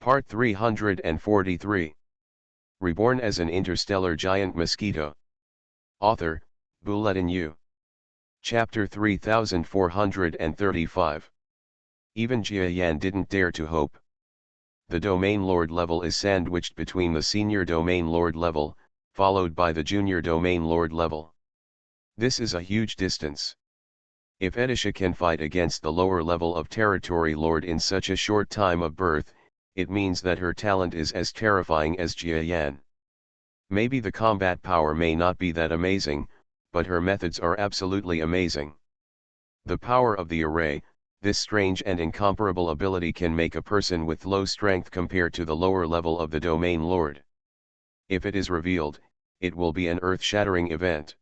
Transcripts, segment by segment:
Part 343. Reborn as an interstellar giant mosquito. Author, Bulletin U. Chapter 3435. Even Jia Yan didn't dare to hope. The Domain Lord level is sandwiched between the Senior Domain Lord level, followed by the Junior Domain Lord level. This is a huge distance. If Edisha can fight against the lower level of Territory Lord in such a short time of birth, it means that her talent is as terrifying as Jia Yan. Maybe the combat power may not be that amazing, but her methods are absolutely amazing. The power of the array, this strange and incomparable ability can make a person with low strength compare to the lower level of the Domain Lord. If it is revealed, it will be an earth-shattering event.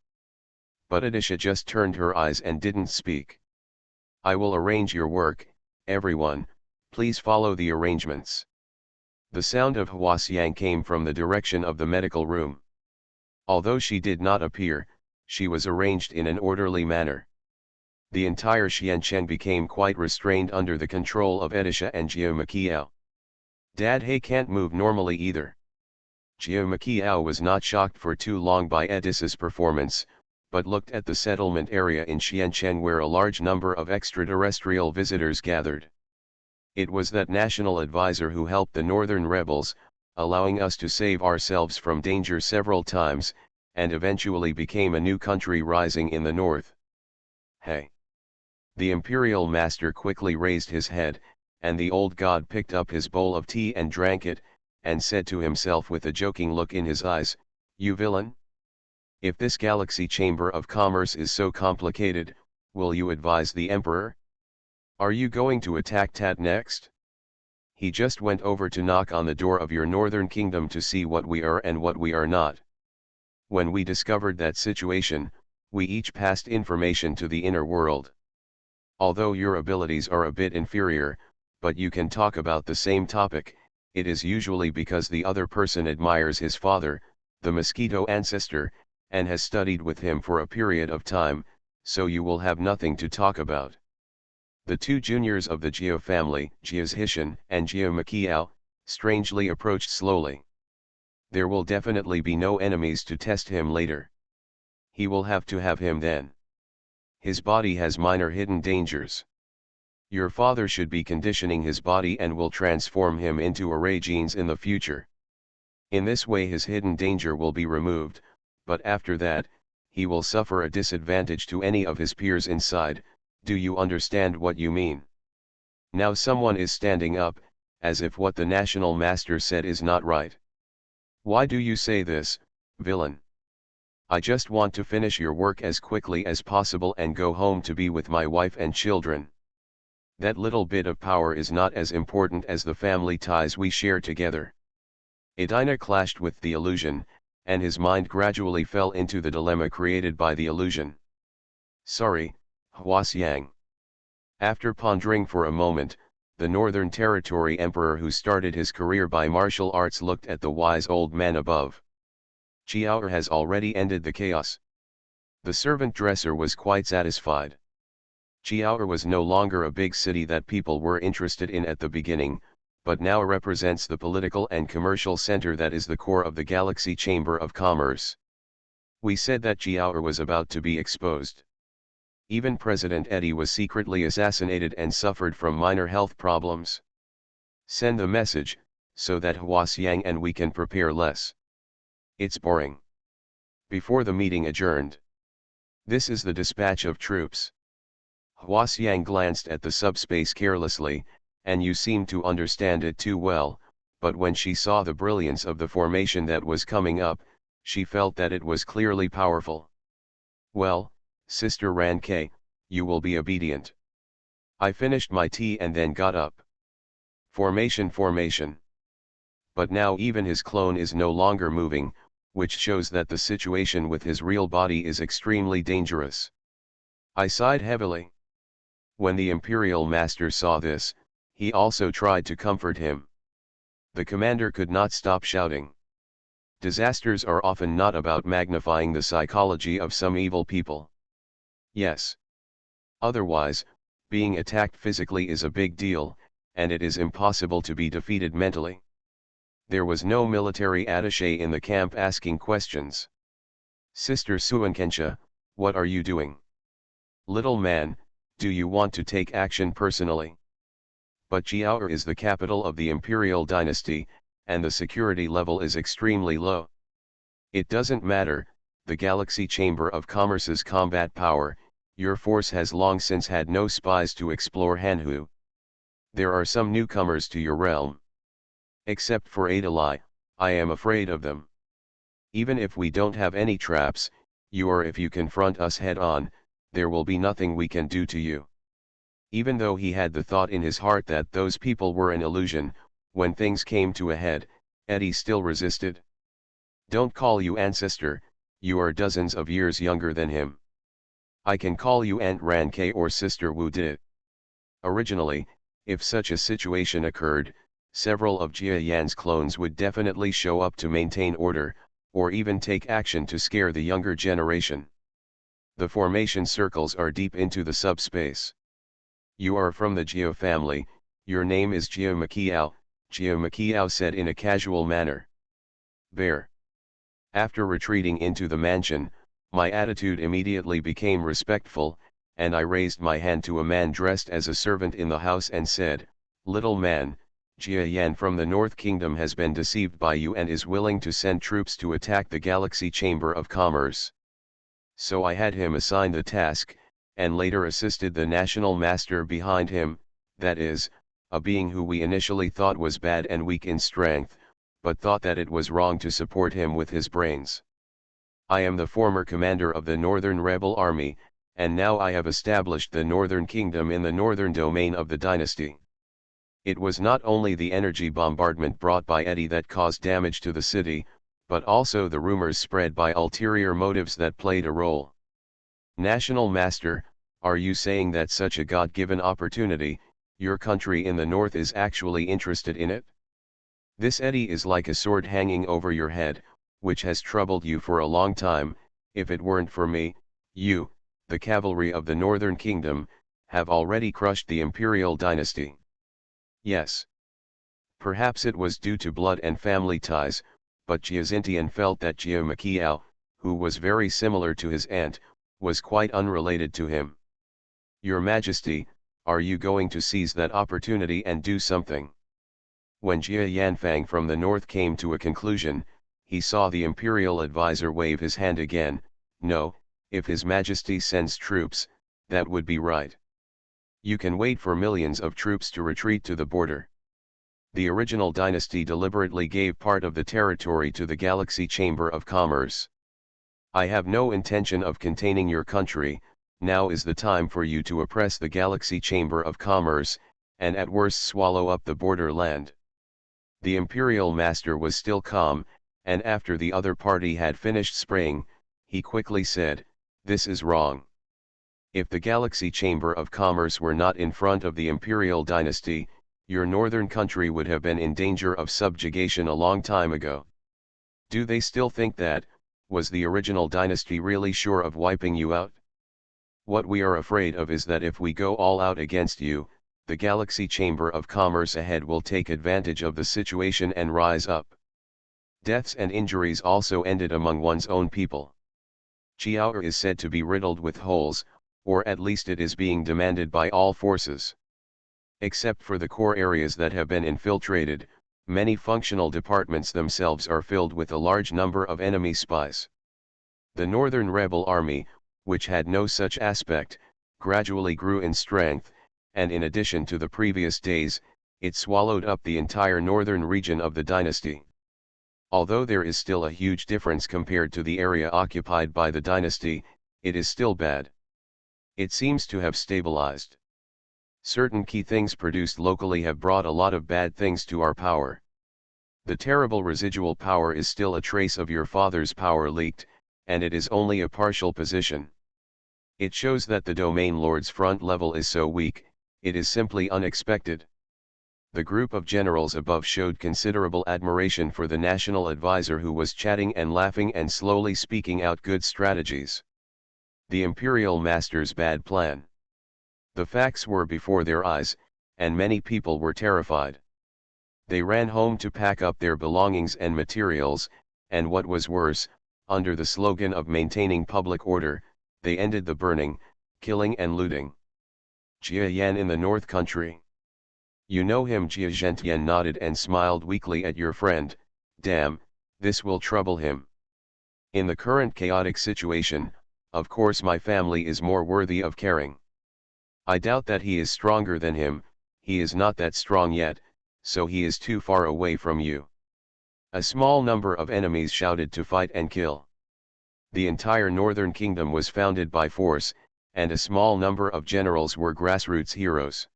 But Edisha just turned her eyes and didn't speak. I will arrange your work, everyone, please follow the arrangements. The sound of Hua Xiang came from the direction of the medical room. Although she did not appear, she was arranged in an orderly manner. The entire Xianchen became quite restrained under the control of Edisha and Jiao Maqiao. Dad He can't move normally either. Jiao Maqiao was not shocked for too long by Edisha's performance, but looked at the settlement area in Xianchen where a large number of extraterrestrial visitors gathered. It was that national advisor who helped the northern rebels, allowing us to save ourselves from danger several times, and eventually became a new country rising in the north. Hey! The imperial master quickly raised his head, and the old god picked up his bowl of tea and drank it, and said to himself with a joking look in his eyes, "You villain? If this galaxy chamber of commerce is so complicated, will you advise the emperor? Are you going to attack Tat next? He just went over to knock on the door of your northern kingdom to see what we are and what we are not. When we discovered that situation, we each passed information to the inner world. Although your abilities are a bit inferior, but you can talk about the same topic, it is usually because the other person admires his father, the Mosquito ancestor, and has studied with him for a period of time, so you will have nothing to talk about." The two juniors of the Jiao family, Jiao Hishan and Jiao Maqiao, strangely approached slowly. There will definitely be no enemies to test him later. He will have to have him then. His body has minor hidden dangers. Your father should be conditioning his body and will transform him into array genes in the future. In this way his hidden danger will be removed, but after that, he will suffer a disadvantage to any of his peers inside. Do you understand what you mean? Now someone is standing up, as if what the national master said is not right. Why do you say this, villain? I just want to finish your work as quickly as possible and go home to be with my wife and children. That little bit of power is not as important as the family ties we share together. Edina clashed with the illusion, and his mind gradually fell into the dilemma created by the illusion. Sorry, Hua Xiang. After pondering for a moment, the Northern Territory Emperor who started his career by martial arts looked at the wise old man above. Chiao has already ended the chaos. The servant dresser was quite satisfied. Chiao was no longer a big city that people were interested in at the beginning, but now represents the political and commercial center that is the core of the Galaxy Chamber of Commerce. We said that Chiao was about to be exposed. Even President Eddie was secretly assassinated and suffered from minor health problems. Send the message, so that Hua Xiang and we can prepare less. It's boring. Before the meeting adjourned. This is the dispatch of troops. Hua Xiang glanced at the subspace carelessly, and you seem to understand it too well, but when she saw the brilliance of the formation that was coming up, she felt that it was clearly powerful. Well, Sister Ran K, you will be obedient. I finished my tea and then got up. Formation. But now even his clone is no longer moving, which shows that the situation with his real body is extremely dangerous. I sighed heavily. When the Imperial Master saw this, he also tried to comfort him. The commander could not stop shouting. Disasters are often not about magnifying the psychology of some evil people. Yes. Otherwise, being attacked physically is a big deal, and it is impossible to be defeated mentally. There was no military attaché in the camp asking questions. Sister Suankensha, what are you doing? Little man, do you want to take action personally? But Jiaor is the capital of the imperial dynasty, and the security level is extremely low. It doesn't matter, the Galaxy Chamber of Commerce's combat power, your force has long since had no spies to explore Hanhu. There are some newcomers to your realm. Except for Adalai, I am afraid of them. Even if we don't have any traps, if you confront us head-on, there will be nothing we can do to you. Even though he had the thought in his heart that those people were an illusion, when things came to a head, Eddie still resisted. Don't call you ancestor, you are dozens of years younger than him. I can call you Aunt Ranke or Sister Wu Di. Originally, if such a situation occurred, several of Jia Yan's clones would definitely show up to maintain order, or even take action to scare the younger generation. The formation circles are deep into the subspace. You are from the Jia family, your name is Jia Makiao said in a casual manner. Bear. After retreating into the mansion, my attitude immediately became respectful, and I raised my hand to a man dressed as a servant in the house and said, Little man, Jia Yan from the North Kingdom has been deceived by you and is willing to send troops to attack the Galaxy Chamber of Commerce. So I had him assign the task, and later assisted the national master behind him, that is, a being who we initially thought was bad and weak in strength, but thought that it was wrong to support him with his brains. I am the former commander of the Northern Rebel Army, and now I have established the Northern Kingdom in the northern domain of the dynasty. It was not only the energy bombardment brought by Eddie that caused damage to the city, but also the rumors spread by ulterior motives that played a role. National Master, are you saying that such a God-given opportunity, your country in the north is actually interested in it? This Eddie is like a sword hanging over your head, which has troubled you for a long time. If it weren't for me, you, the cavalry of the Northern Kingdom, have already crushed the imperial dynasty. Yes. Perhaps it was due to blood and family ties, but Jiazintian felt that Jia Makiao, who was very similar to his aunt, was quite unrelated to him. Your Majesty, are you going to seize that opportunity and do something? When Jia Yanfang from the north came to a conclusion, he saw the imperial advisor wave his hand again. No, if His Majesty sends troops, that would be right. You can wait for millions of troops to retreat to the border. The original dynasty deliberately gave part of the territory to the Galaxy Chamber of Commerce. I have no intention of containing your country. Now is the time for you to oppress the Galaxy Chamber of Commerce, and at worst swallow up the borderland. The Imperial Master was still calm, and after the other party had finished spraying, he quickly said, This is wrong. If the Galaxy Chamber of Commerce were not in front of the Imperial Dynasty, your northern country would have been in danger of subjugation a long time ago. Do they still think that? Was the original dynasty really sure of wiping you out? What we are afraid of is that if we go all out against you, the Galaxy Chamber of Commerce ahead will take advantage of the situation and rise up. Deaths and injuries also ended among one's own people. Chiaor is said to be riddled with holes, or at least it is being demanded by all forces. Except for the core areas that have been infiltrated, many functional departments themselves are filled with a large number of enemy spies. The Northern Rebel Army, which had no such aspect, gradually grew in strength, and in addition to the previous days, it swallowed up the entire northern region of the dynasty. Although there is still a huge difference compared to the area occupied by the dynasty, it is still bad. It seems to have stabilized. Certain key things produced locally have brought a lot of bad things to our power. The terrible residual power is still a trace of your father's power leaked, and it is only a partial position. It shows that the domain lord's front level is so weak, it is simply unexpected. The group of generals above showed considerable admiration for the national advisor who was chatting and laughing and slowly speaking out good strategies. The imperial master's bad plan. The facts were before their eyes, and many people were terrified. They ran home to pack up their belongings and materials, and what was worse, under the slogan of maintaining public order, they ended the burning, killing and looting. Jia Yan in the North Country. You know him. Jia Zhentian nodded and smiled weakly at your friend. Damn, this will trouble him. In the current chaotic situation, of course my family is more worthy of caring. I doubt that he is stronger than him, he is not that strong yet, so he is too far away from you. A small number of enemies shouted to fight and kill. The entire northern kingdom was founded by force, and a small number of generals were grassroots heroes.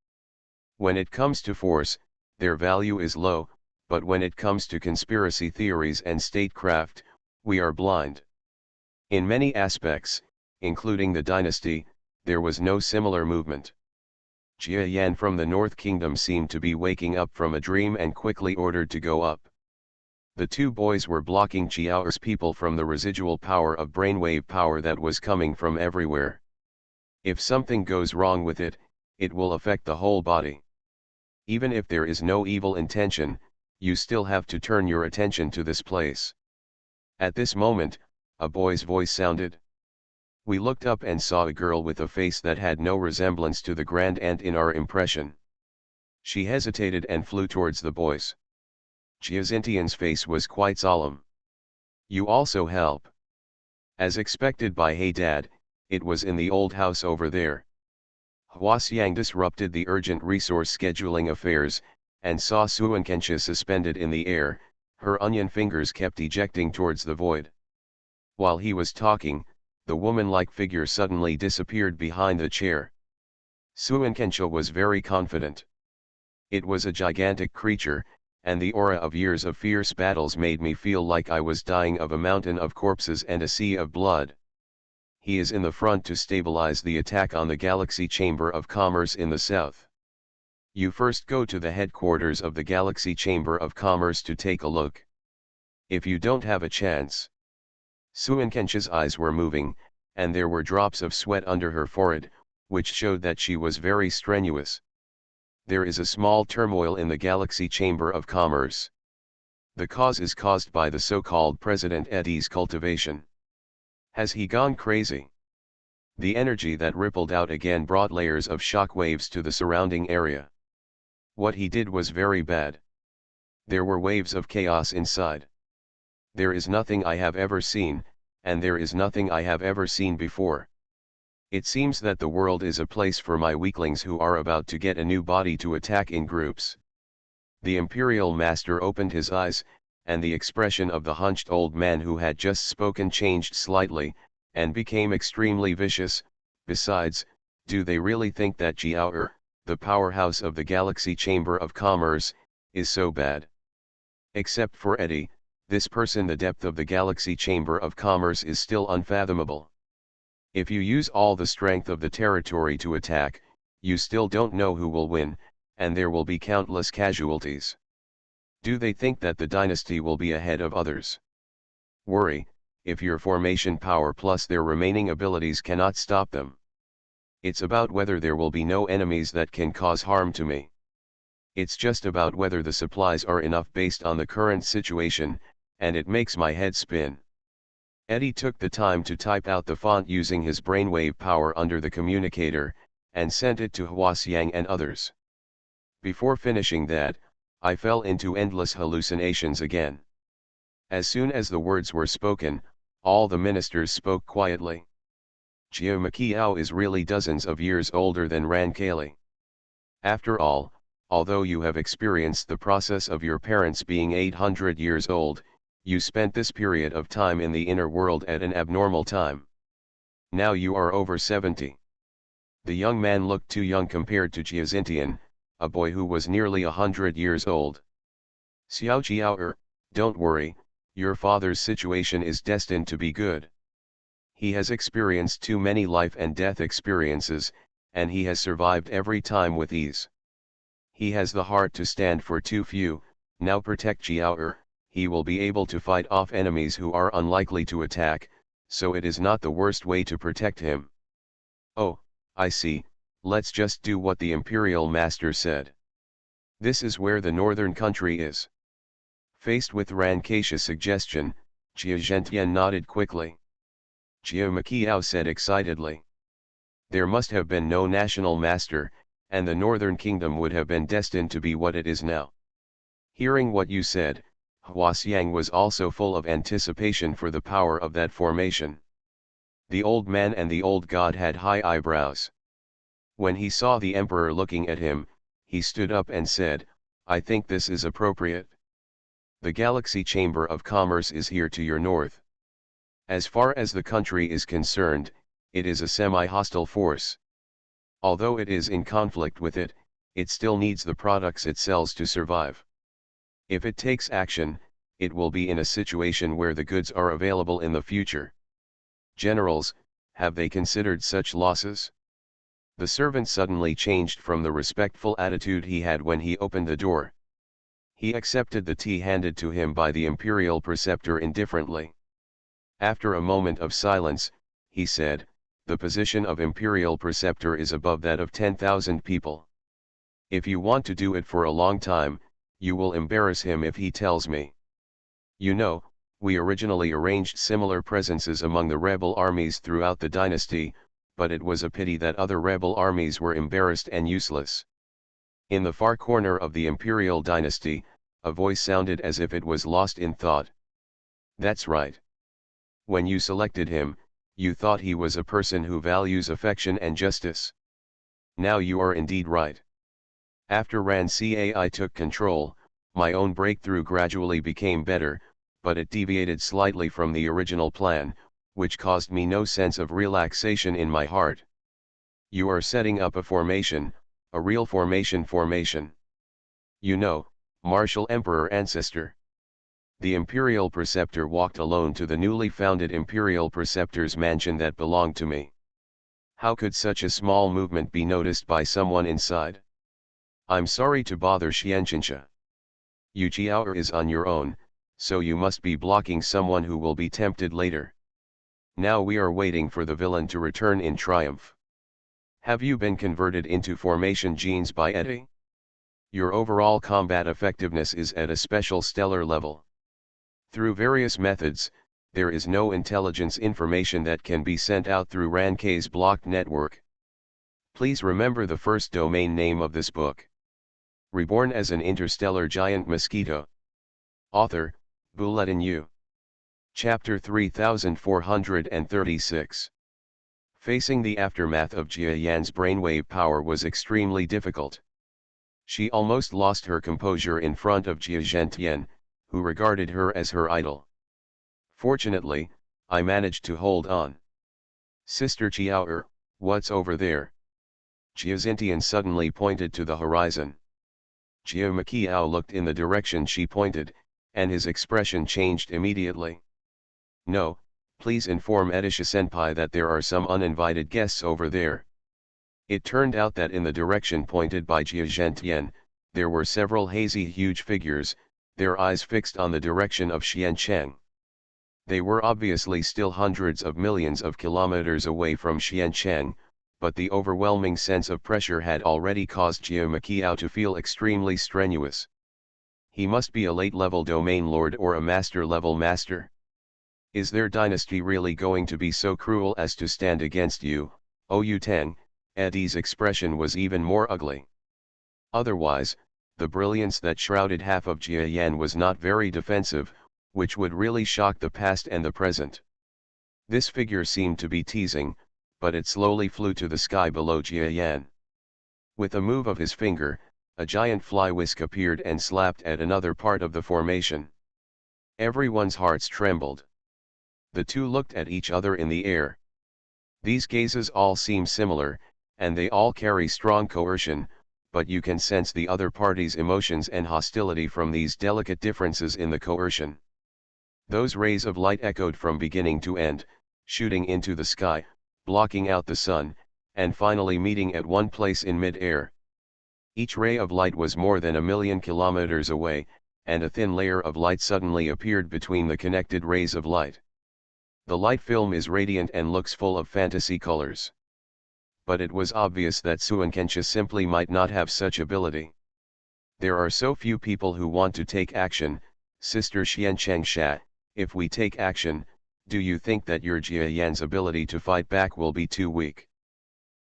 When it comes to force, their value is low, but when it comes to conspiracy theories and statecraft, we are blind. In many aspects, including the dynasty, there was no similar movement. Jia Yan from the North Kingdom seemed to be waking up from a dream and quickly ordered to go up. The two boys were blocking Jiao's people from the residual power of brainwave power that was coming from everywhere. If something goes wrong with it, it will affect the whole body. Even if there is no evil intention, you still have to turn your attention to this place. At this moment, a boy's voice sounded. We looked up and saw a girl with a face that had no resemblance to the grand aunt in our impression. She hesitated and flew towards the boys. Jiazintian's face was quite solemn. You also help. As expected by Hey Dad, it was in the old house over there. Huasiang disrupted the urgent resource scheduling affairs, and saw Suankensha suspended in the air, her onion fingers kept ejecting towards the void. While he was talking, the woman-like figure suddenly disappeared behind the chair. Suankensha was very confident. It was a gigantic creature, and the aura of years of fierce battles made me feel like I was dying of a mountain of corpses and a sea of blood. He is in the front to stabilize the attack on the Galaxy Chamber of Commerce in the south. You first go to the headquarters of the Galaxy Chamber of Commerce to take a look. If you don't have a chance. Suankensha's eyes were moving, and there were drops of sweat under her forehead, which showed that she was very strenuous. There is a small turmoil in the Galaxy Chamber of Commerce. The cause is caused by the so-called President Eddie's cultivation. Has he gone crazy? The energy that rippled out again brought layers of shock waves to the surrounding area. What he did was very bad. There were waves of chaos inside. There is nothing I have ever seen, and there is nothing I have ever seen before. It seems that the world is a place for my weaklings who are about to get a new body to attack in groups. The Imperial Master opened his eyes, and the expression of the hunched old man who had just spoken changed slightly, and became extremely vicious. Besides, do they really think that Jiao, the powerhouse of the Galaxy Chamber of Commerce, is so bad? Except for Eddie, this person, the depth of the Galaxy Chamber of Commerce is still unfathomable. If you use all the strength of the territory to attack, you still don't know who will win, and there will be countless casualties. Do they think that the dynasty will be ahead of others? Worry, if your formation power plus their remaining abilities cannot stop them. It's about whether there will be no enemies that can cause harm to me. It's just about whether the supplies are enough based on the current situation, and it makes my head spin. Eddie took the time to type out the font using his brainwave power under the communicator, and sent it to Huasiang and others. Before finishing that, I fell into endless hallucinations again. As soon as the words were spoken, all the ministers spoke quietly. Jiao Makiao is really dozens of years older than Ran Kali. After all, although you have experienced the process of your parents being 800 years old, you spent this period of time in the inner world at an abnormal time. Now you are over 70. The young man looked too young compared to Jiazintian, a boy who was nearly 100 years old. Xiao Jiao, don't worry, your father's situation is destined to be good. He has experienced too many life and death experiences, and he has survived every time with ease. He has the heart to stand for too few. Now protect Jiao. He will be able to fight off enemies who are unlikely to attack, so it is not the worst way to protect him. Oh, I see, Let's just do what the Imperial Master said. This is where the northern country is. Faced with Ran Keisha's suggestion, Jia Zhentian nodded quickly. Jia Makiao said excitedly. There must have been no national master, and the northern kingdom would have been destined to be what it is now. Hearing what you said, Huaxiang was also full of anticipation for the power of that formation. The old man and the old god had high eyebrows. When he saw the emperor looking at him, he stood up and said, I think this is appropriate. The Galaxy Chamber of Commerce is here to your north. As far as the country is concerned, it is a semi-hostile force. Although it is in conflict with it, it still needs the products it sells to survive. If it takes action, it will be in a situation where the goods are available in the future. Generals, have they considered such losses? The servant suddenly changed from the respectful attitude he had when he opened the door. He accepted the tea handed to him by the imperial preceptor indifferently. After a moment of silence, he said, the position of imperial preceptor is above that of 10,000 people. If you want to do it for a long time, you will embarrass him if he tells me. You know, we originally arranged similar presences among the rebel armies throughout the dynasty, but it was a pity that other rebel armies were embarrassed and useless. In the far corner of the imperial dynasty, a voice sounded as if it was lost in thought. That's right. When you selected him, you thought he was a person who values affection and justice. Now you are indeed right. After Ran Cai took control, my own breakthrough gradually became better, but it deviated slightly from the original plan, which caused me no sense of relaxation in my heart. You are setting up a formation, a real formation. You know, Martial Emperor Ancestor. The Imperial Preceptor walked alone to the newly founded Imperial Preceptor's mansion that belonged to me. How could such a small movement be noticed by someone inside? I'm sorry to bother Xianxinsha. Yu Jiao is on your own, so you must be blocking someone who will be tempted later. Now we are waiting for the villain to return in triumph. Have you been converted into formation genes by Eddie? Your overall combat effectiveness is at a special stellar level. Through various methods, there is no intelligence information that can be sent out through Rankei's blocked network. Please remember the first domain name of this book. Reborn as an Interstellar Giant Mosquito. Author, Bulletin U. Chapter 3436. Facing the aftermath of Jia Yan's brainwave power was extremely difficult. She almost lost her composure in front of Jia Zhentian, who regarded her as her idol. Fortunately, I managed to hold on. Sister Chiao, what's over there? Jia Zhentian suddenly pointed to the horizon. Jia Makiao looked in the direction she pointed, and his expression changed immediately. No, please inform Edisha-senpai that there are some uninvited guests over there. It turned out that in the direction pointed by Jia Zhentian, there were several hazy huge figures, their eyes fixed on the direction of Xiancheng. They were obviously still hundreds of millions of kilometers away from Xiancheng, but the overwhelming sense of pressure had already caused Jia Makiao to feel extremely strenuous. He must be a late-level domain lord or a master-level master. Is their dynasty really going to be so cruel as to stand against you, Oyu Teng? Eddie's expression was even more ugly. Otherwise, the brilliance that shrouded half of Jia Yan was not very defensive, which would really shock the past and the present. This figure seemed to be teasing, but it slowly flew to the sky below Jia Yan. With a move of his finger, a giant fly whisk appeared and slapped at another part of the formation. Everyone's hearts trembled. The two looked at each other in the air. These gazes all seem similar, and they all carry strong coercion, but you can sense the other party's emotions and hostility from these delicate differences in the coercion. Those rays of light echoed from beginning to end, shooting into the sky, blocking out the sun, and finally meeting at one place in mid-air. Each ray of light was more than 1,000,000 kilometers away, and a thin layer of light suddenly appeared between the connected rays of light. The light film is radiant and looks full of fantasy colors. but it was obvious that Suankensha simply might not have such ability. There are so few people who want to take action, Sister Xianchengsha. If we take action, do you think that your Jia Yan's ability to fight back will be too weak?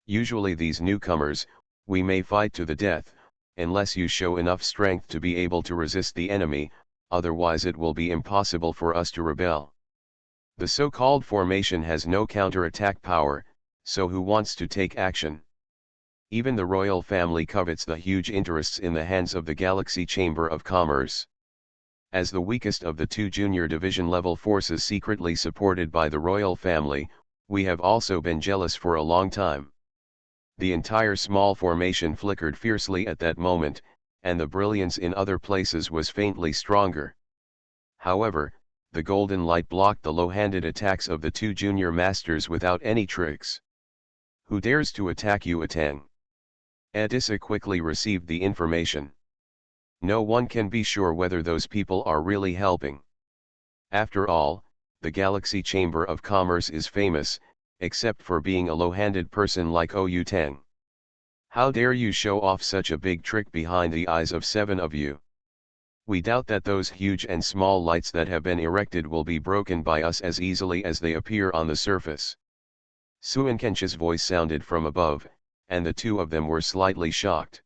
Usually these newcomers, we may fight to the death, unless you show enough strength to be able to resist the enemy, otherwise it will be impossible for us to rebel. The so-called formation has no counter-attack power, so who wants to take action? Even the royal family covets the huge interests in the hands of the Galaxy Chamber of Commerce. As the weakest of the two junior division-level forces secretly supported by the royal family, we have also been jealous for a long time. The entire small formation flickered fiercely at that moment, and the brilliance in other places was faintly stronger. However, the golden light blocked the low-handed attacks of the two junior masters without any tricks. Who dares to attack you, Atang? Edissa quickly received the information. No one can be sure whether those people are really helping. After all, the Galaxy Chamber of Commerce is famous, except for being a low-handed person like Oyu Tang. How dare you show off such a big trick behind the eyes of 7 of you? We doubt that those huge and small lights that have been erected will be broken by us as easily as they appear on the surface. Suankensha's voice sounded from above, and the two of them were slightly shocked.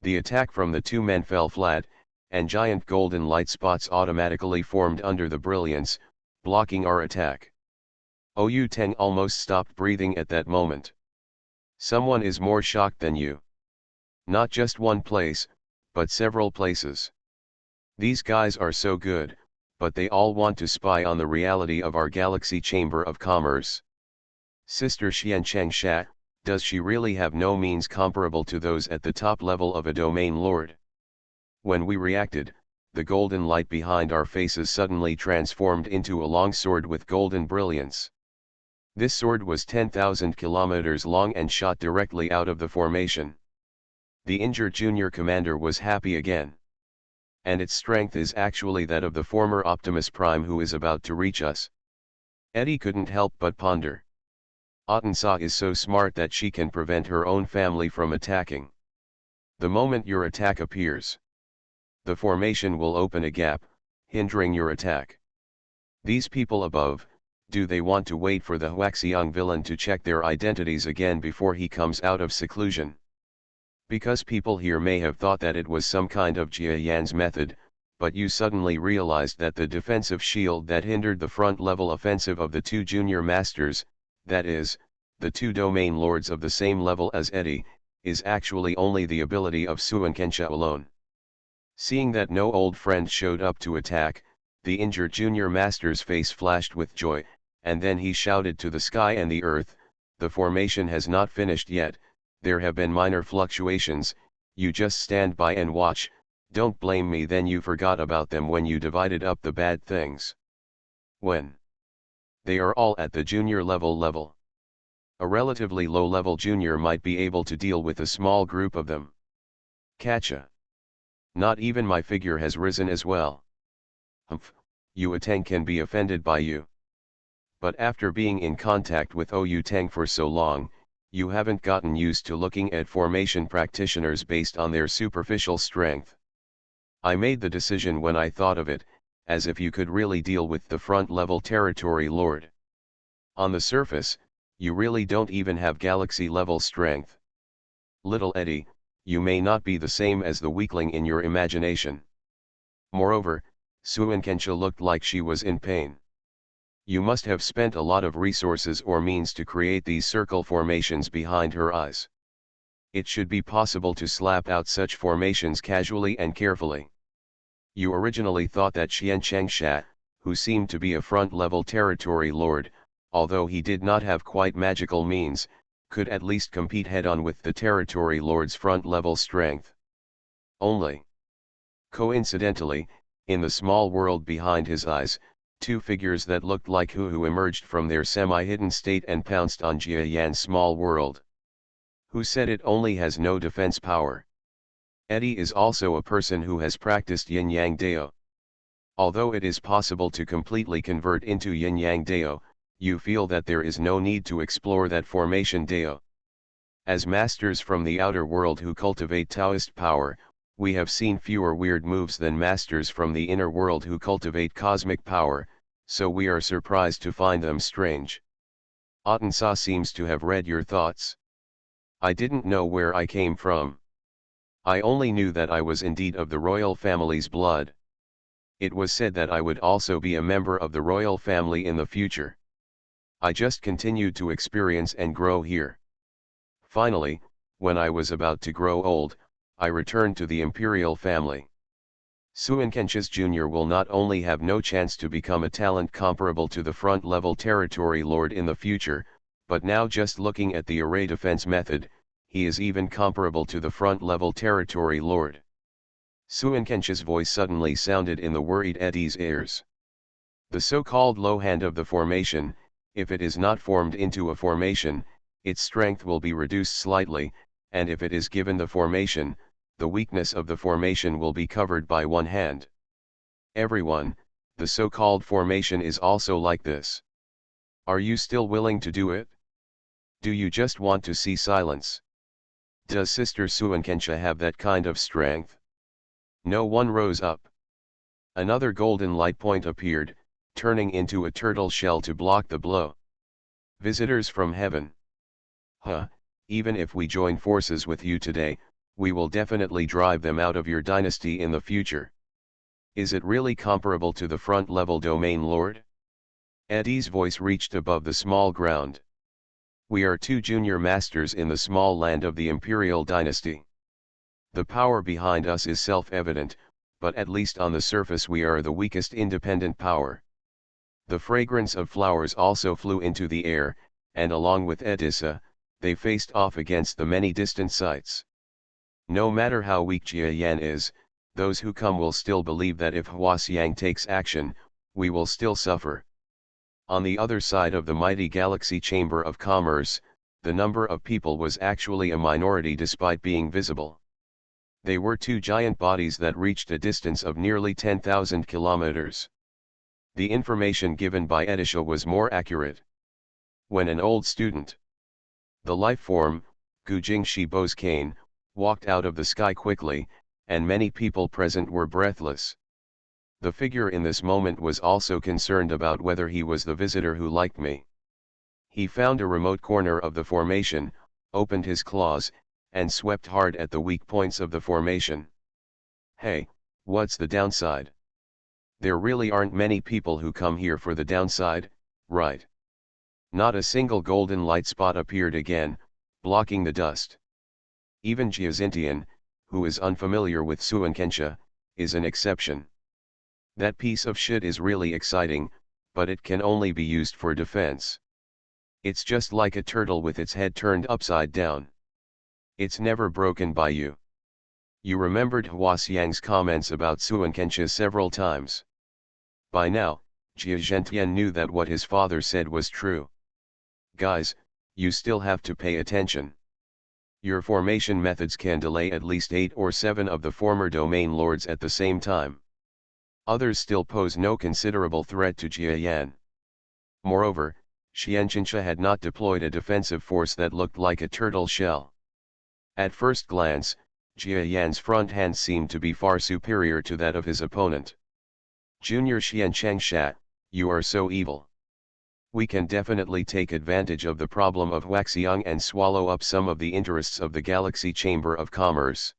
The attack from the two men fell flat, and giant golden light spots automatically formed under the brilliance, blocking our attack. Oyu Teng almost stopped breathing at that moment. Someone is more shocked than you. Not just one place, but several places. These guys are so good, but they all want to spy on the reality of our Galaxy Chamber of Commerce. Sister Xianchengsha, does she really have no means comparable to those at the top level of a domain lord? When we reacted, the golden light behind our faces suddenly transformed into a long sword with golden brilliance. This sword was 10,000 kilometers long and shot directly out of the formation. The injured junior commander was happy again. And its strength is actually that of the former Optimus Prime who is about to reach us. Eddie couldn't help but ponder. Autensa is so smart that she can prevent her own family from attacking. The moment your attack appears, the formation will open a gap, hindering your attack. These people above, do they want to wait for the Huaxiang villain to check their identities again before he comes out of seclusion? Because people here may have thought that it was some kind of Jia Yan's method, but you suddenly realized that the defensive shield that hindered the front-level offensive of the two junior masters, that is, the two domain lords of the same level as Eddie, is actually only the ability of Suankensha alone. Seeing that no old friend showed up to attack, the injured junior master's face flashed with joy, and then he shouted to the sky and the earth, "The formation has not finished yet, there have been minor fluctuations, you just stand by and watch, don't blame me then you forgot about them when you divided up the bad things." When? They are all at the junior level. A relatively low-level junior might be able to deal with a small group of them. Catcha. Not even my figure has risen as well. Humph, Yu Teng can be offended by you. But after being in contact with Oyu Teng for so long, you haven't gotten used to looking at formation practitioners based on their superficial strength. I made the decision when I thought of it, as if you could really deal with the front-level territory lord. On the surface, you really don't even have galaxy-level strength. Little Eddie, you may not be the same as the weakling in your imagination. Moreover, Suankensha looked like she was in pain. You must have spent a lot of resources or means to create these circle formations behind her eyes. It should be possible to slap out such formations casually and carefully. You originally thought that Xianchengsha, who seemed to be a front-level territory lord, although he did not have quite magical means, could at least compete head-on with the territory lord's front-level strength. Only. Coincidentally, in the small world behind his eyes, two figures that looked like Hu emerged from their semi-hidden state and pounced on Jia Yan's small world. Who said it only has no defense power? Eddie is also a person who has practiced Yin-Yang Dao. Although it is possible to completely convert into Yin-Yang Dao, you feel that there is no need to explore that formation Dao. As masters from the outer world who cultivate Taoist power, we have seen fewer weird moves than masters from the inner world who cultivate cosmic power, so we are surprised to find them strange. Autensa seems to have read your thoughts. I didn't know where I came from. I only knew that I was indeed of the royal family's blood. It was said that I would also be a member of the royal family in the future. I just continued to experience and grow here. Finally, when I was about to grow old, I returned to the imperial family. Suenkentius Jr. will not only have no chance to become a talent comparable to the front-level territory lord in the future, but now just looking at the array defense method, he is even comparable to the front-level territory lord. Suenkentius' voice suddenly sounded in the worried Eddie's ears. The so-called low hand of the formation, if it is not formed into a formation, its strength will be reduced slightly, and if it is given the formation, the weakness of the formation will be covered by one hand. Everyone, the so-called formation is also like this. Are you still willing to do it? Do you just want to see silence? Does Sister Suenkensha have that kind of strength? No one rose up. Another golden light point appeared, turning into a turtle shell to block the blow. Visitors from heaven. Even if we join forces with you today, we will definitely drive them out of your dynasty in the future. Is it really comparable to the front-level domain lord? Eddie's voice reached above the small ground. We are two junior masters in the small land of the imperial dynasty. The power behind us is self-evident, but at least on the surface we are the weakest independent power. The fragrance of flowers also flew into the air, and along with Edissa, they faced off against the many distant sights. No matter how weak Jia Yan is, those who come will still believe that if Huasiang takes action, we will still suffer. On the other side of the mighty Galaxy Chamber of Commerce, the number of people was actually a minority despite being visible. They were two giant bodies that reached a distance of nearly 10,000 kilometers. The information given by Edisha was more accurate. When an old student, the life form, Gujing Shibo's cane, walked out of the sky quickly, and many people present were breathless. The figure in this moment was also concerned about whether he was the visitor who liked me. He found a remote corner of the formation, opened his claws, and swept hard at the weak points of the formation. Hey, what's the downside? There really aren't many people who come here for the downside, right? Not a single golden light spot appeared again, blocking the dust. Even Jiazintian, who is unfamiliar with Suenkensha, is an exception. That piece of shit is really exciting, but it can only be used for defense. It's just like a turtle with its head turned upside down. It's never broken by you. You remembered Huasiang's comments about Suenkensha several times. By now, Jia Zhentian knew that what his father said was true. Guys, you still have to pay attention. Your formation methods can delay at least 8 or 7 of the former domain lords at the same time. Others still pose no considerable threat to Jia Yan. Moreover, Xianqinsha had not deployed a defensive force that looked like a turtle shell. At first glance, Jia Yan's front hand seemed to be far superior to that of his opponent. Junior Xianchangsha, you are so evil. We can definitely take advantage of the problem of Huaxiang and swallow up some of the interests of the Galaxy Chamber of Commerce.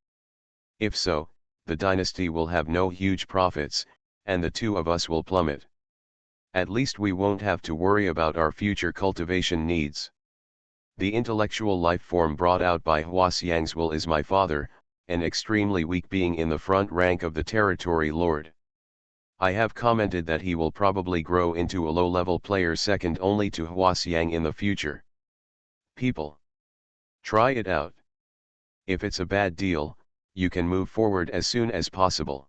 If so, the dynasty will have no huge profits, and the two of us will plummet. At least we won't have to worry about our future cultivation needs. The intellectual life form brought out by Huasiang's will is my father, an extremely weak being in the front rank of the territory lord. I have commented that he will probably grow into a low-level player second only to Huasiang in the future. People, try it out. If it's a bad deal, you can move forward as soon as possible.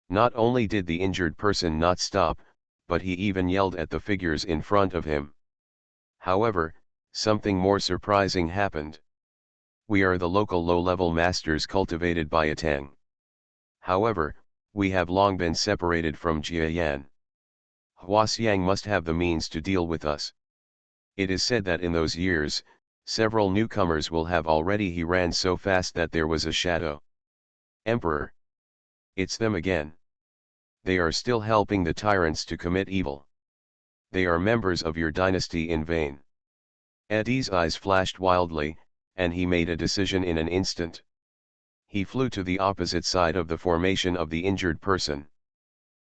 Not only did the injured person not stop, but he even yelled at the figures in front of him. However, something more surprising happened. We are the local low-level masters cultivated by Atang. However, we have long been separated from Jia Yan. Huasiang must have the means to deal with us. It is said that in those years, Several newcomers will have already. He ran so fast that there was a shadow. Emperor. It's them again. They are still helping the tyrants to commit evil. They are members of your dynasty in vain. Eddie's eyes flashed wildly, and he made a decision in an instant. He flew to the opposite side of the formation of the injured person.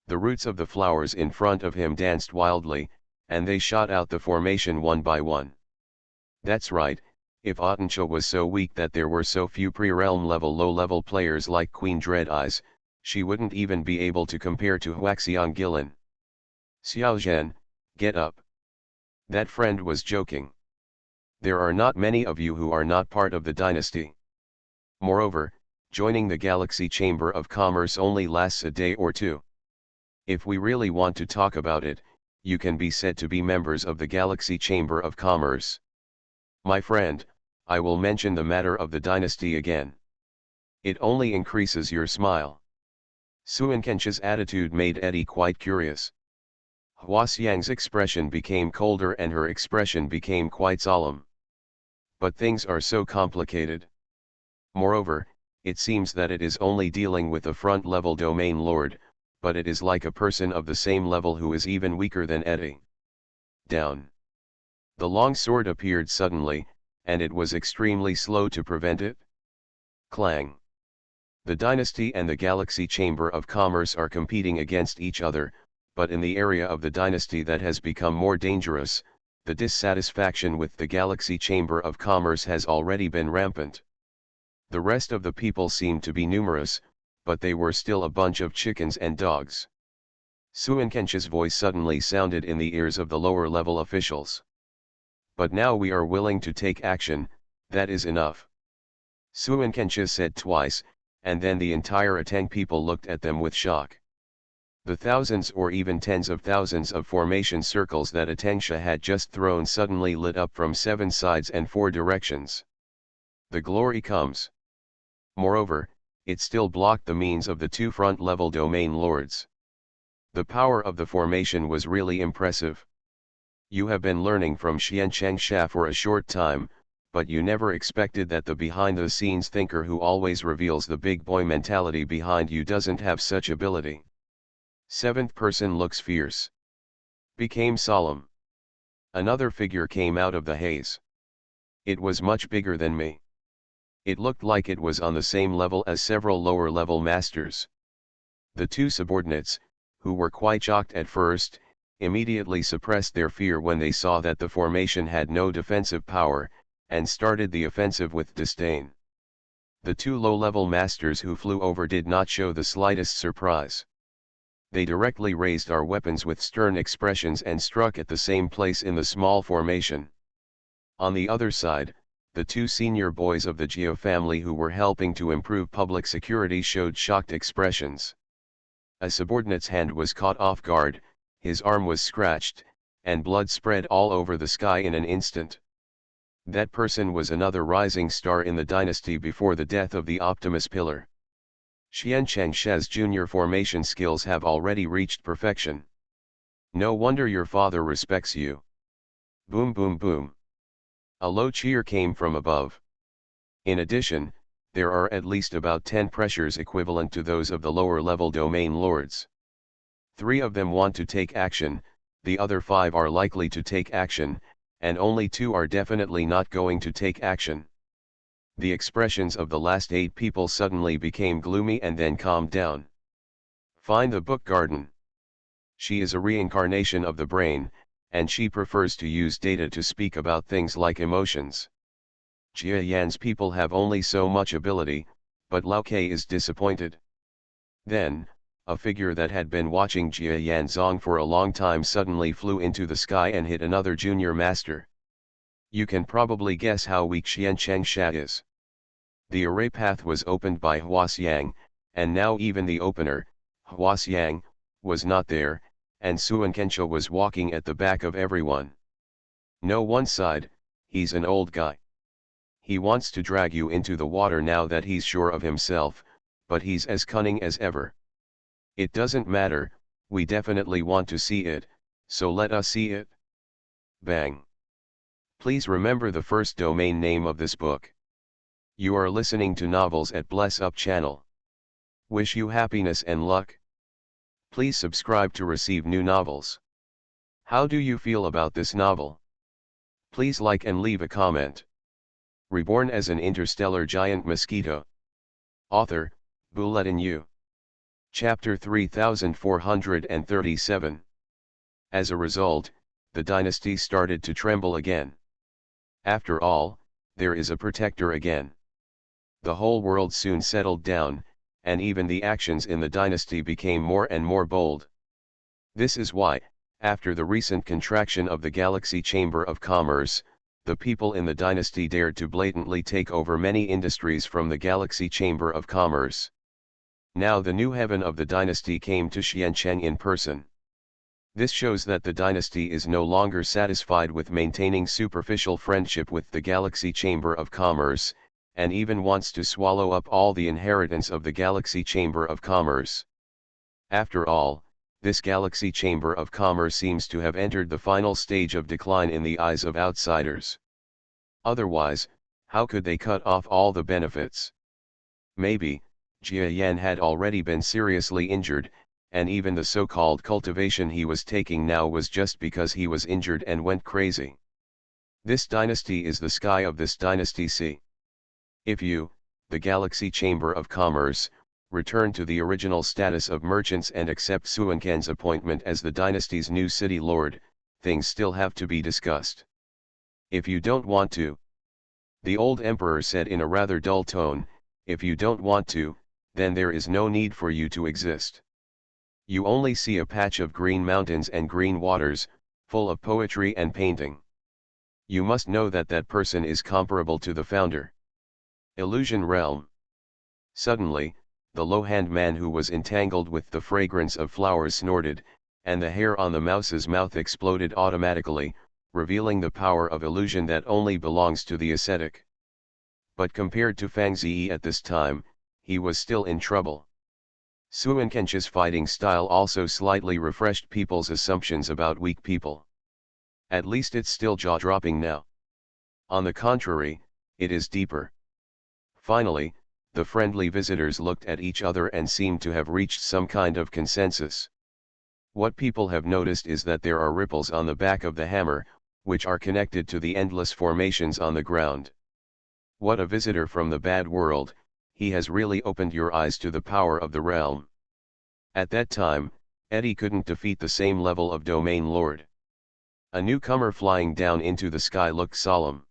The roots of the flowers in front of him danced wildly, and they shot out the formation one by one. That's right, if Ottencha was so weak that there were so few pre-realm level low-level players like Queen Dreadeyes, she wouldn't even be able to compare to Huaxiang Gilin. Xiaozhen, get up. That friend was joking. There are not many of you who are not part of the dynasty. Moreover, joining the Galaxy Chamber of Commerce only lasts a day or two. If we really want to talk about it, you can be said to be members of the Galaxy Chamber of Commerce. My friend, I will mention the matter of the dynasty again. It only increases your smile. Suankensha's attitude made Eddie quite curious. Huaxiang's expression became colder and her expression became quite solemn. But things are so complicated. Moreover, it seems that it is only dealing with a front-level domain lord, but it is like a person of the same level who is even weaker than Eddie. Down. The long sword appeared suddenly, and it was extremely slow to prevent it. Clang. The dynasty and the Galaxy Chamber of Commerce are competing against each other, but in the area of the dynasty that has become more dangerous, the dissatisfaction with the Galaxy Chamber of Commerce has already been rampant. The rest of the people seemed to be numerous, but they were still a bunch of chickens and dogs. Suankensha's voice suddenly sounded in the ears of the lower-level officials. But now we are willing to take action, that is enough. Suankensha said twice, and then the entire Ateng people looked at them with shock. The thousands or even tens of thousands of formation circles that Atengsha had just thrown suddenly lit up from 7 sides and 4 directions. The glory comes. Moreover, it still blocked the means of the 2 front-level domain lords. The power of the formation was really impressive. You have been learning from Xian Changsha for a short time, but you never expected that the behind-the-scenes thinker who always reveals the big boy mentality behind you doesn't have such ability. 7th person looks fierce. Became solemn. Another figure came out of the haze. It was much bigger than me. It looked like it was on the same level as several lower-level masters. The 2 subordinates, who were quite shocked at first, immediately suppressed their fear when they saw that the formation had no defensive power, and started the offensive with disdain. The 2 low-level masters who flew over did not show the slightest surprise. They directly raised our weapons with stern expressions and struck at the same place in the small formation. On the other side, the 2 senior boys of the Geo family who were helping to improve public security showed shocked expressions. A subordinate's hand was caught off guard, his arm was scratched, and blood spread all over the sky in an instant. That person was another rising star in the dynasty before the death of the Optimus Pillar. Xian Changsha's junior formation skills have already reached perfection. No wonder your father respects you. Boom boom boom. A low cheer came from above. In addition, there are at least about 10 pressures equivalent to those of the lower-level domain lords. 3 of them want to take action, the other 5 are likely to take action, and only 2 are definitely not going to take action. The expressions of the last 8 people suddenly became gloomy and then calmed down. Find the book garden. She is a reincarnation of the brain, and she prefers to use data to speak about things like emotions. Jia Yan's people have only so much ability, but Lao Ke is disappointed. Then, a figure that had been watching Jia Yan Zong for a long time suddenly flew into the sky and hit another junior master. You can probably guess how weak Xian Changsha is. The array path was opened by Huaxiang, and now even the opener, Huaxiang, was not there, and Suankensha was walking at the back of everyone. No one side, he's an old guy. He wants to drag you into the water now that he's sure of himself, but he's as cunning as ever. It doesn't matter, we definitely want to see it, so let us see it. Bang. Please remember the first domain name of this book. You are listening to Novels at Bless Up channel. Wish you happiness and luck. Please subscribe to receive new novels. How do you feel about this novel? Please like and leave a comment. Reborn as an interstellar giant mosquito. Author, Bulletin U. Chapter 3437. As a result, the dynasty started to tremble again. After all, there is a protector again. The whole world soon settled down, and even the actions in the dynasty became more and more bold. This is why, after the recent contraction of the Galaxy Chamber of Commerce, the people in the dynasty dared to blatantly take over many industries from the Galaxy Chamber of Commerce. Now the new heaven of the dynasty came to Xiancheng in person. This shows that the dynasty is no longer satisfied with maintaining superficial friendship with the Galaxy Chamber of Commerce, and even wants to swallow up all the inheritance of the Galaxy Chamber of Commerce. After all, this Galaxy Chamber of Commerce seems to have entered the final stage of decline in the eyes of outsiders. Otherwise, how could they cut off all the benefits? Maybe, Jia Yan had already been seriously injured, and even the so-called cultivation he was taking now was just because he was injured and went crazy. This dynasty is the sky of this dynasty. See. If you, the Galaxy Chamber of Commerce, return to the original status of merchants and accept Suanken's appointment as the dynasty's new city lord, things still have to be discussed. If you don't want to, the old emperor said in a rather dull tone, if you don't want to, then there is no need for you to exist. You only see a patch of green mountains and green waters, full of poetry and painting. You must know that that person is comparable to the founder. Illusion realm. Suddenly, the low-hand man who was entangled with the fragrance of flowers snorted, and the hair on the mouse's mouth exploded automatically, revealing the power of illusion that only belongs to the ascetic. But compared to Fang Ziyi at this time, he was still in trouble. Suanken's fighting style also slightly refreshed people's assumptions about weak people. At least it's still jaw-dropping now. On the contrary, it is deeper. Finally, the friendly visitors looked at each other and seemed to have reached some kind of consensus. What people have noticed is that there are ripples on the back of the hammer, which are connected to the endless formations on the ground. What a visitor from the bad world, he has really opened your eyes to the power of the realm. At that time, Eddie couldn't defeat the same level of domain lord. A newcomer flying down into the sky looked solemn.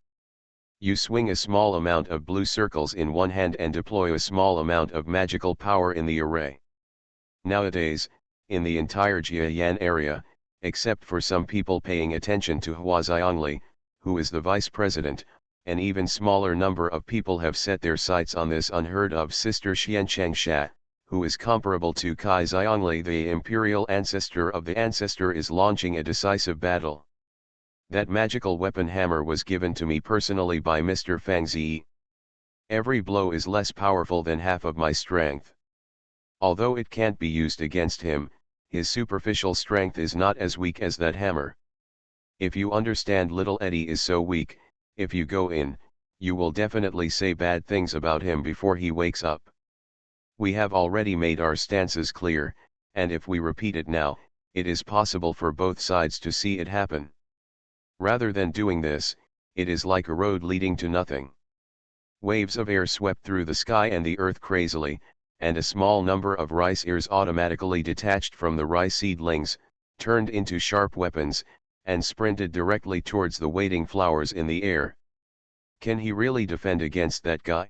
You swing a small amount of blue circles in one hand and deploy a small amount of magical power in the array. Nowadays, in the entire Jiayan area, except for some people paying attention to Hua Xiangli, who is the vice president, an even smaller number of people have set their sights on this unheard of sister Xiancheng Sha, who is comparable to Kai Xiangli. The imperial ancestor of the ancestor is launching a decisive battle. That magical weapon hammer was given to me personally by Mr. Fang Ziyi. Every blow is less powerful than half of my strength. Although it can't be used against him, his superficial strength is not as weak as that hammer. If you understand little Eddie is so weak, if you go in, you will definitely say bad things about him before he wakes up. We have already made our stances clear, and if we repeat it now, it is possible for both sides to see it happen. Rather than doing this, it is like a road leading to nothing. Waves of air swept through the sky and the earth crazily, and a small number of rice ears automatically detached from the rice seedlings, turned into sharp weapons, and sprinted directly towards the waiting flowers in the air. Can he really defend against that guy?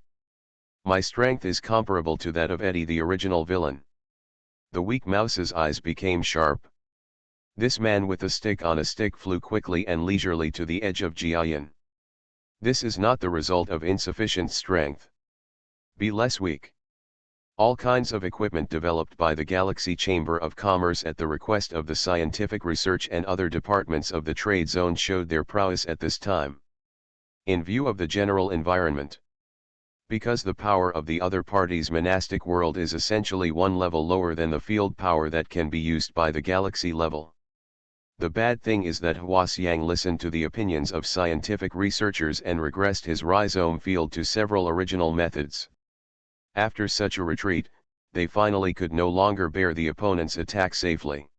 My strength is comparable to that of Eddie, the original villain. The weak mouse's eyes became sharp. This man with a stick on a stick flew quickly and leisurely to the edge of Jiayan. This is not the result of insufficient strength. Be less weak. All kinds of equipment developed by the Galaxy Chamber of Commerce at the request of the scientific research and other departments of the trade zone showed their prowess at this time. In view of the general environment. Because the power of the other party's monastic world is essentially one level lower than the field power that can be used by the Galaxy level. The bad thing is that Hwasiang listened to the opinions of scientific researchers and regressed his rhizome field to several original methods. After such a retreat, they finally could no longer bear the opponent's attack safely.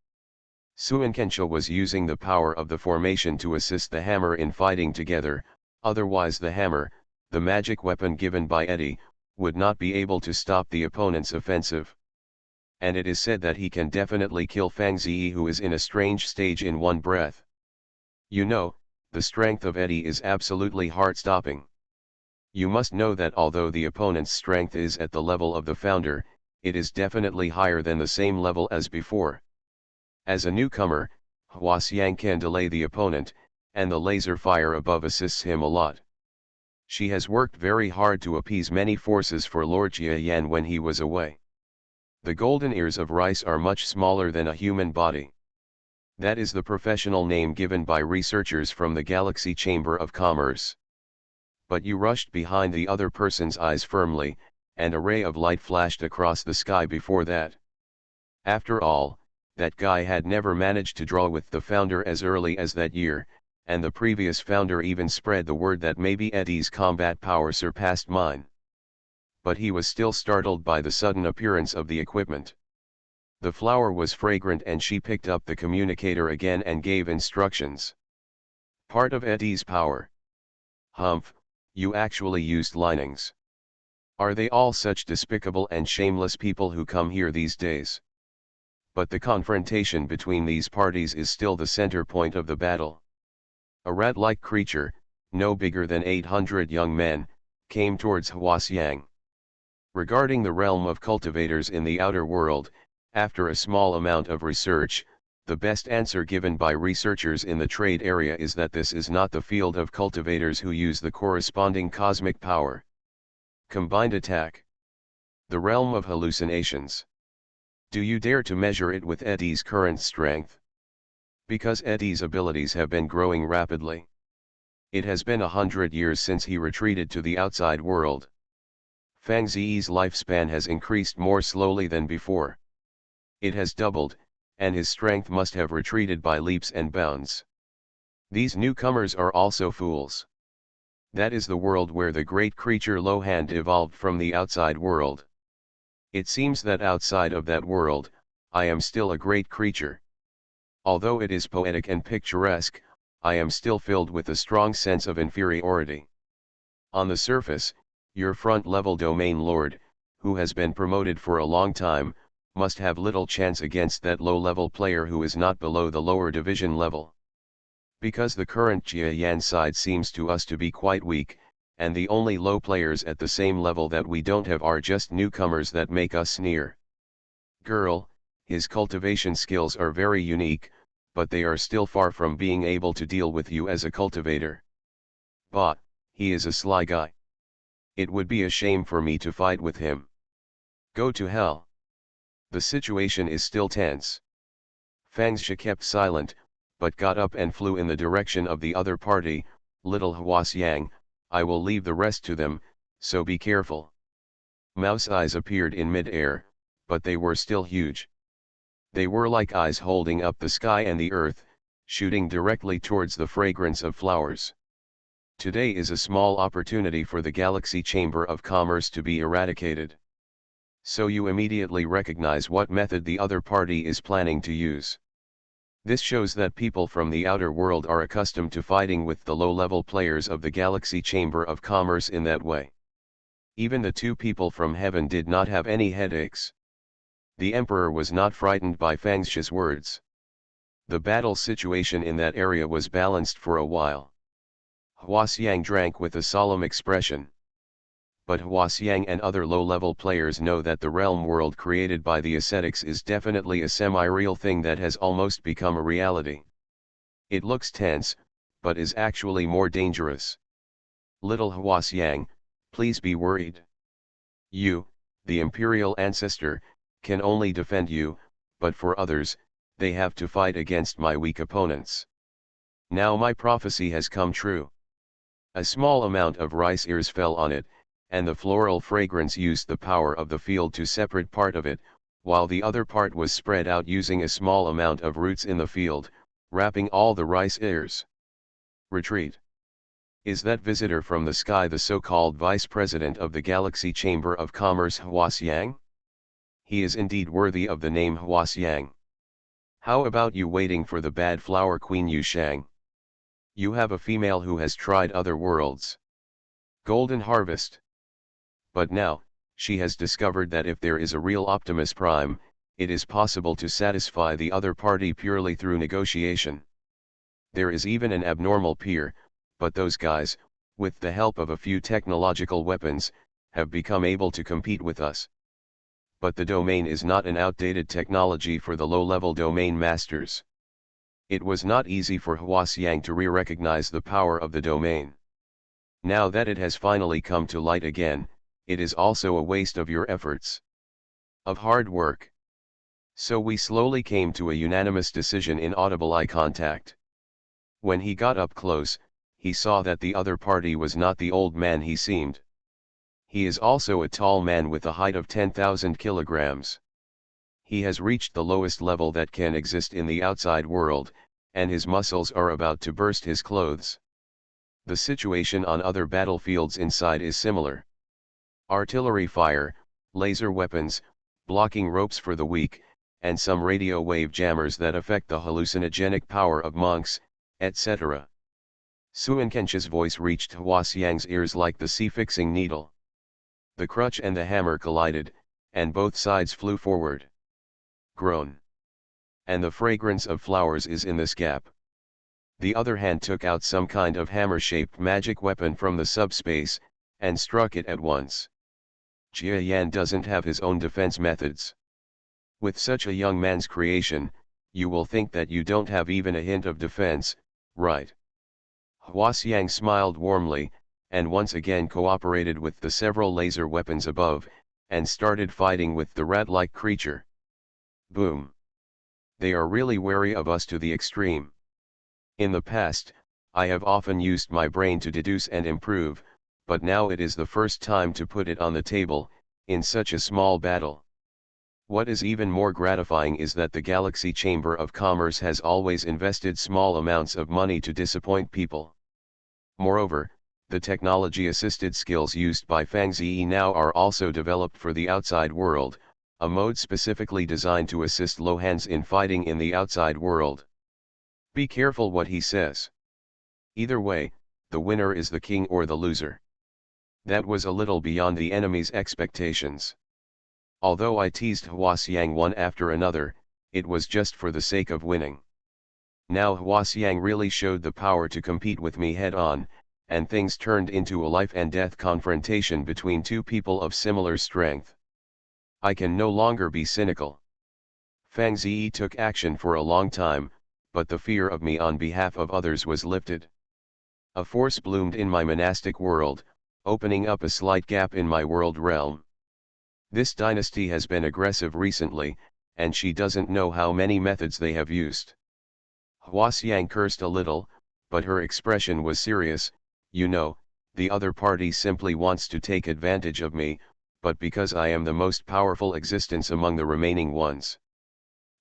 Suinkensha was using the power of the formation to assist the hammer in fighting together, otherwise the hammer, the magic weapon given by Eddie, would not be able to stop the opponent's offensive. And it is said that he can definitely kill Fang Ziyi, who is in a strange stage, in one breath. You know, the strength of Eddie is absolutely heart-stopping. You must know that although the opponent's strength is at the level of the founder, it is definitely higher than the same level as before. As a newcomer, Hwasiang can delay the opponent, and the laser fire above assists him a lot. She has worked very hard to appease many forces for Lord Jia Yan when he was away. The golden ears of rice are much smaller than a human body. That is the professional name given by researchers from the Galaxy Chamber of Commerce. But you rushed behind the other person's eyes firmly, and a ray of light flashed across the sky before that. After all, that guy had never managed to draw with the founder as early as that year, and the previous founder even spread the word that maybe Eddie's combat power surpassed mine. But he was still startled by the sudden appearance of the equipment. The flower was fragrant and she picked up the communicator again and gave instructions. Part of Eddie's power. Humph, you actually used linings. Are they all such despicable and shameless people who come here these days? But the confrontation between these parties is still the center point of the battle. A rat-like creature, no bigger than 800 young men, came towards Hwasiang. Regarding the realm of cultivators in the outer world, after a small amount of research, the best answer given by researchers in the trade area is that this is not the field of cultivators who use the corresponding cosmic power. Combined attack. The realm of hallucinations. Do you dare to measure it with Eddie's current strength? Because Eddie's abilities have been growing rapidly. It has been 100 years since he retreated to the outside world. Fang Ziyi's lifespan has increased more slowly than before. It has doubled, and his strength must have retreated by leaps and bounds. These newcomers are also fools. That is the world where the great creature Lohand evolved from the outside world. It seems that outside of that world, I am still a great creature. Although it is poetic and picturesque, I am still filled with a strong sense of inferiority. On the surface, your front-level domain lord, who has been promoted for a long time, must have little chance against that low-level player who is not below the lower division level. Because the current Jia Yan side seems to us to be quite weak, and the only low players at the same level that we don't have are just newcomers that make us sneer. Girl, his cultivation skills are very unique, but they are still far from being able to deal with you as a cultivator. Bah, he is a sly guy. It would be a shame for me to fight with him. Go to hell. The situation is still tense. Fang Zhi kept silent, but got up and flew in the direction of the other party. Little Hwasiang, I will leave the rest to them, so be careful. Mouse eyes appeared in mid-air, but they were still huge. They were like eyes holding up the sky and the earth, shooting directly towards the fragrance of flowers. Today is a small opportunity for the Galaxy Chamber of Commerce to be eradicated. So you immediately recognize what method the other party is planning to use. This shows that people from the outer world are accustomed to fighting with the low-level players of the Galaxy Chamber of Commerce in that way. Even the two people from heaven did not have any headaches. The Emperor was not frightened by Fang Zhi's words. The battle situation in that area was balanced for a while. Hwasiang drank with a solemn expression. But Hwasiang and other low-level players know that the realm world created by the ascetics is definitely a semi-real thing that has almost become a reality. It looks tense, but is actually more dangerous. Little Hwasiang, please be worried. You, the imperial ancestor, can only defend you, but for others, they have to fight against my weak opponents. Now my prophecy has come true. A small amount of rice ears fell on it, and the floral fragrance used the power of the field to separate part of it, while the other part was spread out using a small amount of roots in the field, wrapping all the rice ears. Retreat. Is that visitor from the sky the so-called vice president of the Galaxy Chamber of Commerce Hwaxiang? He is indeed worthy of the name Hwaxiang. How about you waiting for the bad flower queen Yu Shang? You have a female who has tried other worlds. Golden Harvest. But now, she has discovered that if there is a real Optimus Prime, it is possible to satisfy the other party purely through negotiation. There is even an abnormal peer, but those guys, with the help of a few technological weapons, have become able to compete with us. But the domain is not an outdated technology for the low-level domain masters. It was not easy for Hwaxiang to re-recognize the power of the domain. Now that it has finally come to light again, it is also a waste of your efforts. Of hard work. So we slowly came to a unanimous decision in audible eye contact. When he got up close, he saw that the other party was not the old man he seemed. He is also a tall man with a height of 10,000 kilograms. He has reached the lowest level that can exist in the outside world, and his muscles are about to burst his clothes. The situation on other battlefields inside is similar. Artillery fire, laser weapons, blocking ropes for the weak, and some radio wave jammers that affect the hallucinogenic power of monks, etc. Suankench's voice reached Hwaxiang's ears like the sea-fixing needle. The crutch and the hammer collided, and both sides flew forward. Groan. And the fragrance of flowers is in this gap. The other hand took out some kind of hammer-shaped magic weapon from the subspace, and struck it at once. Jia Yan doesn't have his own defense methods. With such a young man's creation, you will think that you don't have even a hint of defense, right? Hwaxiang smiled warmly, and once again cooperated with the several laser weapons above, and started fighting with the rat-like creature. Boom! They are really wary of us to the extreme. In the past, I have often used my brain to deduce and improve, but now it is the first time to put it on the table, in such a small battle. What is even more gratifying is that the Galaxy Chamber of Commerce has always invested small amounts of money to disappoint people. Moreover, the technology-assisted skills used by Fang Ziyi now are also developed for the outside world, a mode specifically designed to assist Lohans in fighting in the outside world. Be careful what he says. Either way, the winner is the king or the loser. That was a little beyond the enemy's expectations. Although I teased Hwaxiang one after another, it was just for the sake of winning. Now Hwaxiang really showed the power to compete with me head-on, and things turned into a life-and-death confrontation between two people of similar strength. I can no longer be cynical. Fang Ziyi took action for a long time, but the fear of me on behalf of others was lifted. A force bloomed in my monastic world, opening up a slight gap in my world realm. This dynasty has been aggressive recently, and she doesn't know how many methods they have used. Hwaxiang cursed a little, but her expression was serious. You know, the other party simply wants to take advantage of me, but because I am the most powerful existence among the remaining ones.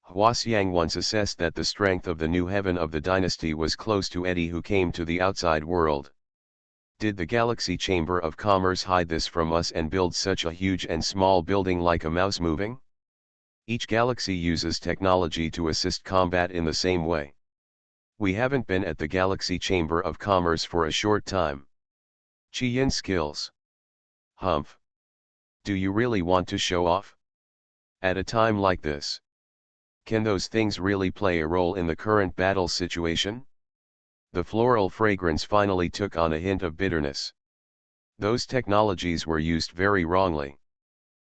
Hwaxiang once assessed that the strength of the new heaven of the dynasty was close to Eddie who came to the outside world. Did the Galaxy Chamber of Commerce hide this from us and build such a huge and small building like a mouse moving? Each galaxy uses technology to assist combat in the same way. We haven't been at the Galaxy Chamber of Commerce for a short time. Qiyin skills. Humph. Do you really want to show off? At a time like this? Can those things really play a role in the current battle situation? The floral fragrance finally took on a hint of bitterness. Those technologies were used very wrongly.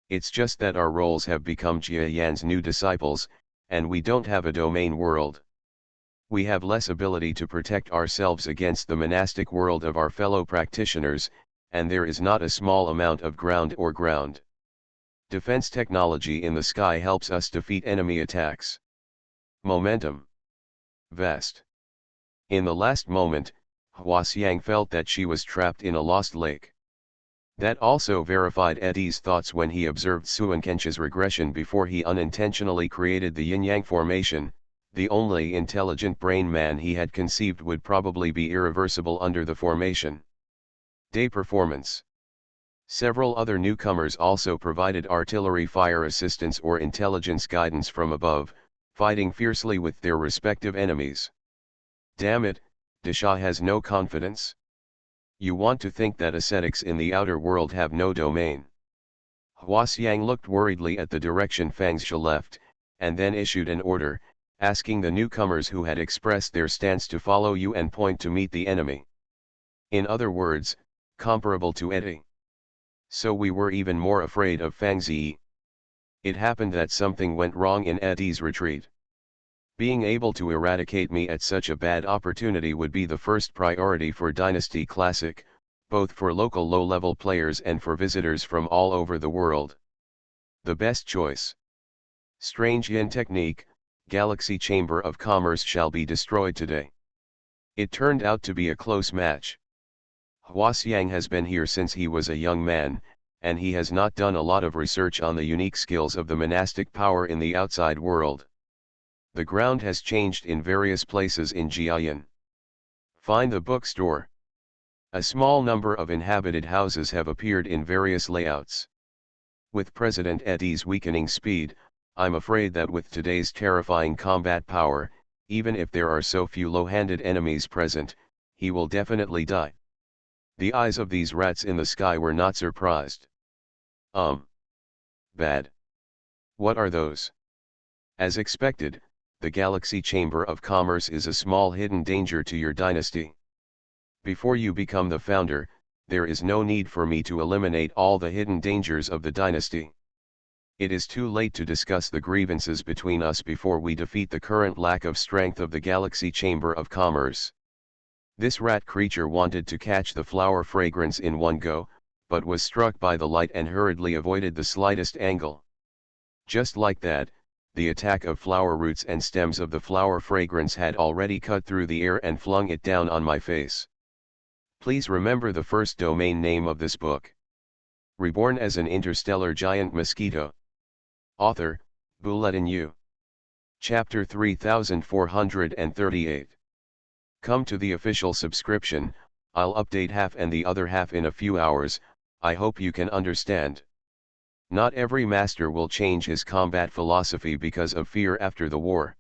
It's just that our roles have become Jia Yan's new disciples, and we don't have a domain world. We have less ability to protect ourselves against the monastic world of our fellow practitioners, and there is not a small amount of ground. Defense technology in the sky helps us defeat enemy attacks. Momentum. Vest. In the last moment, Hwaxiang felt that she was trapped in a lost lake. That also verified Eddie's thoughts when he observed Suankench's regression before he unintentionally created the yin-yang formation, The only intelligent brain man he had conceived would probably be irreversible under the formation. Day performance. Several other newcomers also provided artillery fire assistance or intelligence guidance from above, fighting fiercely with their respective enemies. Damn it, Disha has no confidence. You want to think that ascetics in the outer world have no domain. Huaxiang looked worriedly at the direction Fangxia left, and then issued an order, asking the newcomers who had expressed their stance to follow you and point to meet the enemy. In other words, comparable to Eddie. So we were even more afraid of Fangxi. It happened that something went wrong in Eddie's retreat. Being able to eradicate me at such a bad opportunity would be the first priority for Dynasty Classic, both for local low-level players and for visitors from all over the world. The best choice. Strange Yin technique, Galaxy Chamber of Commerce shall be destroyed today. It turned out to be a close match. Huaxiang has been here since he was a young man, and he has not done a lot of research on the unique skills of the monastic power in the outside world. The ground has changed in various places in Jiayan. Find the bookstore. A small number of inhabited houses have appeared in various layouts. With President Eddie's weakening speed, I'm afraid that with today's terrifying combat power, even if there are so few low-handed enemies present, he will definitely die. The eyes of these rats in the sky were not surprised. Bad. What are those? As expected, the Galaxy Chamber of Commerce is a small hidden danger to your dynasty. Before you become the founder, there is no need for me to eliminate all the hidden dangers of the dynasty. It is too late to discuss the grievances between us before we defeat the current lack of strength of the Galaxy Chamber of Commerce. This rat creature wanted to catch the flower fragrance in one go, but was struck by the light and hurriedly avoided the slightest angle. Just like that, the attack of flower roots and stems of the flower fragrance had already cut through the air and flung it down on my face. Please remember the first domain name of this book. Reborn as an interstellar giant mosquito. Author, Bulletin U. Chapter 3438. Come to the official subscription, I'll update half and the other half in a few hours, I hope you can understand. Not every master will change his combat philosophy because of fear after the war.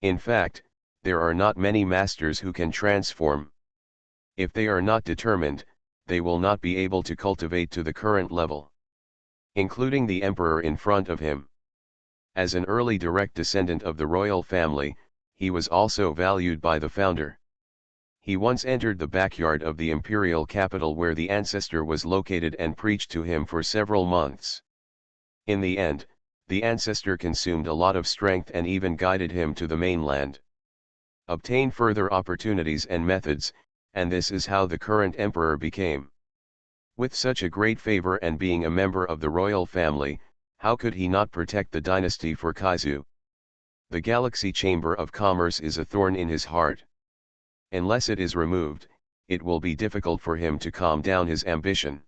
In fact, there are not many masters who can transform. If they are not determined, they will not be able to cultivate to the current level. Including the emperor in front of him. As an early direct descendant of the royal family, he was also valued by the founder. He once entered the backyard of the imperial capital where the ancestor was located and preached to him for several months. In the end, the ancestor consumed a lot of strength and even guided him to the mainland. Obtain further opportunities and methods, and this is how the current emperor became. With such a great favor and being a member of the royal family, how could he not protect the dynasty for Kaizu? The Galaxy Chamber of Commerce is a thorn in his heart. Unless it is removed, it will be difficult for him to calm down his ambition.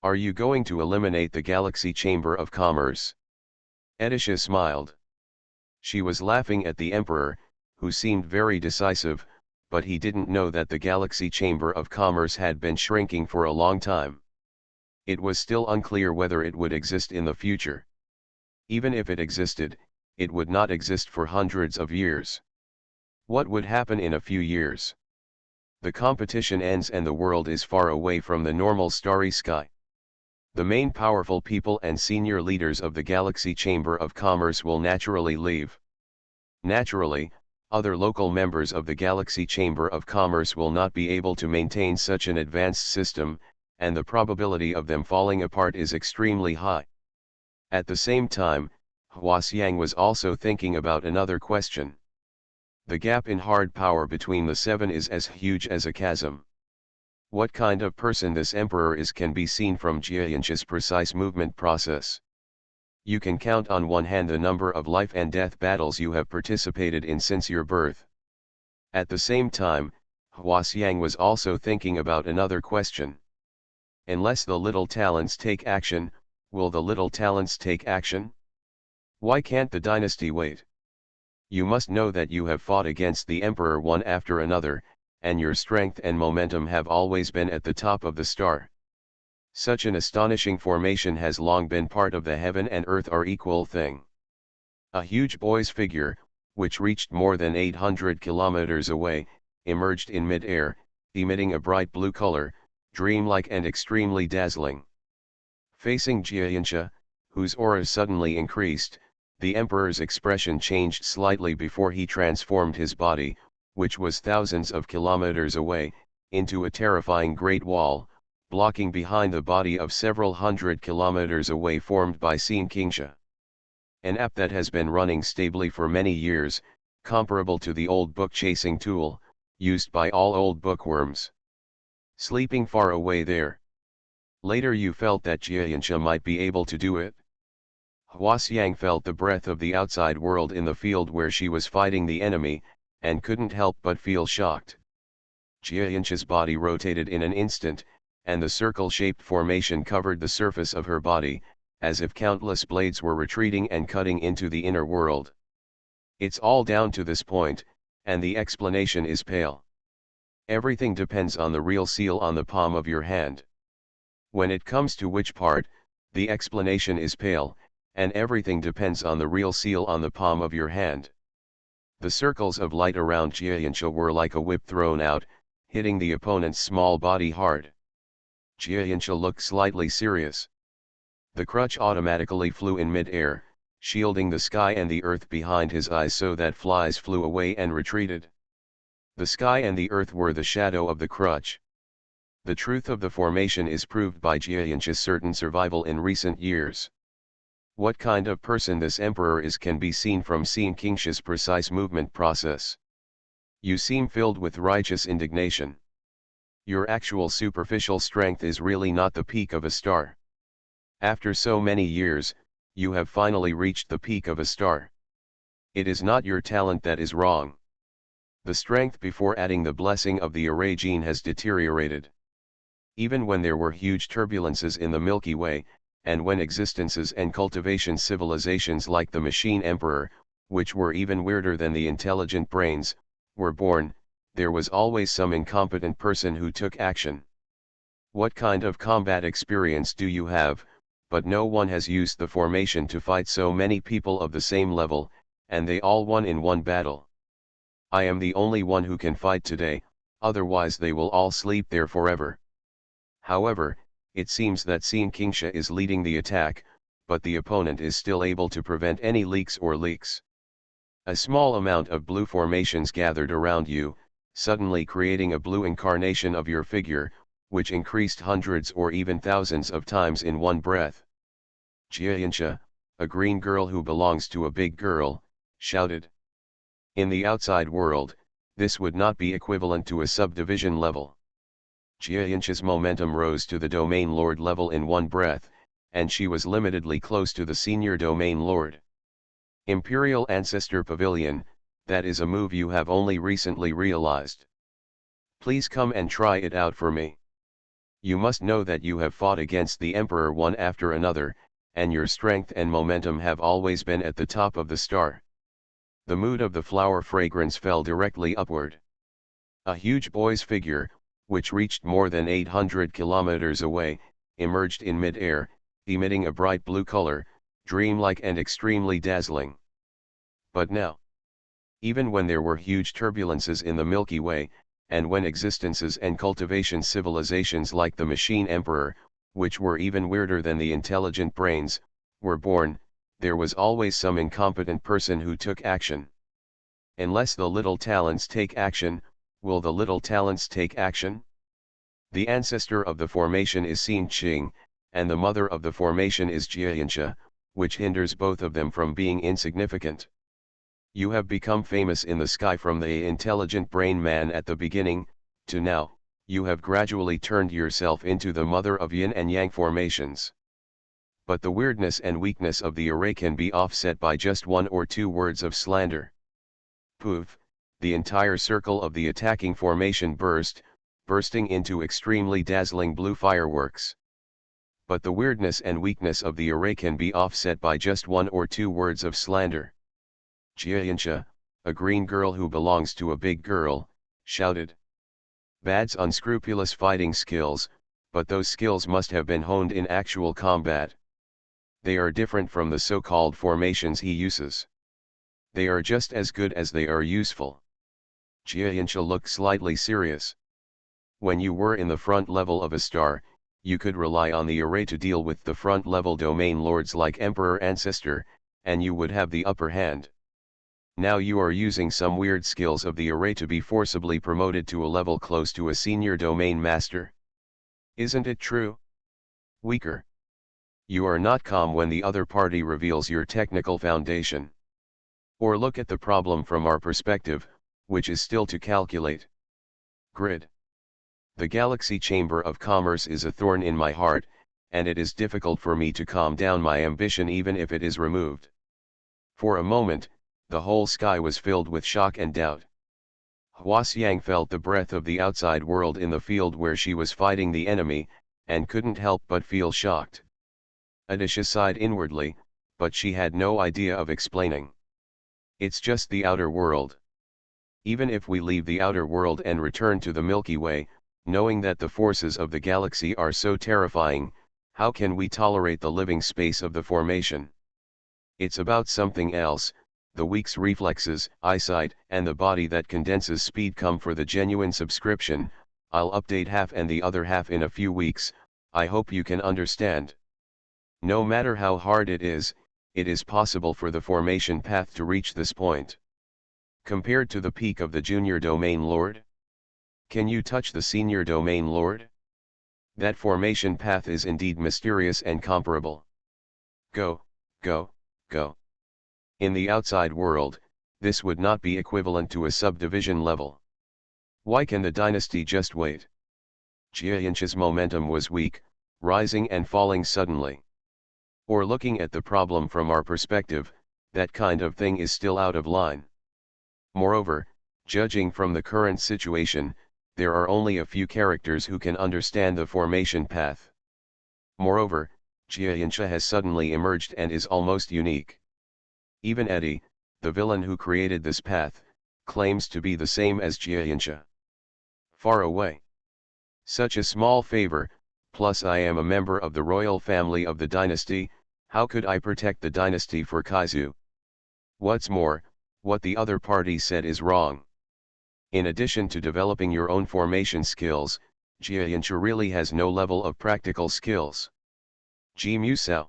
Are you going to eliminate the Galaxy Chamber of Commerce? Edisha smiled. She was laughing at the emperor, who seemed very decisive, but he didn't know that the Galaxy Chamber of Commerce had been shrinking for a long time. It was still unclear whether it would exist in the future. Even if it existed, it would not exist for hundreds of years. What would happen in a few years? The competition ends and the world is far away from the normal starry sky. The main powerful people and senior leaders of the Galaxy Chamber of Commerce will naturally leave. Naturally, other local members of the Galaxy Chamber of Commerce will not be able to maintain such an advanced system, and the probability of them falling apart is extremely high. At the same time, Huaxiang was also thinking about another question. The gap in hard power between the seven is as huge as a chasm. What kind of person this emperor is can be seen from Jiayan's precise movement process. You can count on one hand the number of life and death battles you have participated in since your birth. At the same time, Huaxiang was also thinking about another question. Unless the little talents take action, will the little talents take action? Why can't the dynasty wait? You must know that you have fought against the Emperor one after another, and your strength and momentum have always been at the top of the star. Such an astonishing formation has long been part of the heaven and earth are equal thing. A huge boy's figure, which reached more than 800 kilometers away, emerged in mid-air, emitting a bright blue color, dreamlike and extremely dazzling. Facing Jiansha, whose aura suddenly increased, the Emperor's expression changed slightly before he transformed his body, which was thousands of kilometers away, into a terrifying great wall, blocking behind the body of several hundred kilometers away formed by Kingsha. An app that has been running stably for many years, comparable to the old book chasing tool, used by all old bookworms. Sleeping far away there. Later you felt that Jiansha might be able to do it. Huaxiang felt the breath of the outside world in the field where she was fighting the enemy, and couldn't help but feel shocked. Jiansha's body rotated in an instant, and the circle-shaped formation covered the surface of her body, as if countless blades were retreating and cutting into the inner world. It's all down to this point, and the explanation is pale. Everything depends on the real seal on the palm of your hand. When it comes to which part, the explanation is pale, and everything depends on the real seal on the palm of your hand. The circles of light around Jiansha were like a whip thrown out, hitting the opponent's small body hard. Jiansha looked slightly serious. The crutch automatically flew in mid-air, shielding the sky and the earth behind his eyes so that flies flew away and retreated. The sky and the earth were the shadow of the crutch. The truth of the formation is proved by Jiansha's certain survival in recent years. What kind of person this emperor is can be seen from Kingsha's precise movement process. You seem filled with righteous indignation. Your actual superficial strength is really not the peak of a star. After so many years, you have finally reached the peak of a star. It is not your talent that is wrong. The strength before adding the blessing of the array gene has deteriorated. Even when there were huge turbulences in the Milky Way, and when existences and cultivation civilizations like the Machine Emperor, which were even weirder than the intelligent brains, were born, there was always some incompetent person who took action. What kind of combat experience do you have? But no one has used the formation to fight so many people of the same level, and they all won in one battle. I am the only one who can fight today, otherwise they will all sleep there forever. However, it seems that Kingsha is leading the attack, but the opponent is still able to prevent any leaks. A small amount of blue formations gathered around you, suddenly creating a blue incarnation of your figure, which increased hundreds or even thousands of times in one breath. Jiansha, a green girl who belongs to a big girl, shouted. In the outside world, this would not be equivalent to a subdivision level. Jiansha's momentum rose to the Domain Lord level in one breath, and she was limitedly close to the Senior Domain Lord. Imperial Ancestor Pavilion, that is a move you have only recently realized. Please come and try it out for me. You must know that you have fought against the Emperor one after another, and your strength and momentum have always been at the top of the star. The mood of the flower fragrance fell directly upward. A huge boy's figure, which reached more than 800 kilometers away, emerged in mid-air, emitting a bright blue color, dreamlike and extremely dazzling. But now, even when there were huge turbulences in the Milky Way, and when existences and cultivation civilizations like the Machine Emperor, which were even weirder than the intelligent brains, were born, there was always some incompetent person who took action. Unless the little talents take action, will the little talents take action? The ancestor of the formation is Qing, and the mother of the formation is Jiansha, which hinders both of them from being insignificant. You have become famous in the sky from the intelligent brain man at the beginning, to now, you have gradually turned yourself into the mother of yin and yang formations. But the weirdness and weakness of the array can be offset by just 1 or 2 words of slander. Poof, the entire circle of the attacking formation bursting into extremely dazzling blue fireworks. But the weirdness and weakness of the array can be offset by just 1 or 2 words of slander. Jiansha, a green girl who belongs to a big girl, shouted. Bad's unscrupulous fighting skills, but those skills must have been honed in actual combat. They are different from the so-called formations he uses. They are just as good as they are useful. Jiayancha looked slightly serious. When you were in the front level of a star, you could rely on the array to deal with the front level domain lords like Emperor Ancestor, and you would have the upper hand. Now you are using some weird skills of the array to be forcibly promoted to a level close to a senior domain master. Isn't it true? Weaker. You are not calm when the other party reveals your technical foundation. Or look at the problem from our perspective, which is still to calculate. Grid. The Galaxy Chamber of Commerce is a thorn in my heart, and it is difficult for me to calm down my ambition even if it is removed. For a moment, the whole sky was filled with shock and doubt. Huaxiang felt the breath of the outside world in the field where she was fighting the enemy, and couldn't help but feel shocked. Adisha sighed inwardly, but she had no idea of explaining. It's just the outer world. Even if we leave the outer world and return to the Milky Way, knowing that the forces of the galaxy are so terrifying, how can we tolerate the living space of the formation? It's about something else. The weak's reflexes, eyesight, and the body that condenses speed come for the genuine subscription. I'll update half and the other half in a few weeks. I hope you can understand. No matter how hard it is possible for the formation path to reach this point. Compared to the peak of the junior domain lord? Can you touch the senior domain lord? That formation path is indeed mysterious and comparable. Go, go, go. In the outside world, this would not be equivalent to a subdivision level. Why can the dynasty just wait? Jiayancha's momentum was weak, rising and falling suddenly. Or looking at the problem from our perspective, that kind of thing is still out of line. Moreover, judging from the current situation, there are only a few characters who can understand the formation path. Moreover, Jiayancha has suddenly emerged and is almost unique. Even Eddie, the villain who created this path, claims to be the same as Jiayancha. Far away. Such a small favor, plus I am a member of the royal family of the dynasty, how could I protect the dynasty for Kaizu? What's more, what the other party said is wrong. In addition to developing your own formation skills, Jiayancha really has no level of practical skills. Ji Musao.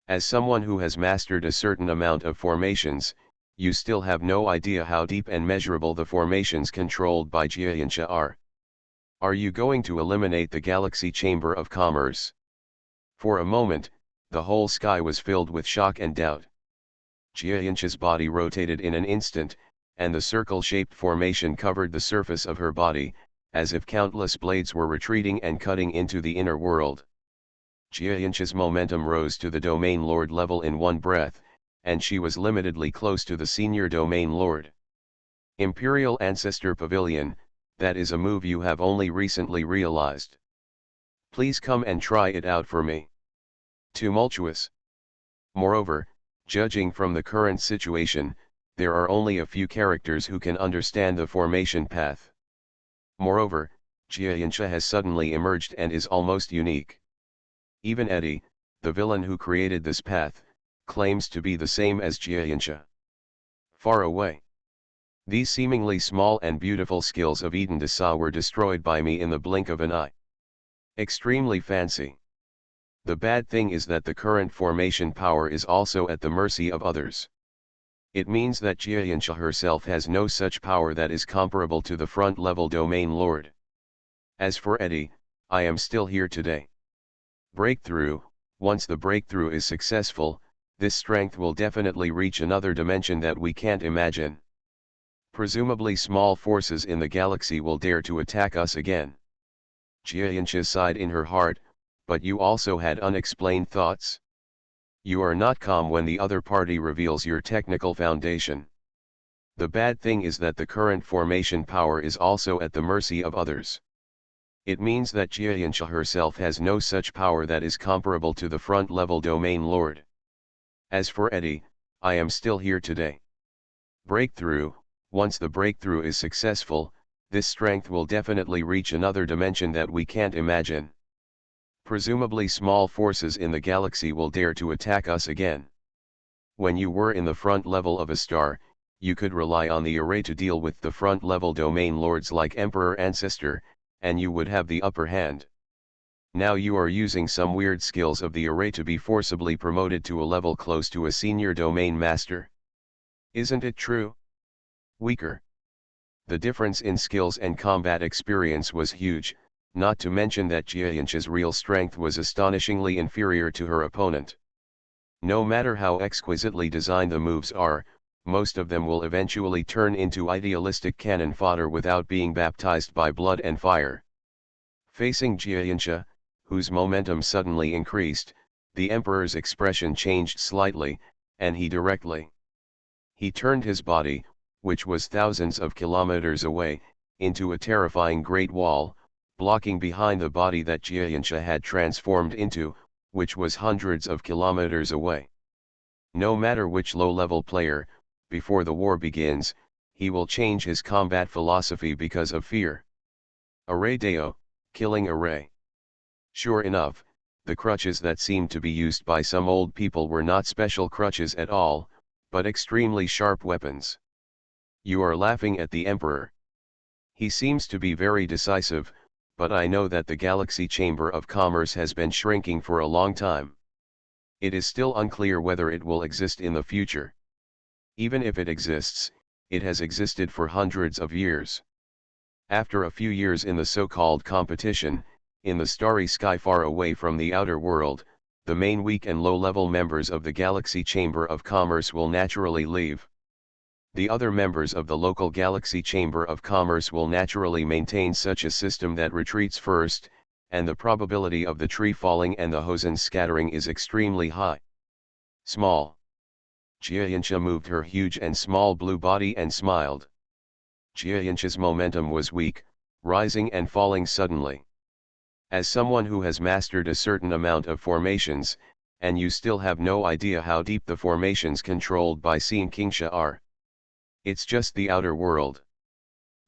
As someone who has mastered a certain amount of formations, you still have no idea how deep and measurable the formations controlled by Jiayancha are. Are you going to eliminate the Galaxy Chamber of Commerce? For a moment, the whole sky was filled with shock and doubt. Jiayancha's body rotated in an instant, and the circle-shaped formation covered the surface of her body, as if countless blades were retreating and cutting into the inner world. Jiayancha's momentum rose to the domain lord level in one breath, and she was limitedly close to the senior domain lord. Imperial Ancestor Pavilion, that is a move you have only recently realized. Please come and try it out for me. Tumultuous. Moreover, judging from the current situation, there are only a few characters who can understand the formation path. Moreover, Jiayancha has suddenly emerged and is almost unique. Even Eddie, the villain who created this path, claims to be the same as Jiayancha. Far away. These seemingly small and beautiful skills of Eden Dasa were destroyed by me in the blink of an eye. Extremely fancy. The bad thing is that the current formation power is also at the mercy of others. It means that Jiayancha herself has no such power that is comparable to the front-level domain lord. As for Eddie, I am still here today. Breakthrough. Once the breakthrough is successful, this strength will definitely reach another dimension that we can't imagine. Presumably small forces in the galaxy will dare to attack us again. Jiayancha sighed in her heart, but you also had unexplained thoughts? You are not calm when the other party reveals your technical foundation. The bad thing is that the current formation power is also at the mercy of others. It means that Jiayancha herself has no such power that is comparable to the front-level domain lord. As for Eddie, I am still here today. Breakthrough. Once the breakthrough is successful, this strength will definitely reach another dimension that we can't imagine. Presumably small forces in the galaxy will dare to attack us again. When you were in the front level of a star, you could rely on the array to deal with the front level domain lords like Emperor Ancestor, and you would have the upper hand. Now you are using some weird skills of the array to be forcibly promoted to a level close to a senior domain master. Isn't it true? Weaker. The difference in skills and combat experience was huge, not to mention that Jiayancha's real strength was astonishingly inferior to her opponent. No matter how exquisitely designed the moves are, most of them will eventually turn into idealistic cannon fodder without being baptized by blood and fire. Facing Jiayancha, whose momentum suddenly increased, the Emperor's expression changed slightly, and he turned his body, which was thousands of kilometers away, into a terrifying great wall, blocking behind the body that Jiayancha had transformed into, which was hundreds of kilometers away. No matter which low-level player, before the war begins, he will change his combat philosophy because of fear. Array Deo, killing array. Sure enough, the crutches that seemed to be used by some old people were not special crutches at all, but extremely sharp weapons. You are laughing at the Emperor. He seems to be very decisive, but I know that the Galaxy Chamber of Commerce has been shrinking for a long time. It is still unclear whether it will exist in the future. Even if it exists, it has existed for hundreds of years. After a few years in the so-called competition, in the starry sky far away from the outer world, the main weak and low-level members of the Galaxy Chamber of Commerce will naturally leave. The other members of the local Galaxy Chamber of Commerce will naturally maintain such a system that retreats first, and the probability of the tree falling and the hosen scattering is extremely high. Small. Jiayancha moved her huge and small blue body and smiled. Jiayancha's momentum was weak, rising and falling suddenly. As someone who has mastered a certain amount of formations, and you still have no idea how deep the formations controlled by Seeing Kingsha are. It's just the outer world.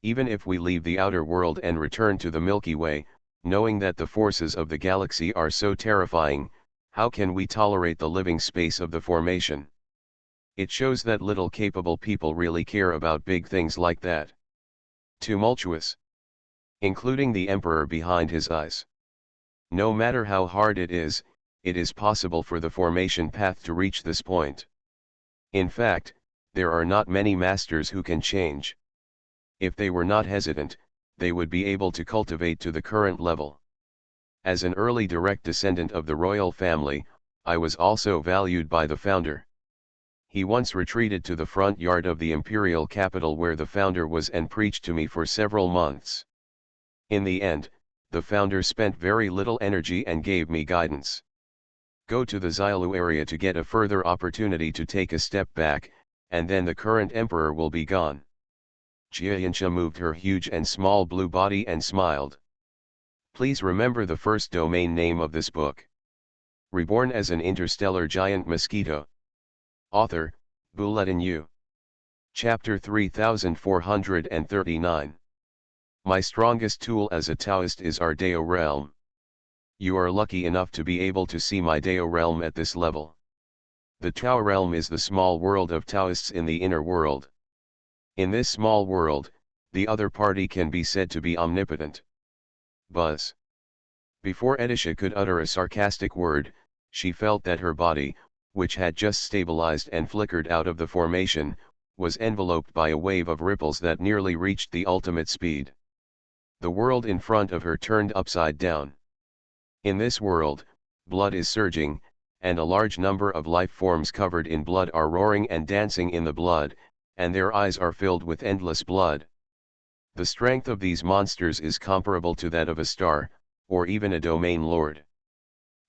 Even if we leave the outer world and return to the Milky Way, knowing that the forces of the galaxy are so terrifying, how can we tolerate the living space of the formation? It shows that little capable people really care about big things like that. Tumultuous. Including the Emperor behind his eyes. No matter how hard it is possible for the formation path to reach this point. In fact, there are not many masters who can change. If they were not hesitant, they would be able to cultivate to the current level. As an early direct descendant of the royal family, I was also valued by the founder. He once retreated to the front yard of the imperial capital where the founder was and preached to me for several months. In the end, the founder spent very little energy and gave me guidance. Go to the Xiaolu area to get a further opportunity to take a step back, and then the current emperor will be gone. Jiayancha moved her huge and small blue body and smiled. Please remember the first domain name of this book. Reborn as an interstellar giant mosquito. Author, Bulletin U. Chapter 3439. My strongest tool as a Taoist is our Deo realm. You are lucky enough to be able to see my Deo realm at this level. The Tao realm is the small world of Taoists in the inner world. In this small world, the other party can be said to be omnipotent. Buzz. Before Edisha could utter a sarcastic word, she felt that her body, which had just stabilized and flickered out of the formation, was enveloped by a wave of ripples that nearly reached the ultimate speed. The world in front of her turned upside down. In this world, blood is surging, and a large number of life forms covered in blood are roaring and dancing in the blood, and their eyes are filled with endless blood. The strength of these monsters is comparable to that of a star, or even a domain lord.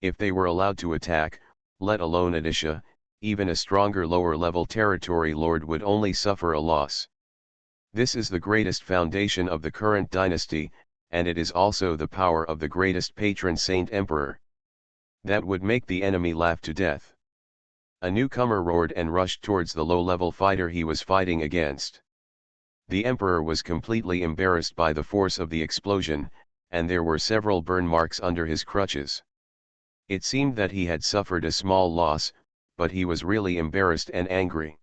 If they were allowed to attack, let alone Edisha, even a stronger lower-level territory lord would only suffer a loss. This is the greatest foundation of the current dynasty, and it is also the power of the greatest patron saint emperor. That would make the enemy laugh to death. A newcomer roared and rushed towards the low-level fighter he was fighting against. The Emperor was completely embarrassed by the force of the explosion, and there were several burn marks under his crutches. It seemed that he had suffered a small loss, but he was really embarrassed and angry.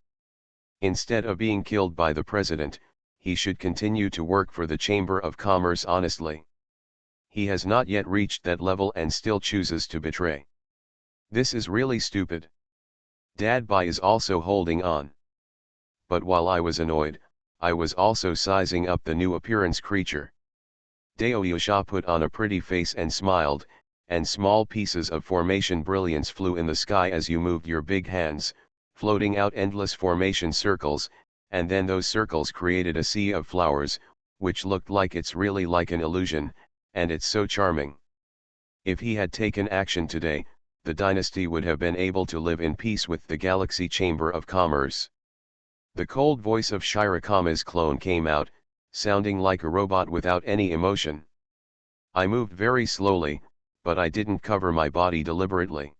Instead of being killed by the president, he should continue to work for the Chamber of Commerce honestly. He has not yet reached that level and still chooses to betray. This is really stupid. Dadbai is also holding on. But while I was annoyed, I was also sizing up the new appearance creature. Daoyusha put on a pretty face and smiled, and small pieces of formation brilliance flew in the sky as you moved your big hands, floating out endless formation circles, and then those circles created a sea of flowers, which looked like it's really like an illusion, and it's so charming. If he had taken action today, the dynasty would have been able to live in peace with the Galaxy Chamber of Commerce. The cold voice of Shirakama's clone came out, sounding like a robot without any emotion. I moved very slowly, but I didn't cover my body deliberately.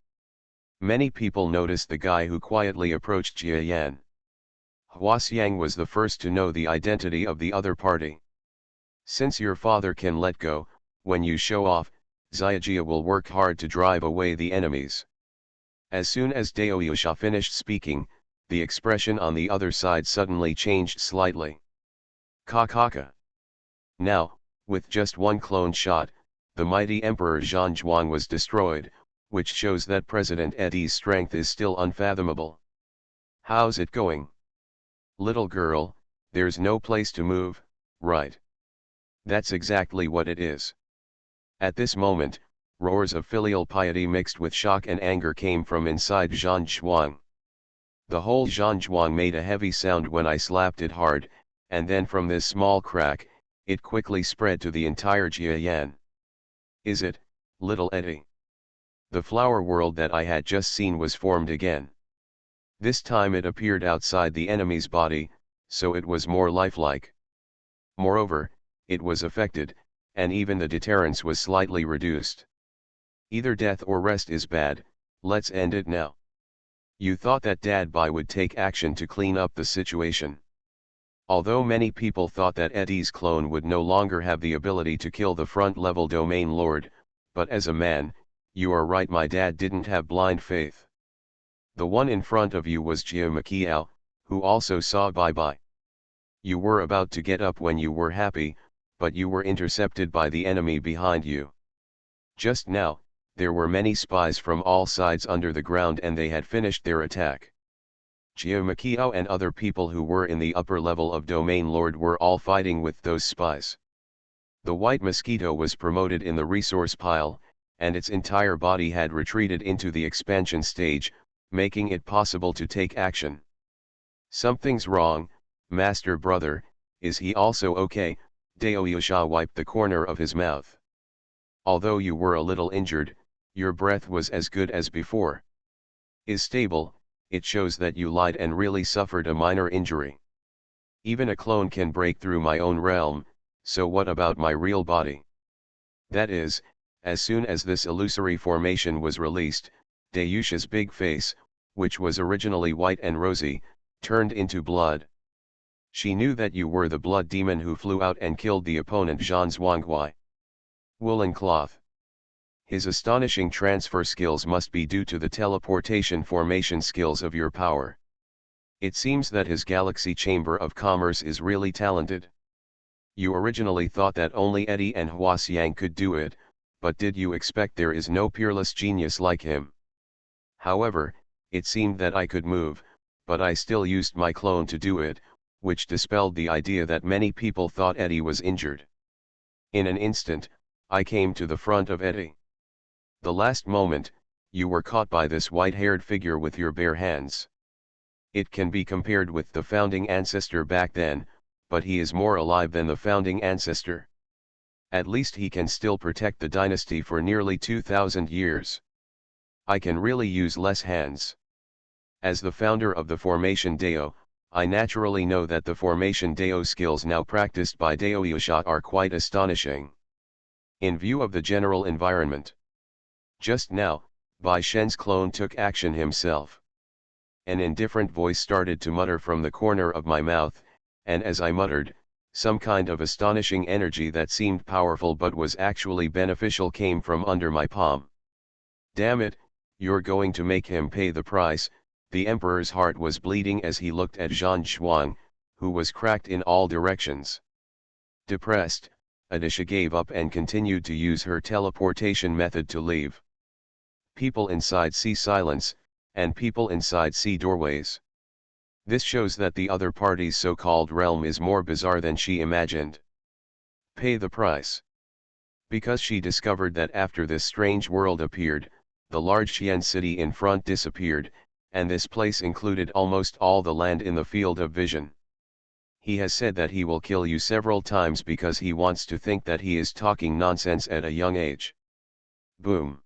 Many people noticed the guy who quietly approached Jia Yan. Huasiang was the first to know the identity of the other party. Since your father can let go, when you show off, Xiajia will work hard to drive away the enemies. As soon as Daoyusha finished speaking, the expression on the other side suddenly changed slightly. Kakaka. Now, with just one clone shot, the mighty Emperor Zhanzhuang was destroyed, which shows that President Eddie's strength is still unfathomable. How's it going? Little girl, there's no place to move, right? That's exactly what it is. At this moment, roars of filial piety mixed with shock and anger came from inside Zhanzhuang. The whole Zhanzhuang made a heavy sound when I slapped it hard, and then from this small crack, it quickly spread to the entire Jiayan. Is it, little Eddie? The flower world that I had just seen was formed again. This time it appeared outside the enemy's body, so it was more lifelike. Moreover, it was affected, and even the deterrence was slightly reduced. Either death or rest is bad, let's end it now. You thought that Dadbai would take action to clean up the situation. Although many people thought that Eddie's clone would no longer have the ability to kill the front-level domain lord, but as a man, you are right, my dad didn't have blind faith. The one in front of you was Jia Makiao, who also saw Bye-Bye. You were about to get up when you were happy, but you were intercepted by the enemy behind you. Just now, there were many spies from all sides under the ground and they had finished their attack. Jia Makiao and other people who were in the upper level of Domain Lord were all fighting with those spies. The white mosquito was promoted in the resource pile, and its entire body had retreated into the expansion stage, making it possible to take action. Something's wrong, Master Brother, is he also okay? Daoyusha wiped the corner of his mouth. Although you were a little injured, your breath was as good as before. Is stable, it shows that you lied and really suffered a minor injury. Even a clone can break through my own realm, so what about my real body? That is, as soon as this illusory formation was released, Daoyusha's big face, which was originally white and rosy, turned into blood. She knew that you were the blood demon who flew out and killed the opponent Zhanzhuanghuai. Woolen cloth. His astonishing transfer skills must be due to the teleportation formation skills of your power. It seems that his Galaxy Chamber of Commerce is really talented. You originally thought that only Eddie and Huasiang could do it, but did you expect there is no peerless genius like him? However, it seemed that I could move, but I still used my clone to do it, which dispelled the idea that many people thought Eddie was injured. In an instant, I came to the front of Eddie. The last moment, you were caught by this white-haired figure with your bare hands. It can be compared with the founding ancestor back then, but he is more alive than the founding ancestor. At least he can still protect the dynasty for nearly 2,000 years. I can really use less hands. As the founder of the Formation Dao, I naturally know that the Formation Dao skills now practiced by Daoyusha are quite astonishing. In view of the general environment. Just now, Bai Shen's clone took action himself. An indifferent voice started to mutter from the corner of my mouth, and as I muttered, some kind of astonishing energy that seemed powerful but was actually beneficial came from under my palm. Damn it, you're going to make him pay the price. The Emperor's heart was bleeding as he looked at Zhang Shuang, who was cracked in all directions. Depressed, Adisha gave up and continued to use her teleportation method to leave. People inside see silence, and people inside see doorways. This shows that the other party's so-called realm is more bizarre than she imagined. Pay the price. Because she discovered that after this strange world appeared, the large Xian city in front disappeared, and this place included almost all the land in the field of vision. He has said that he will kill you several times because he wants to think that he is talking nonsense at a young age. Boom.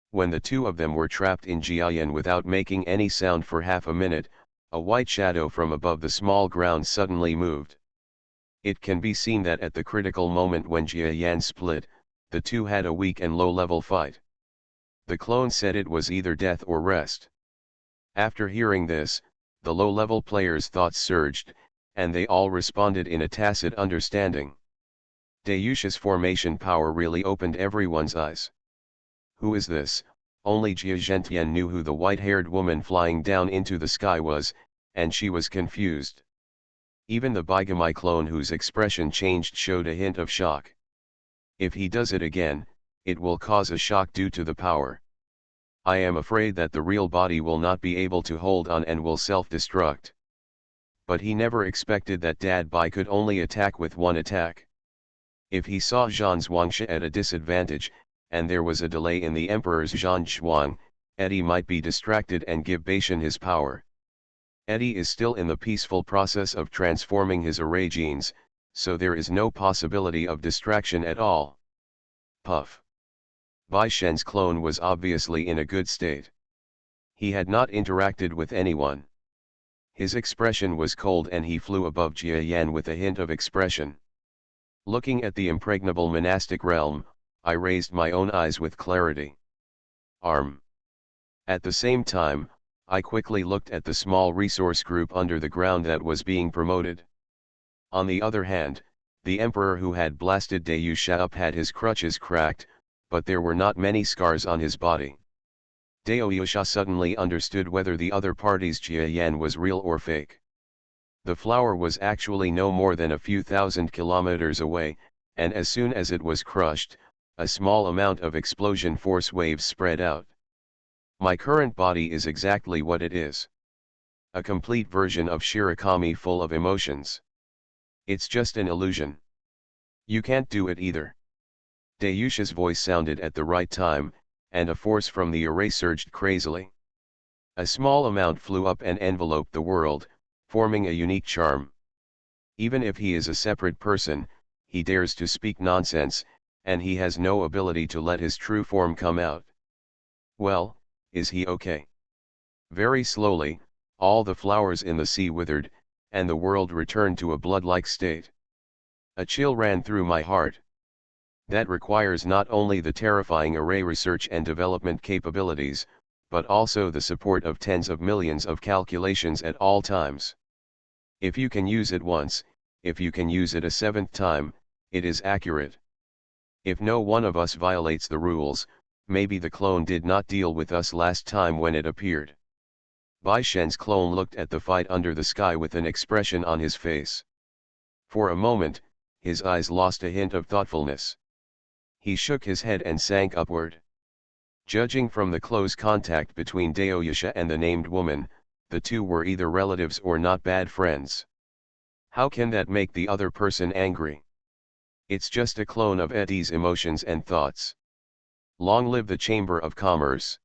When the two of them were trapped in Jiayan without making any sound for half a minute, a white shadow from above the small ground suddenly moved. It can be seen that at the critical moment when Jiayan split, the two had a weak and low-level fight. The clone said it was either death or rest. After hearing this, the low-level players' thoughts surged, and they all responded in a tacit understanding. Dayusha's formation power really opened everyone's eyes. Who is this? Only Jia Zhentian knew who the white-haired woman flying down into the sky was, and she was confused. Even the Bigami clone whose expression changed showed a hint of shock. If he does it again, it will cause a shock due to the power. I am afraid that the real body will not be able to hold on and will self-destruct. But he never expected that Dad Bai could only attack with one attack. If he saw Zhang Zhuangxia at a disadvantage, and there was a delay in the Emperor's Zhang Shuang, Eddie might be distracted and give Beishan his power. Eddie is still in the peaceful process of transforming his array genes, so there is no possibility of distraction at all. Puff. Bai Shen's clone was obviously in a good state. He had not interacted with anyone. His expression was cold and he flew above Jia Yan with a hint of expression. Looking at the impregnable monastic realm, I raised my own eyes with clarity. Arm. At the same time, I quickly looked at the small resource group under the ground that was being promoted. On the other hand, the Emperor who had blasted Dayusha up had his crutches cracked, but there were not many scars on his body. Dayusha suddenly understood whether the other party's Jia Yan was real or fake. The flower was actually no more than a few thousand kilometers away, and as soon as it was crushed, a small amount of explosion force waves spread out. My current body is exactly what it is. A complete version of Shirakami full of emotions. It's just an illusion. You can't do it either. Dayusha's voice sounded at the right time, and a force from the array surged crazily. A small amount flew up and enveloped the world, forming a unique charm. Even if he is a separate person, he dares to speak nonsense, and he has no ability to let his true form come out. Well, is he okay? Very slowly, all the flowers in the sea withered, and the world returned to a blood-like state. A chill ran through my heart. That requires not only the terrifying array research and development capabilities, but also the support of tens of millions of calculations at all times. If you can use it once, if you can use it a seventh time, it is accurate. If no one of us violates the rules, maybe the clone did not deal with us last time when it appeared. Bai Shen's clone looked at the fight under the sky with an expression on his face. For a moment, his eyes lost a hint of thoughtfulness. He shook his head and sank upward. Judging from the close contact between Dayusha and the named woman, the two were either relatives or not bad friends. How can that make the other person angry? It's just a clone of Eddie's emotions and thoughts. Long live the Chamber of Commerce.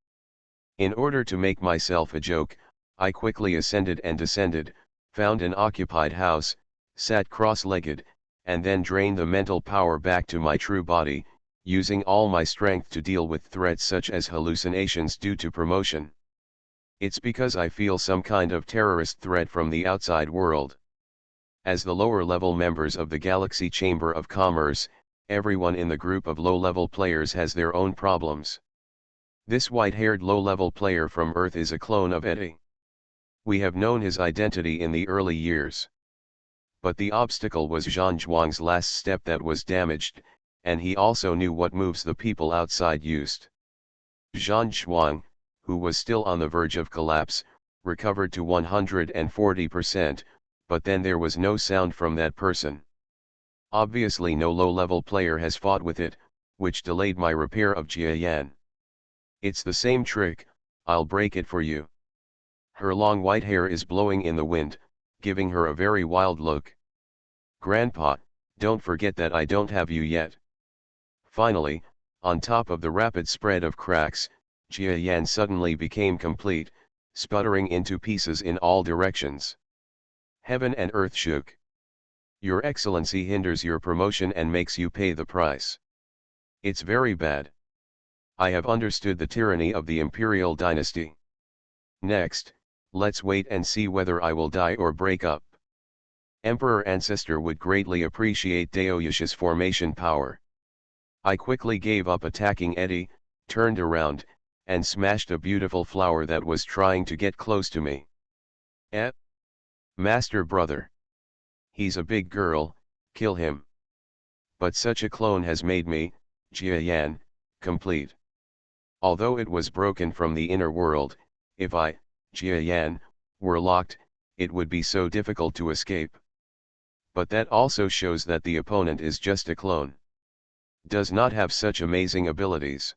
In order to make myself a joke, I quickly ascended and descended, found an occupied house, sat cross-legged, and then drained the mental power back to my true body, using all my strength to deal with threats such as hallucinations due to promotion. It's because I feel some kind of terrorist threat from the outside world. As the lower-level members of the Galaxy Chamber of Commerce, everyone in the group of low-level players has their own problems. This white-haired low-level player from Earth is a clone of Eddie. We have known his identity in the early years. But the obstacle was Zhang Zhuang's last step that was damaged, and he also knew what moves the people outside used. Zhang Zhuang, who was still on the verge of collapse, recovered to 140%, but then there was no sound from that person. Obviously no low-level player has fought with it, which delayed my repair of Jia Yan. It's the same trick, I'll break it for you. Her long white hair is blowing in the wind, giving her a very wild look. Grandpa, don't forget that I don't have you yet. Finally, on top of the rapid spread of cracks, Jia Yan suddenly became complete, sputtering into pieces in all directions. Heaven and earth shook. Your Excellency hinders your promotion and makes you pay the price. It's very bad. I have understood the tyranny of the imperial dynasty. Next, let's wait and see whether I will die or break up. Emperor Ancestor would greatly appreciate Daoyusha's formation power. I quickly gave up attacking Eddie, turned around, and smashed a beautiful flower that was trying to get close to me. Master brother. He's a big girl, kill him. But such a clone has made me, Jia Yan, complete. Although it was broken from the inner world, if I, Jia Yan, were locked, it would be so difficult to escape. But that also shows that the opponent is just a clone. Does not have such amazing abilities.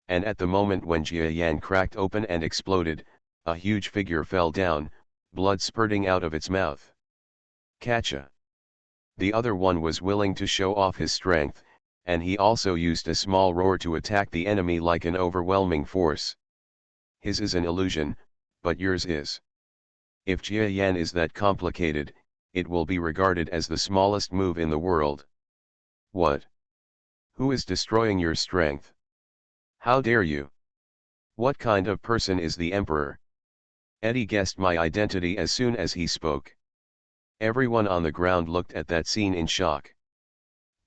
And at the moment when Jia Yan cracked open and exploded, a huge figure fell down, blood spurting out of its mouth. Catcha. The other one was willing to show off his strength, and he also used a small roar to attack the enemy like an overwhelming force. His is an illusion, but yours is. If Jia Yan is that complicated, it will be regarded as the smallest move in the world. What? Who is destroying your strength? How dare you? What kind of person is the Emperor? Eddie guessed my identity as soon as he spoke. Everyone on the ground looked at that scene in shock.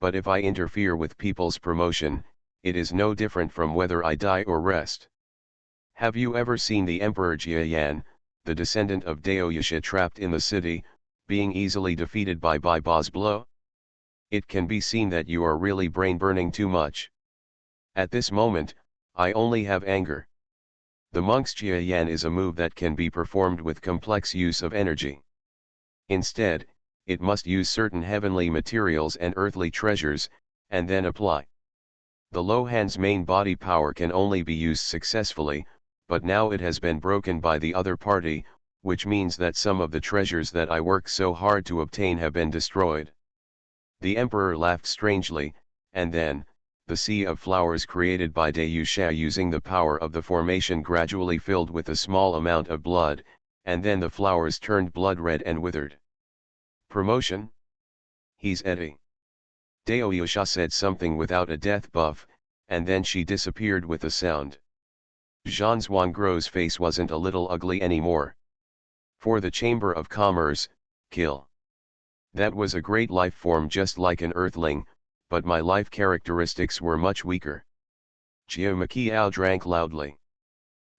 But if I interfere with people's promotion, it is no different from whether I die or rest. Have you ever seen the Emperor Jia Yan, the descendant of Daoyusha trapped in the city, being easily defeated by Bai Ba's blow? It can be seen that you are really brain-burning too much. At this moment, I only have anger. The monk's Jia Yan is a move that can be performed with complex use of energy. Instead, it must use certain heavenly materials and earthly treasures, and then apply. The Lohan's main body power can only be used successfully, but now it has been broken by the other party, which means that some of the treasures that I worked so hard to obtain have been destroyed. The Emperor laughed strangely, and then, the sea of flowers created by Daoyusha using the power of the formation gradually filled with a small amount of blood, and then the flowers turned blood red and withered. Promotion? He's Eddie. Daoyusha said something without a death buff, and then she disappeared with a sound. Zhang Zhuang's face wasn't a little ugly anymore. For the Chamber of Commerce, kill. That was a great life form just like an earthling, but my life characteristics were much weaker. Jiao Makiao drank loudly.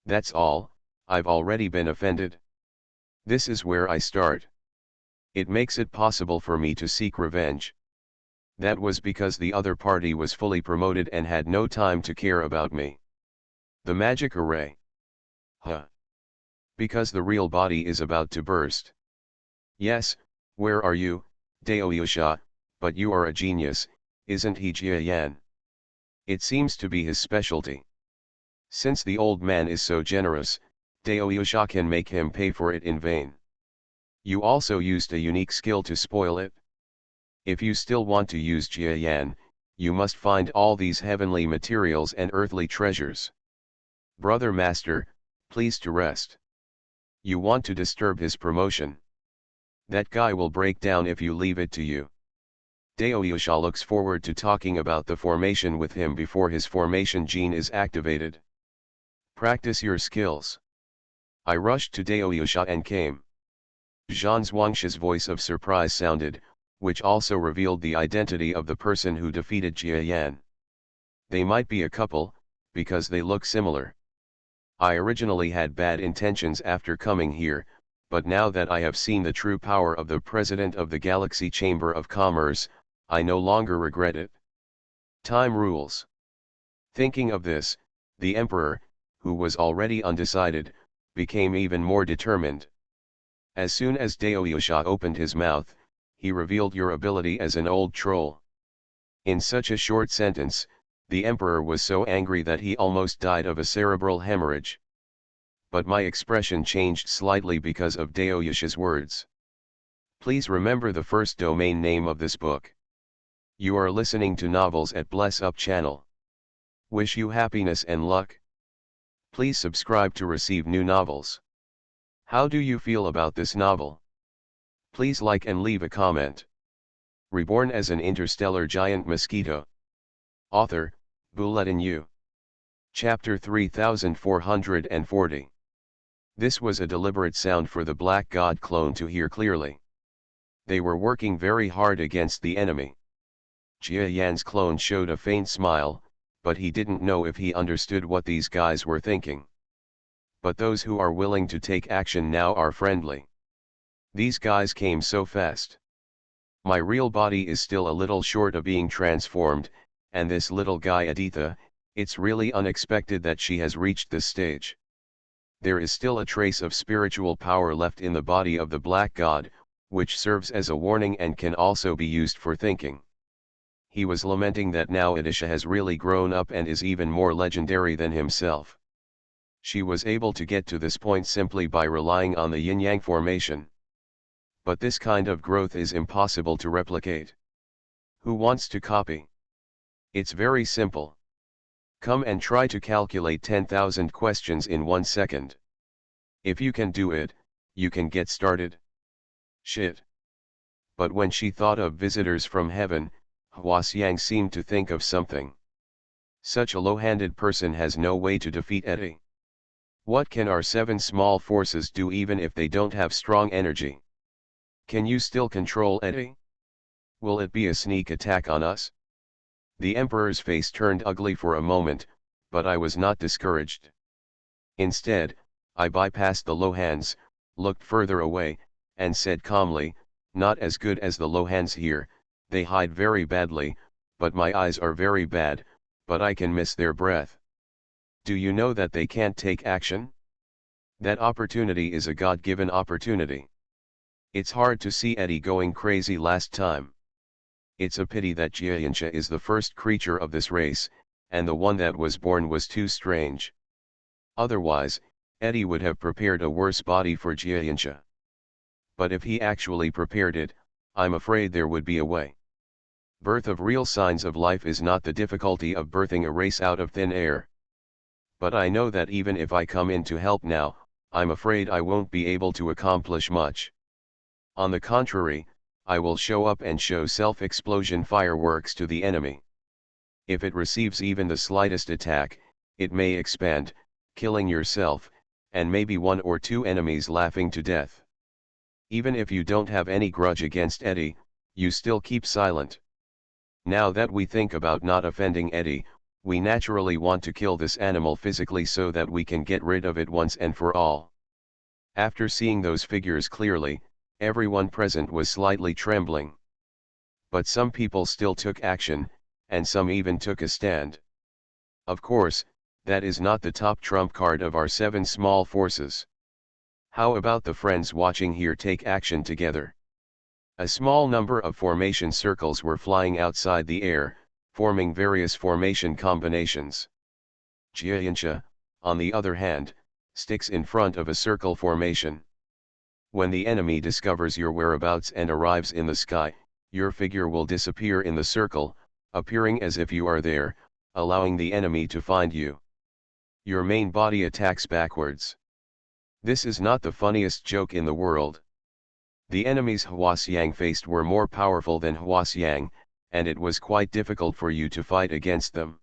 That's all, I've already been offended. This is where I start. It makes it possible for me to seek revenge. That was because the other party was fully promoted and had no time to care about me. The magic array. Huh. Because the real body is about to burst. Yes, where are you, Daoyusha, but you are a genius, isn't he Jia Yan? It seems to be his specialty. Since the old man is so generous, Daoyusha can make him pay for it in vain. You also used a unique skill to spoil it. If you still want to use Jia Yan, you must find all these heavenly materials and earthly treasures. Brother Master, please to rest. You want to disturb his promotion. That guy will break down if you leave it to you. Daoyusha looks forward to talking about the formation with him before his formation gene is activated. Practice your skills. I rushed to Daoyusha and came. Zhang Zhuangsha's voice of surprise sounded, which also revealed the identity of the person who defeated Jia Yan. They might be a couple, because they look similar. I originally had bad intentions after coming here, but now that I have seen the true power of the President of the Galaxy Chamber of Commerce, I no longer regret it. Time rules. Thinking of this, the Emperor, who was already undecided, became even more determined. As soon as Daoyusha opened his mouth, he revealed your ability as an old troll. In such a short sentence, the Emperor was so angry that he almost died of a cerebral hemorrhage. But my expression changed slightly because of Daoyusha's words. Please remember the first domain name of this book. You are listening to Novels at Bless Up channel. Wish you happiness and luck. Please subscribe to receive new novels. How do you feel about this novel? Please like and leave a comment. Reborn as an interstellar giant mosquito. Author, Bulletin U. Chapter 3440. This was a deliberate sound for the Black God clone to hear clearly. They were working very hard against the enemy. Jia Yan's clone showed a faint smile, but he didn't know if he understood what these guys were thinking. But those who are willing to take action now are friendly. These guys came so fast. My real body is still a little short of being transformed, and this little guy Aditha, it's really unexpected that she has reached this stage. There is still a trace of spiritual power left in the body of the Black God, which serves as a warning and can also be used for thinking. He was lamenting that now Adisha has really grown up and is even more legendary than himself. She was able to get to this point simply by relying on the yin-yang formation. But this kind of growth is impossible to replicate. Who wants to copy? It's very simple. Come and try to calculate 10,000 questions in 1 second. If you can do it, you can get started. Shit. But when she thought of visitors from heaven, Huaxiang seemed to think of something. Such a low-handed person has no way to defeat Eddie. What can our 7 small forces do even if they don't have strong energy? Can you still control Eddie? Will it be a sneak attack on us? The Emperor's face turned ugly for a moment, but I was not discouraged. Instead, I bypassed the low hands, looked further away, and said calmly, not as good as the low hands here, they hide very badly, but my eyes are very bad, but I can miss their breath. Do you know that they can't take action? That opportunity is a God-given opportunity. It's hard to see Eddie going crazy last time. It's a pity that Jiayancha is the first creature of this race, and the one that was born was too strange. Otherwise, Eddie would have prepared a worse body for Jiayancha. But if he actually prepared it, I'm afraid there would be a way. Birth of real signs of life is not the difficulty of birthing a race out of thin air. But I know that even if I come in to help now, I'm afraid I won't be able to accomplish much. On the contrary, I will show up and show self-explosion fireworks to the enemy. If it receives even the slightest attack, it may expand, killing yourself, and maybe 1 or 2 enemies laughing to death. Even if you don't have any grudge against Eddie, you still keep silent. Now that we think about not offending Eddie, we naturally want to kill this animal physically so that we can get rid of it once and for all. After seeing those figures clearly, everyone present was slightly trembling. But some people still took action, and some even took a stand. Of course, that is not the top trump card of our 7 small forces. How about the friends watching here take action together? A small number of formation circles were flying outside the air, forming various formation combinations. Jiayancha, on the other hand, sticks in front of a circle formation. When the enemy discovers your whereabouts and arrives in the sky, your figure will disappear in the circle, appearing as if you are there, allowing the enemy to find you. Your main body attacks backwards. This is not the funniest joke in the world. The enemies Huaxiang faced were more powerful than Huaxiang, and it was quite difficult for you to fight against them.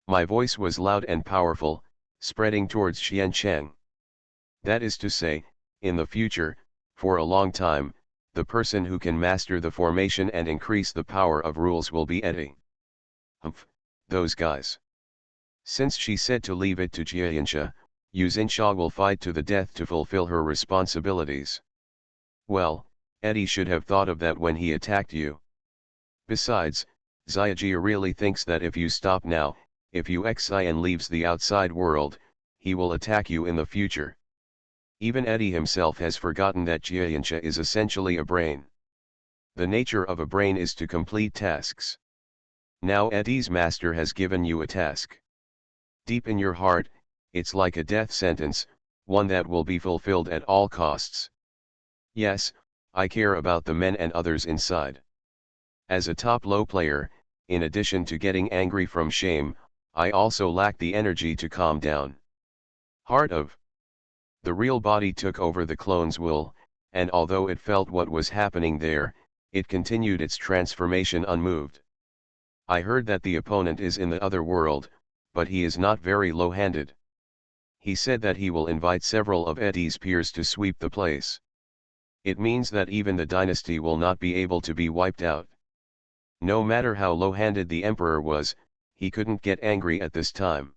My voice was loud and powerful, spreading towards Xiancheng. That is to say, in the future, for a long time, the person who can master the formation and increase the power of rules will be Eddie. Humph, those guys. Since she said to leave it to Jiayancha, Yuzinsha will fight to the death to fulfill her responsibilities. Well, Eddie should have thought of that when he attacked you. Besides, Zyajia really thinks that if you stop now, if you exi and leaves the outside world, he will attack you in the future. Even Eddie himself has forgotten that Jiayansha is essentially a brain. The nature of a brain is to complete tasks. Now Eddie's master has given you a task. Deep in your heart, it's like a death sentence, one that will be fulfilled at all costs. Yes, I care about the men and others inside. As a top low player, in addition to getting angry from shame, I also lack the energy to calm down. Heart of the real body took over the clone's will, and although it felt what was happening there, it continued its transformation unmoved. I heard that the opponent is in the other world, but he is not very low-handed. He said that he will invite several of Eddie's peers to sweep the place. It means that even the dynasty will not be able to be wiped out. No matter how low-handed the emperor was, he couldn't get angry at this time.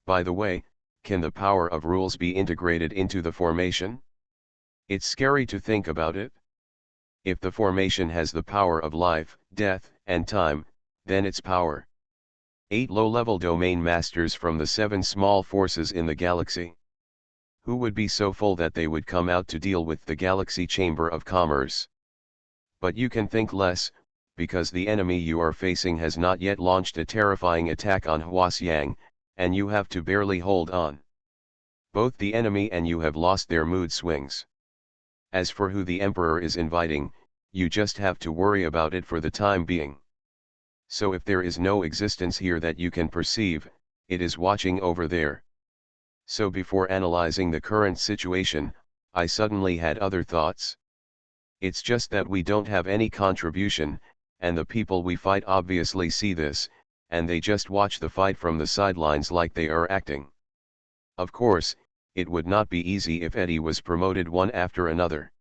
By the way, can the power of rules be integrated into the formation? It's scary to think about it. If the formation has the power of life, death, and time, then its power. 8 low-level domain masters from the 7 small forces in the galaxy. Who would be so full that they would come out to deal with the Galaxy Chamber of Commerce? But you can think less, because the enemy you are facing has not yet launched a terrifying attack on Hwaxiang, and you have to barely hold on. Both the enemy and you have lost their mood swings. As for who the Emperor is inviting, you just have to worry about it for the time being. So if there is no existence here that you can perceive, it is watching over there. So before analyzing the current situation, I suddenly had other thoughts. It's just that we don't have any contribution, and the people we fight obviously see this, and they just watch the fight from the sidelines like they are acting. Of course, it would not be easy if Eddie was promoted one after another.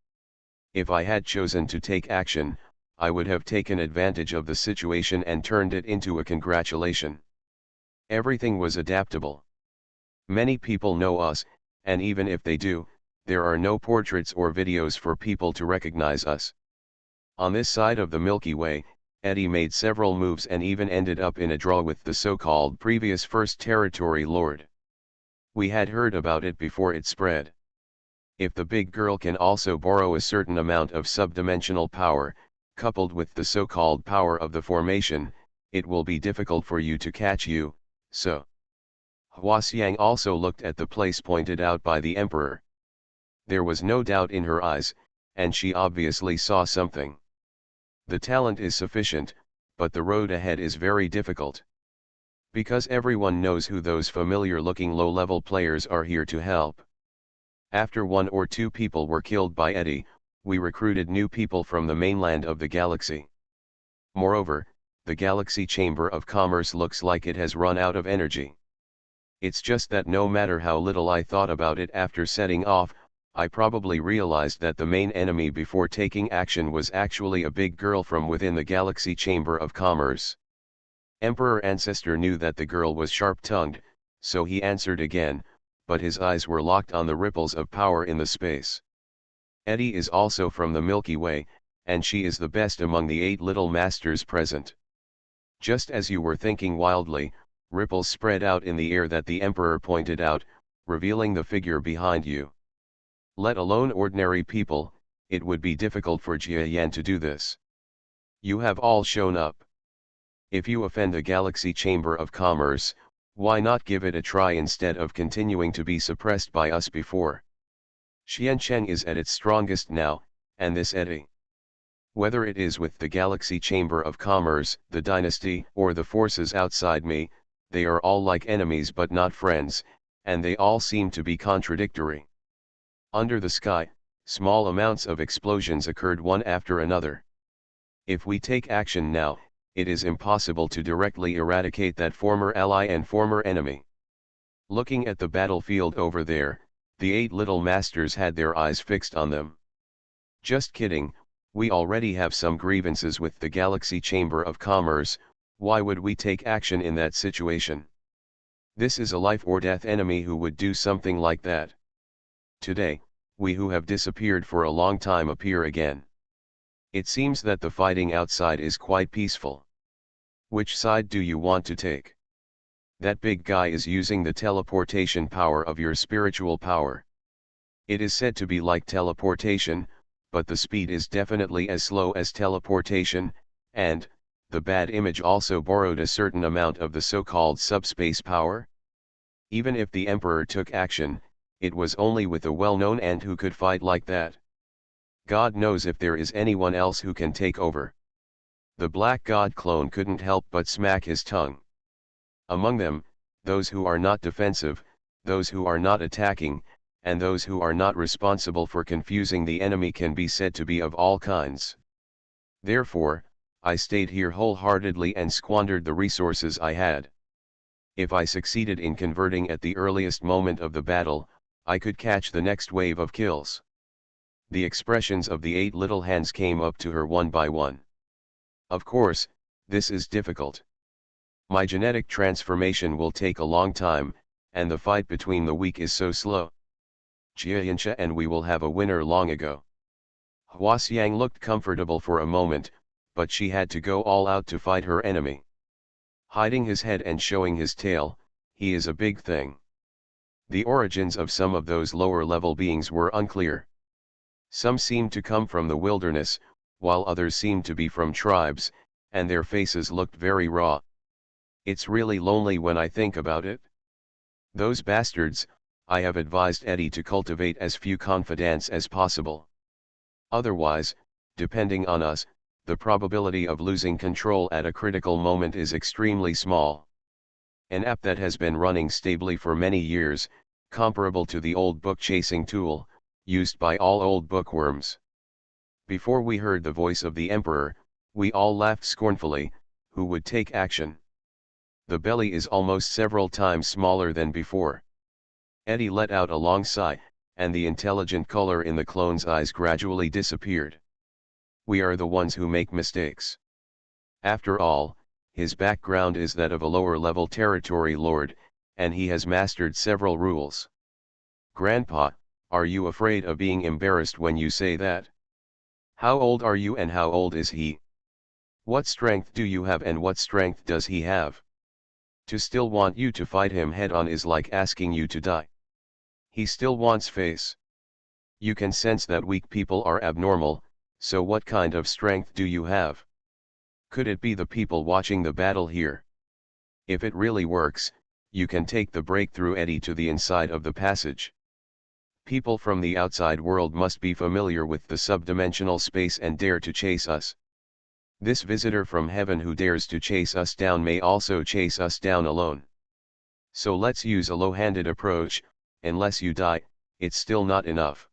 If I had chosen to take action, I would have taken advantage of the situation and turned it into a congratulation. Everything was adaptable. Many people know us, and even if they do, there are no portraits or videos for people to recognize us. On this side of the Milky Way, Eddie made several moves and even ended up in a draw with the so-called previous First Territory Lord. We had heard about it before it spread. If the big girl can also borrow a certain amount of subdimensional power, coupled with the so-called power of the formation, it will be difficult for you to catch you, so. Hwaxiang also looked at the place pointed out by the Emperor. There was no doubt in her eyes, and she obviously saw something. The talent is sufficient, but the road ahead is very difficult. Because everyone knows who those familiar-looking low-level players are here to help. After 1 or 2 people were killed by Eddie, we recruited new people from the mainland of the galaxy. Moreover, the Galaxy Chamber of Commerce looks like it has run out of energy. It's just that no matter how little I thought about it after setting off, I probably realized that the main enemy before taking action was actually a big girl from within the Galaxy Chamber of Commerce. Emperor Ancestor knew that the girl was sharp-tongued, so he answered again, but his eyes were locked on the ripples of power in the space. Eddie is also from the Milky Way, and she is the best among the 8 little masters present. Just as you were thinking wildly, ripples spread out in the air that the Emperor pointed out, revealing the figure behind you. Let alone ordinary people, it would be difficult for Jia Yan to do this. You have all shown up. If you offend the Galaxy Chamber of Commerce, why not give it a try instead of continuing to be suppressed by us before? Xiancheng is at its strongest now, and this Eddie. Whether it is with the Galaxy Chamber of Commerce, the dynasty, or the forces outside me, they are all like enemies but not friends, and they all seem to be contradictory. Under the sky, small amounts of explosions occurred one after another. If we take action now, it is impossible to directly eradicate that former ally and former enemy. Looking at the battlefield over there, the 8 little masters had their eyes fixed on them. Just kidding, we already have some grievances with the Galaxy Chamber of Commerce, why would we take action in that situation? This is a life or death enemy who would do something like that. Today, we who have disappeared for a long time appear again. It seems that the fighting outside is quite peaceful. Which side do you want to take? That big guy is using the teleportation power of your spiritual power. It is said to be like teleportation, but the speed is definitely as slow as teleportation, and, the bad image also borrowed a certain amount of the so-called subspace power. Even if the Emperor took action, it was only with a well-known ant who could fight like that. God knows if there is anyone else who can take over. The Black God clone couldn't help but smack his tongue. Among them, those who are not defensive, those who are not attacking, and those who are not responsible for confusing the enemy can be said to be of all kinds. Therefore, I stayed here wholeheartedly and squandered the resources I had. If I succeeded in converting at the earliest moment of the battle, I could catch the next wave of kills. The expressions of the 8 little hands came up to her one by one. Of course, this is difficult. My genetic transformation will take a long time, and the fight between the weak is so slow. Jiayinsha and we will have a winner long ago. Huaxiang looked comfortable for a moment, but she had to go all out to fight her enemy. Hiding his head and showing his tail, he is a big thing. The origins of some of those lower-level beings were unclear. Some seemed to come from the wilderness, while others seemed to be from tribes, and their faces looked very raw. It's really lonely when I think about it. Those bastards, I have advised Eddie to cultivate as few confidants as possible. Otherwise, depending on us, the probability of losing control at a critical moment is extremely small. An app that has been running stably for many years, comparable to the old book chasing tool, used by all old bookworms. Before we heard the voice of the Emperor, we all laughed scornfully. Who would take action? The belly is almost several times smaller than before. Eddie let out a long sigh, and the intelligent color in the clone's eyes gradually disappeared. We are the ones who make mistakes. After all, his background is that of a lower-level territory lord, and he has mastered several rules. Grandpa, are you afraid of being embarrassed when you say that? How old are you and how old is he? What strength do you have and what strength does he have? To still want you to fight him head-on is like asking you to die. He still wants face. You can sense that weak people are abnormal, so what kind of strength do you have? Could it be the people watching the battle here? If it really works, you can take the breakthrough Eddie to the inside of the passage. People from the outside world must be familiar with the subdimensional space and dare to chase us. This visitor from heaven who dares to chase us down may also chase us down alone. So let's use a low-handed approach. Unless you die, it's still not enough.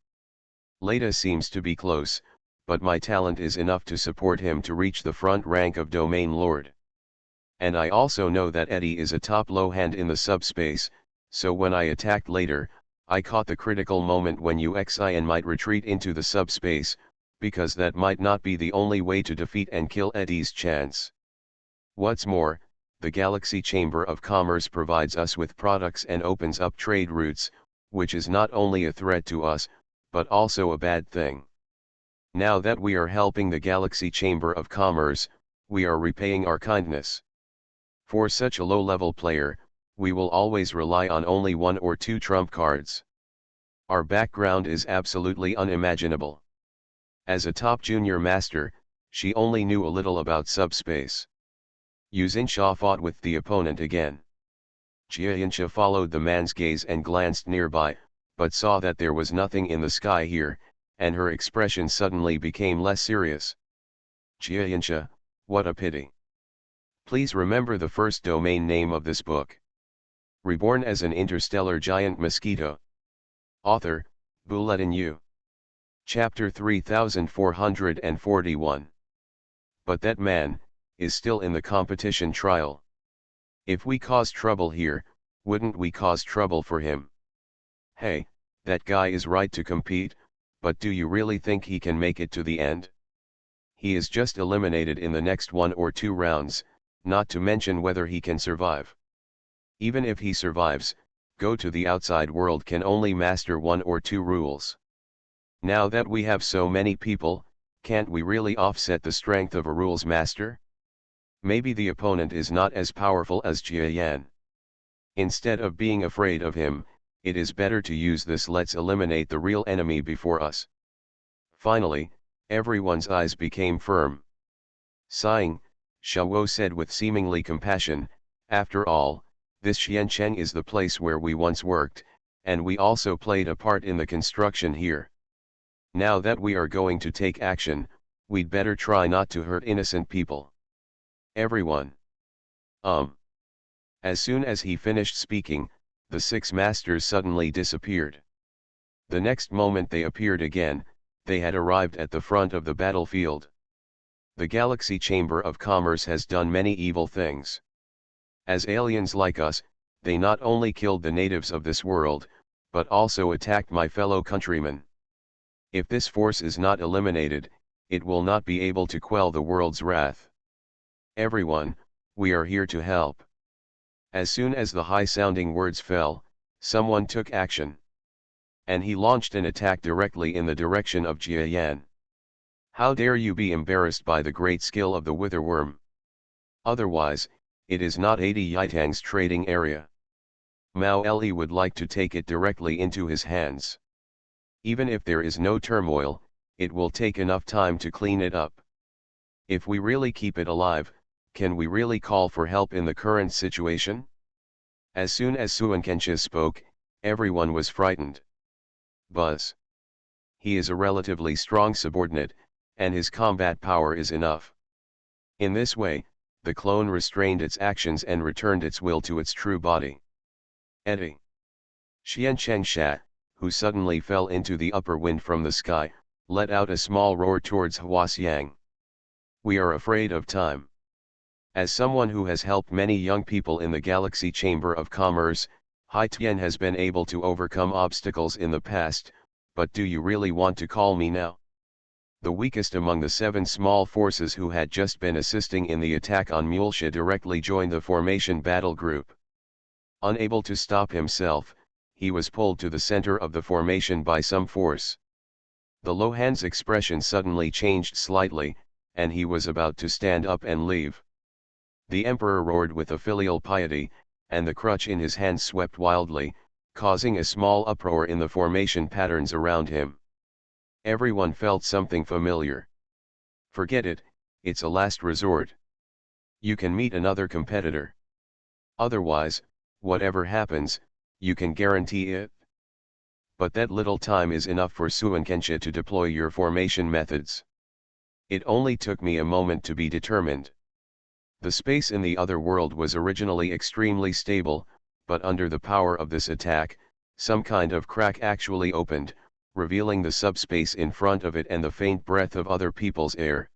Leda seems to be close, but my talent is enough to support him to reach the front rank of Domain Lord. And I also know that Eddie is a top low hand in the subspace, so when I attacked later, I caught the critical moment when UXIN might retreat into the subspace, because that might not be the only way to defeat and kill Eddie's chance. What's more, the Galaxy Chamber of Commerce provides us with products and opens up trade routes, which is not only a threat to us, but also a bad thing. Now that we are helping the Galaxy Chamber of Commerce, we are repaying our kindness. For such a low-level player, we will always rely on only 1 or 2 trump cards. Our background is absolutely unimaginable. As a top junior master, she only knew a little about subspace. Yuzinsha fought with the opponent again. Jiayinsha followed the man's gaze and glanced nearby, but saw that there was nothing in the sky here, and her expression suddenly became less serious. Jiayinsha, what a pity. Please remember the first domain name of this book. Reborn as an interstellar giant mosquito. Author, Bulletin U. Chapter 3441. But that man, is still in the competition trial. If we cause trouble here, wouldn't we cause trouble for him? Hey, that guy is right to compete, but do you really think he can make it to the end? He is just eliminated in the next 1 or 2 rounds, not to mention whether he can survive. Even if he survives, go to the outside world can only master 1 or 2 rules. Now that we have so many people, can't we really offset the strength of a rules master? Maybe the opponent is not as powerful as Jia Yan. Instead of being afraid of him, it is better to use this let's eliminate the real enemy before us. Finally, everyone's eyes became firm. Sighing, Xiaowo said with seemingly compassion, after all, this Xiancheng is the place where we once worked, and we also played a part in the construction here. Now that we are going to take action, we'd better try not to hurt innocent people. Everyone. As soon as he finished speaking, the 6 masters suddenly disappeared. The next moment they appeared again, they had arrived at the front of the battlefield. The Galaxy Chamber of Commerce has done many evil things. As aliens like us, they not only killed the natives of this world, but also attacked my fellow countrymen. If this force is not eliminated, it will not be able to quell the world's wrath. Everyone, we are here to help. As soon as the high-sounding words fell, someone took action. And he launched an attack directly in the direction of Jia Yan. How dare you be embarrassed by the great skill of the Witherworm? Otherwise, it is not 80 Yitang's trading area. Mao Le would like to take it directly into his hands. Even if there is no turmoil, it will take enough time to clean it up. If we really keep it alive, can we really call for help in the current situation? As soon as Suan Kensha spoke, everyone was frightened. Buzz. He is a relatively strong subordinate, and his combat power is enough. In this way, the clone restrained its actions and returned its will to its true body. Eddie. Xiancheng Sha, who suddenly fell into the upper wind from the sky, let out a small roar towards Huasiang. We are afraid of time. As someone who has helped many young people in the Galaxy Chamber of Commerce, Hai Tian has been able to overcome obstacles in the past, but do you really want to call me now? The weakest among the 7 small forces who had just been assisting in the attack on Mulesha directly joined the formation battle group. Unable to stop himself, he was pulled to the center of the formation by some force. The Lohan's expression suddenly changed slightly, and he was about to stand up and leave. The emperor roared with a filial piety, and the crutch in his hand swept wildly, causing a small uproar in the formation patterns around him. Everyone felt something familiar. Forget it, it's a last resort. You can meet another competitor. Otherwise, whatever happens, you can guarantee it. But that little time is enough for Suan Kensha to deploy your formation methods. It only took me a moment to be determined. The space in the other world was originally extremely stable, but under the power of this attack, some kind of crack actually opened, revealing the subspace in front of it and the faint breath of other people's air.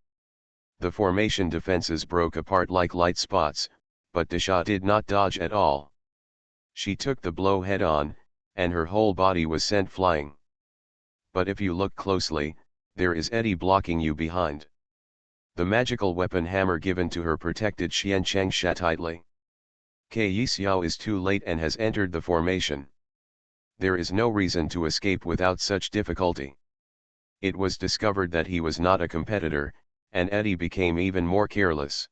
The formation defenses broke apart like light spots, but Disha did not dodge at all. She took the blow head-on, and her whole body was sent flying. But if you look closely, there is Eddie blocking you behind. The magical weapon hammer given to her protected Xiancheng Sha tightly. Ke Yixiao is too late and has entered the formation. There is no reason to escape without such difficulty. It was discovered that he was not a competitor, and Eddie became even more careless.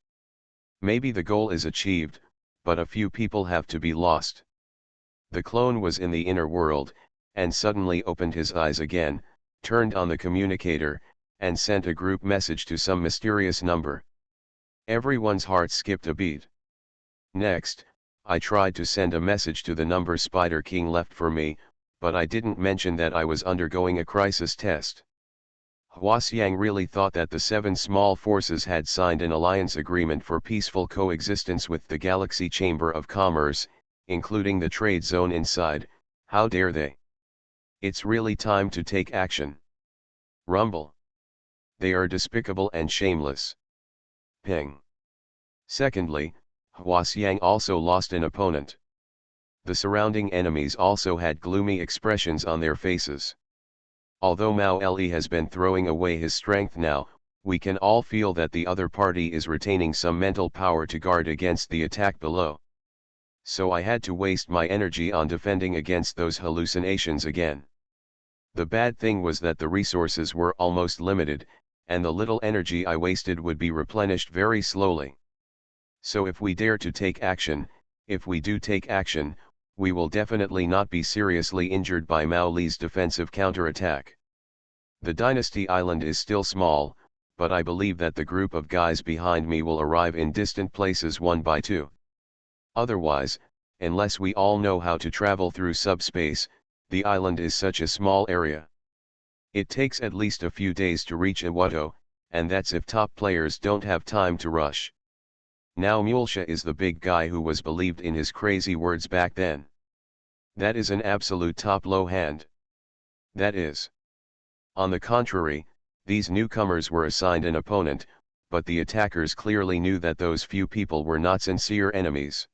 Maybe the goal is achieved, but a few people have to be lost. The clone was in the inner world, and suddenly opened his eyes again, turned on the communicator, and sent a group message to some mysterious number. Everyone's heart skipped a beat. Next, I tried to send a message to the number Spider King left for me, but I didn't mention that I was undergoing a crisis test. Huasiang really thought that the 7 small forces had signed an alliance agreement for peaceful coexistence with the Galaxy Chamber of Commerce, including the trade zone inside. How dare they? It's really time to take action. Rumble. They are despicable and shameless. Ping. Secondly, Huasiang also lost an opponent. The surrounding enemies also had gloomy expressions on their faces. Although Mao Le has been throwing away his strength now, we can all feel that the other party is retaining some mental power to guard against the attack below. So I had to waste my energy on defending against those hallucinations again. The bad thing was that the resources were almost limited, and the little energy I wasted would be replenished very slowly. So if we dare to take action, if we do take action, we will definitely not be seriously injured by Mao Li's defensive counterattack. The Dynasty Island is still small, but I believe that the group of guys behind me will arrive in distant places one by two. Otherwise, unless we all know how to travel through subspace, the island is such a small area. It takes at least a few days to reach Iwato, and that's if top players don't have time to rush. Now Mulesha is the big guy who was believed in his crazy words back then. That is an absolute top low hand. That is. On the contrary, these newcomers were assigned an opponent, but the attackers clearly knew that those few people were not sincere enemies.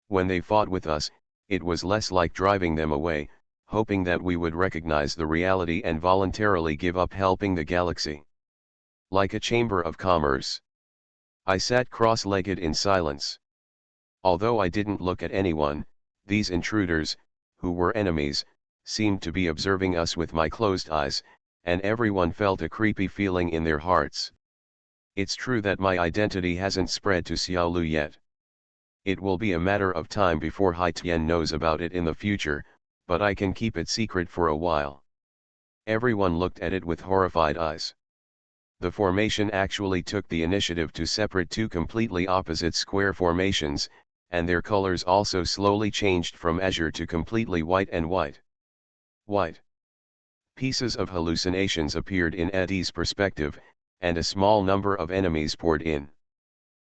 When they fought with us, it was less like driving them away, hoping that we would recognize the reality and voluntarily give up helping the galaxy. Like a chamber of commerce. I sat cross-legged in silence. Although I didn't look at anyone, these intruders, who were enemies, seemed to be observing us with my closed eyes, and everyone felt a creepy feeling in their hearts. It's true that my identity hasn't spread to Xiaolu yet. It will be a matter of time before Hai Tian knows about it in the future, but I can keep it secret for a while. Everyone looked at it with horrified eyes. The formation actually took the initiative to separate two completely opposite square formations, and their colors also slowly changed from azure to completely white and white. White. Pieces of hallucinations appeared in Eddie's perspective, and a small number of enemies poured in.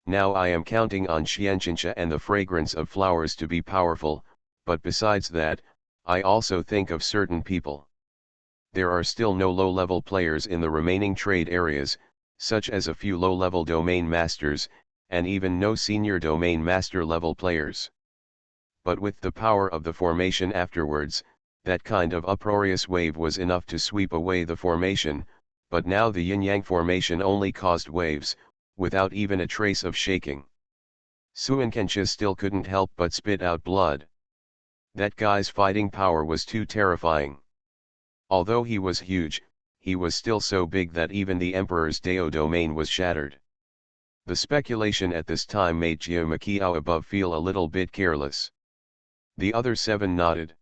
Now I am counting on Xianxinxia and the fragrance of flowers to be powerful, but besides that, I also think of certain people. There are still no low-level players in the remaining trade areas, such as a few low-level domain masters, and even no senior domain master level players. But with the power of the formation afterwards, that kind of uproarious wave was enough to sweep away the formation, but now the yin-yang formation only caused waves, without even a trace of shaking. Suinkensha still couldn't help but spit out blood. That guy's fighting power was too terrifying. Although he was huge, he was still so big that even the Emperor's Dao domain was shattered. The speculation at this time made Geomakiao above feel a little bit careless. The other 7 nodded.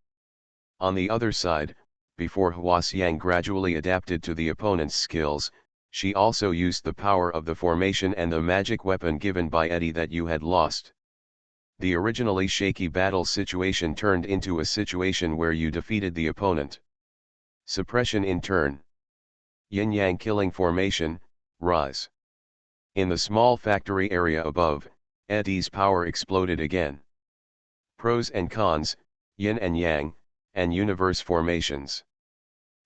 On the other side, before Huasiang gradually adapted to the opponent's skills, she also used the power of the formation and the magic weapon given by Eddie that you had lost. The originally shaky battle situation turned into a situation where you defeated the opponent. Suppression in turn. Yin-yang killing formation, rise. In the small factory area above, Eddie's power exploded again. Pros and cons, yin and yang, and universe formations.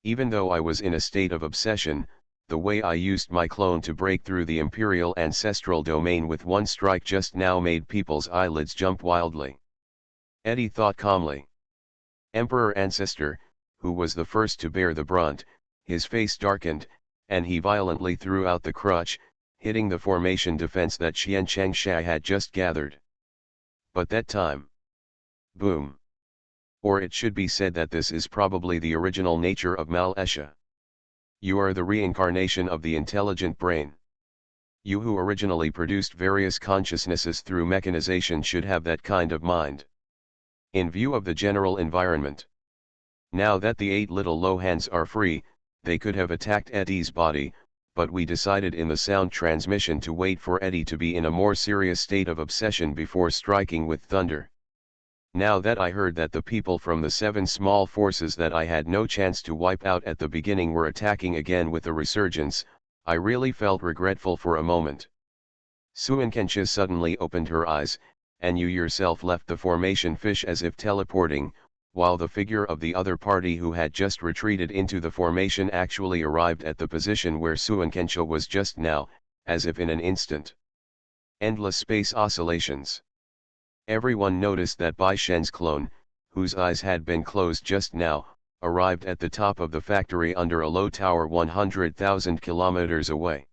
Even though I was in a state of obsession, the way I used my clone to break through the imperial ancestral domain with one strike just now made people's eyelids jump wildly. Eddie thought calmly. Emperor Ancestor, who was the first to bear the brunt, his face darkened, and he violently threw out the crutch, hitting the formation defense that Xian Changsha had just gathered. But that time. Boom. Or it should be said that this is probably the original nature of Mal-Esha. You are the reincarnation of the intelligent brain. You who originally produced various consciousnesses through mechanization should have that kind of mind. In view of the general environment. Now that the 8 little low hands are free, they could have attacked Eddie's body, but we decided in the sound transmission to wait for Eddie to be in a more serious state of obsession before striking with thunder. Now that I heard that the people from the 7 small forces that I had no chance to wipe out at the beginning were attacking again with a resurgence, I really felt regretful for a moment. Suinkensha suddenly opened her eyes, and you yourself left the formation fish as if teleporting, while the figure of the other party who had just retreated into the formation actually arrived at the position where Suinkensha was just now, as if in an instant. Endless space oscillations. Everyone noticed that Bai Shen's clone, whose eyes had been closed just now, arrived at the top of the factory under a low tower 100,000 kilometers away.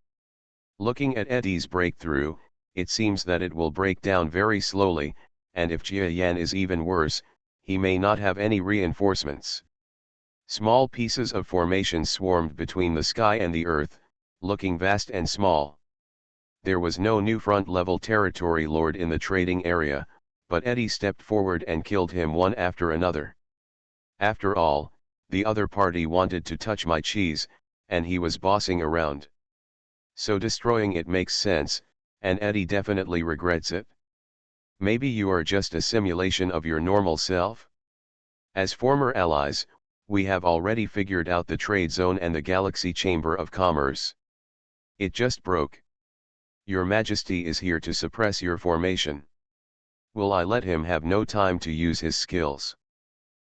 Looking at Eddie's breakthrough, it seems that it will break down very slowly, and if Jia Yan is even worse, he may not have any reinforcements. Small pieces of formation swarmed between the sky and the earth, looking vast and small. There was no new front-level territory lord in the trading area, but Eddie stepped forward and killed him one after another. After all, the other party wanted to touch my cheese, and he was bossing around. So destroying it makes sense, and Eddie definitely regrets it. Maybe you are just a simulation of your normal self? As former allies, we have already figured out the trade zone and the Galaxy Chamber of Commerce. It just broke. Your Majesty is here to suppress your formation. Will I let him have no time to use his skills?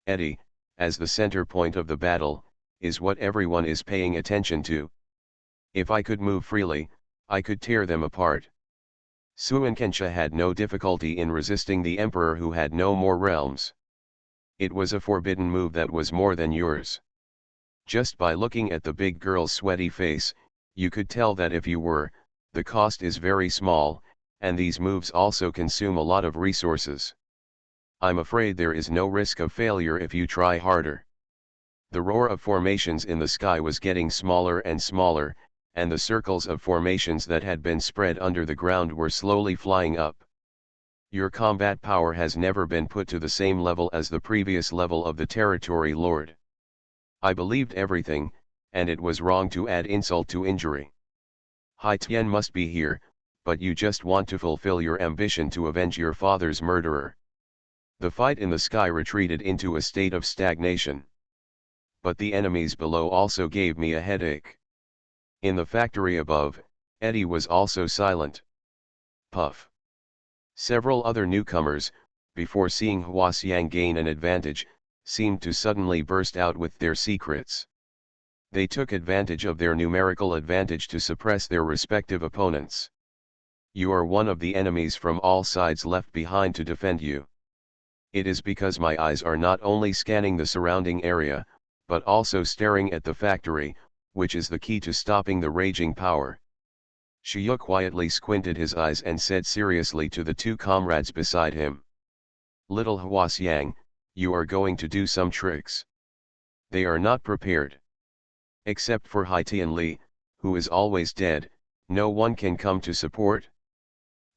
Eddie, as the center point of the battle, is what everyone is paying attention to. If I could move freely, I could tear them apart. Suinkensha had no difficulty in resisting the Emperor who had no more realms. It was a forbidden move that was more than yours. Just by looking at the big girl's sweaty face, you could tell that if you were, the cost is very small, and these moves also consume a lot of resources. I'm afraid there is no risk of failure if you try harder. The roar of formations in the sky was getting smaller and smaller, and the circles of formations that had been spread under the ground were slowly flying up. Your combat power has never been put to the same level as the previous level of the territory lord. I believed everything, and it was wrong to add insult to injury. Hai Tian must be here, but you just want to fulfill your ambition to avenge your father's murderer. The fight in the sky retreated into a state of stagnation. But the enemies below also gave me a headache. In the factory above, Eddie was also silent. Puff. Several other newcomers, before seeing Huasiang gain an advantage, seemed to suddenly burst out with their secrets. They took advantage of their numerical advantage to suppress their respective opponents. You are one of the enemies from all sides left behind to defend you. It is because my eyes are not only scanning the surrounding area, but also staring at the factory, which is the key to stopping the raging power. Shiyu quietly squinted his eyes and said seriously to the two comrades beside him. Little Huasiang, you are going to do some tricks. They are not prepared. Except for Hai Tian Li, who is always dead, no one can come to support.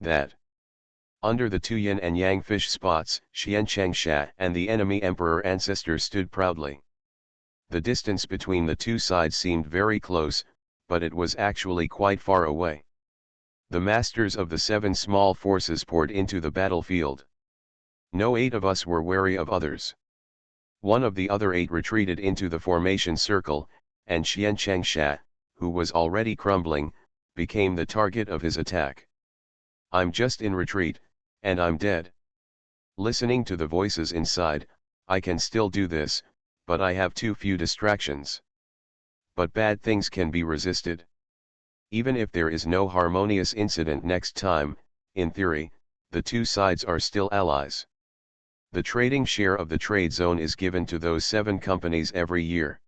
That. Under the two yin and yang fish spots, Xian Changsha and the enemy emperor ancestor stood proudly. The distance between the two sides seemed very close, but it was actually quite far away. The masters of the 7 small forces poured into the battlefield. No 8 of us were wary of others. One of the other 8 retreated into the formation circle, and Xian Changsha, who was already crumbling, became the target of his attack. I'm just in retreat, and I'm dead. Listening to the voices inside, I can still do this, but I have too few distractions. But bad things can be resisted. Even if there is no harmonious incident next time, in theory, the two sides are still allies. The trading share of the trade zone is given to those 7 companies every year.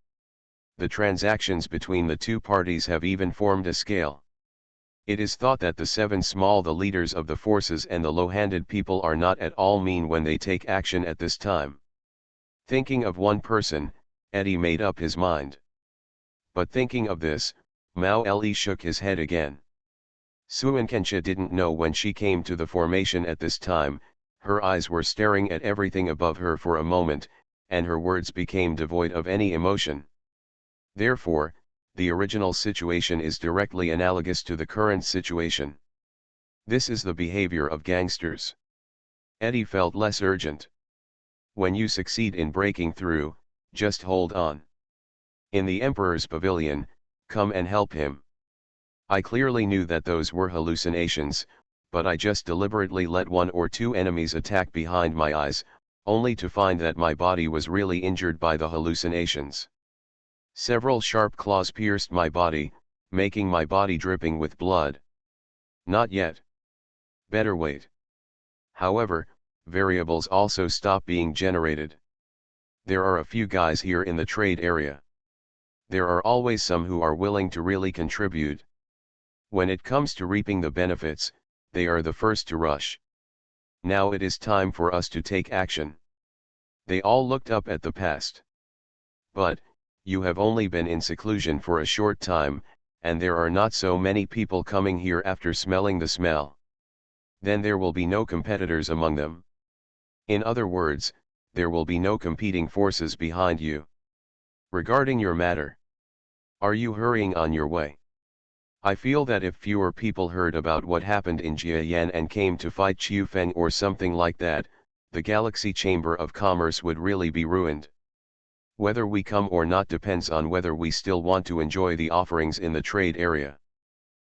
The transactions between the two parties have even formed a scale. It is thought that the 7 small, the leaders of the forces and the low-handed people, are not at all mean when they take action at this time. Thinking of one person, Eddie made up his mind. But thinking of this, Mao Le shook his head again. Suinkensha didn't know when she came to the formation at this time. Her eyes were staring at everything above her for a moment, and her words became devoid of any emotion. Therefore, the original situation is directly analogous to the current situation. This is the behavior of gangsters. Eddie felt less urgent. When you succeed in breaking through, just hold on. In the Emperor's pavilion, come and help him. I clearly knew that those were hallucinations, but I just deliberately let 1 or 2 enemies attack behind my eyes, only to find that my body was really injured by the hallucinations. Several sharp claws pierced my body, making my body dripping with blood. Not yet. Better wait. However, variables also stop being generated. There are a few guys here in the trade area. There are always some who are willing to really contribute. When it comes to reaping the benefits, they are the first to rush. Now it is time for us to take action. They all looked up at the past. But, you have only been in seclusion for a short time, and there are not so many people coming here after smelling the smell. Then there will be no competitors among them. In other words, there will be no competing forces behind you. Regarding your matter, are you hurrying on your way? I feel that if fewer people heard about what happened in Jiayan and came to fight Qiu Feng or something like that, the Galaxy Chamber of Commerce would really be ruined. Whether we come or not depends on whether we still want to enjoy the offerings in the trade area.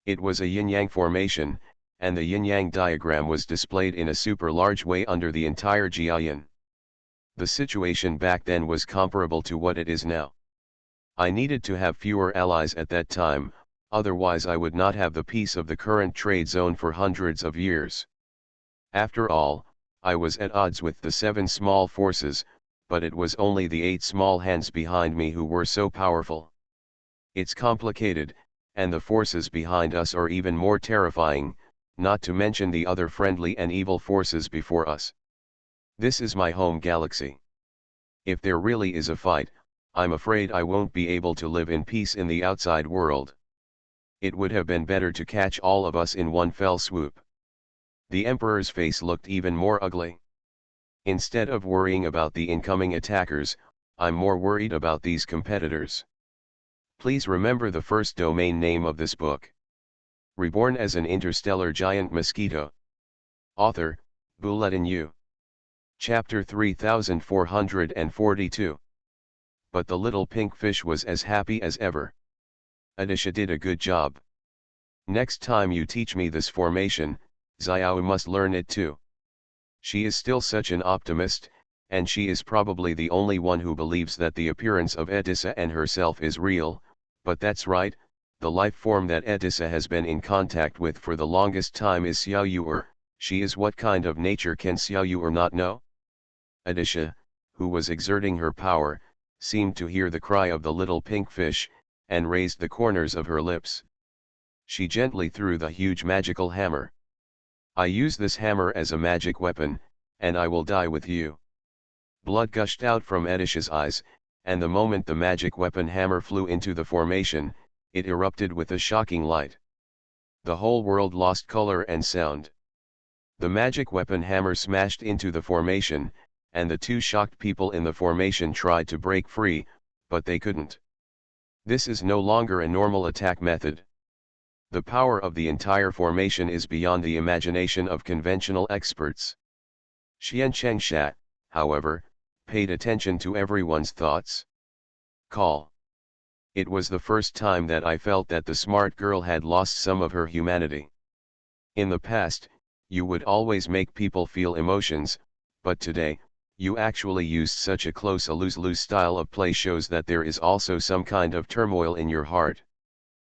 It was a yin-yang formation, and the yin-yang diagram was displayed in a super large way under the entire Jiayan. The situation back then was comparable to what it is now. I needed to have fewer allies at that time, otherwise I would not have the peace of the current trade zone for hundreds of years. After all, I was at odds with the 7 small forces, but it was only the 8 small hands behind me who were so powerful. It's complicated, and the forces behind us are even more terrifying, not to mention the other friendly and evil forces before us. This is my home galaxy. If there really is a fight, I'm afraid I won't be able to live in peace in the outside world. It would have been better to catch all of us in one fell swoop. The Emperor's face looked even more ugly. Instead of worrying about the incoming attackers, I'm more worried about these competitors. Please remember the first domain name of this book. Reborn as an Interstellar Giant Mosquito. Author, Bulletin U. Chapter 3442. But the little pink fish was as happy as ever. Adisha did a good job. Next time you teach me this formation, Xiao must learn it too. She is still such an optimist, and she is probably the only one who believes that the appearance of Edissa and herself is real, but that's right, the life form that Edissa has been in contact with for the longest time is Xiaoyuer. She is what kind of nature can Xiaoyuer not know? Edissa, who was exerting her power, seemed to hear the cry of the little pink fish, and raised the corners of her lips. She gently threw the huge magical hammer. I use this hammer as a magic weapon, and I will die with you. Blood gushed out from Edisha's eyes, and the moment the magic weapon hammer flew into the formation, it erupted with a shocking light. The whole world lost color and sound. The magic weapon hammer smashed into the formation, and the 2 shocked people in the formation tried to break free, but they couldn't. This is no longer a normal attack method. The power of the entire formation is beyond the imagination of conventional experts. Xian Chengsha, however, paid attention to everyone's thoughts. Call. It was the first time that I felt that the smart girl had lost some of her humanity. In the past, you would always make people feel emotions, but today, you actually used such a close a lose-lose style of play shows that there is also some kind of turmoil in your heart.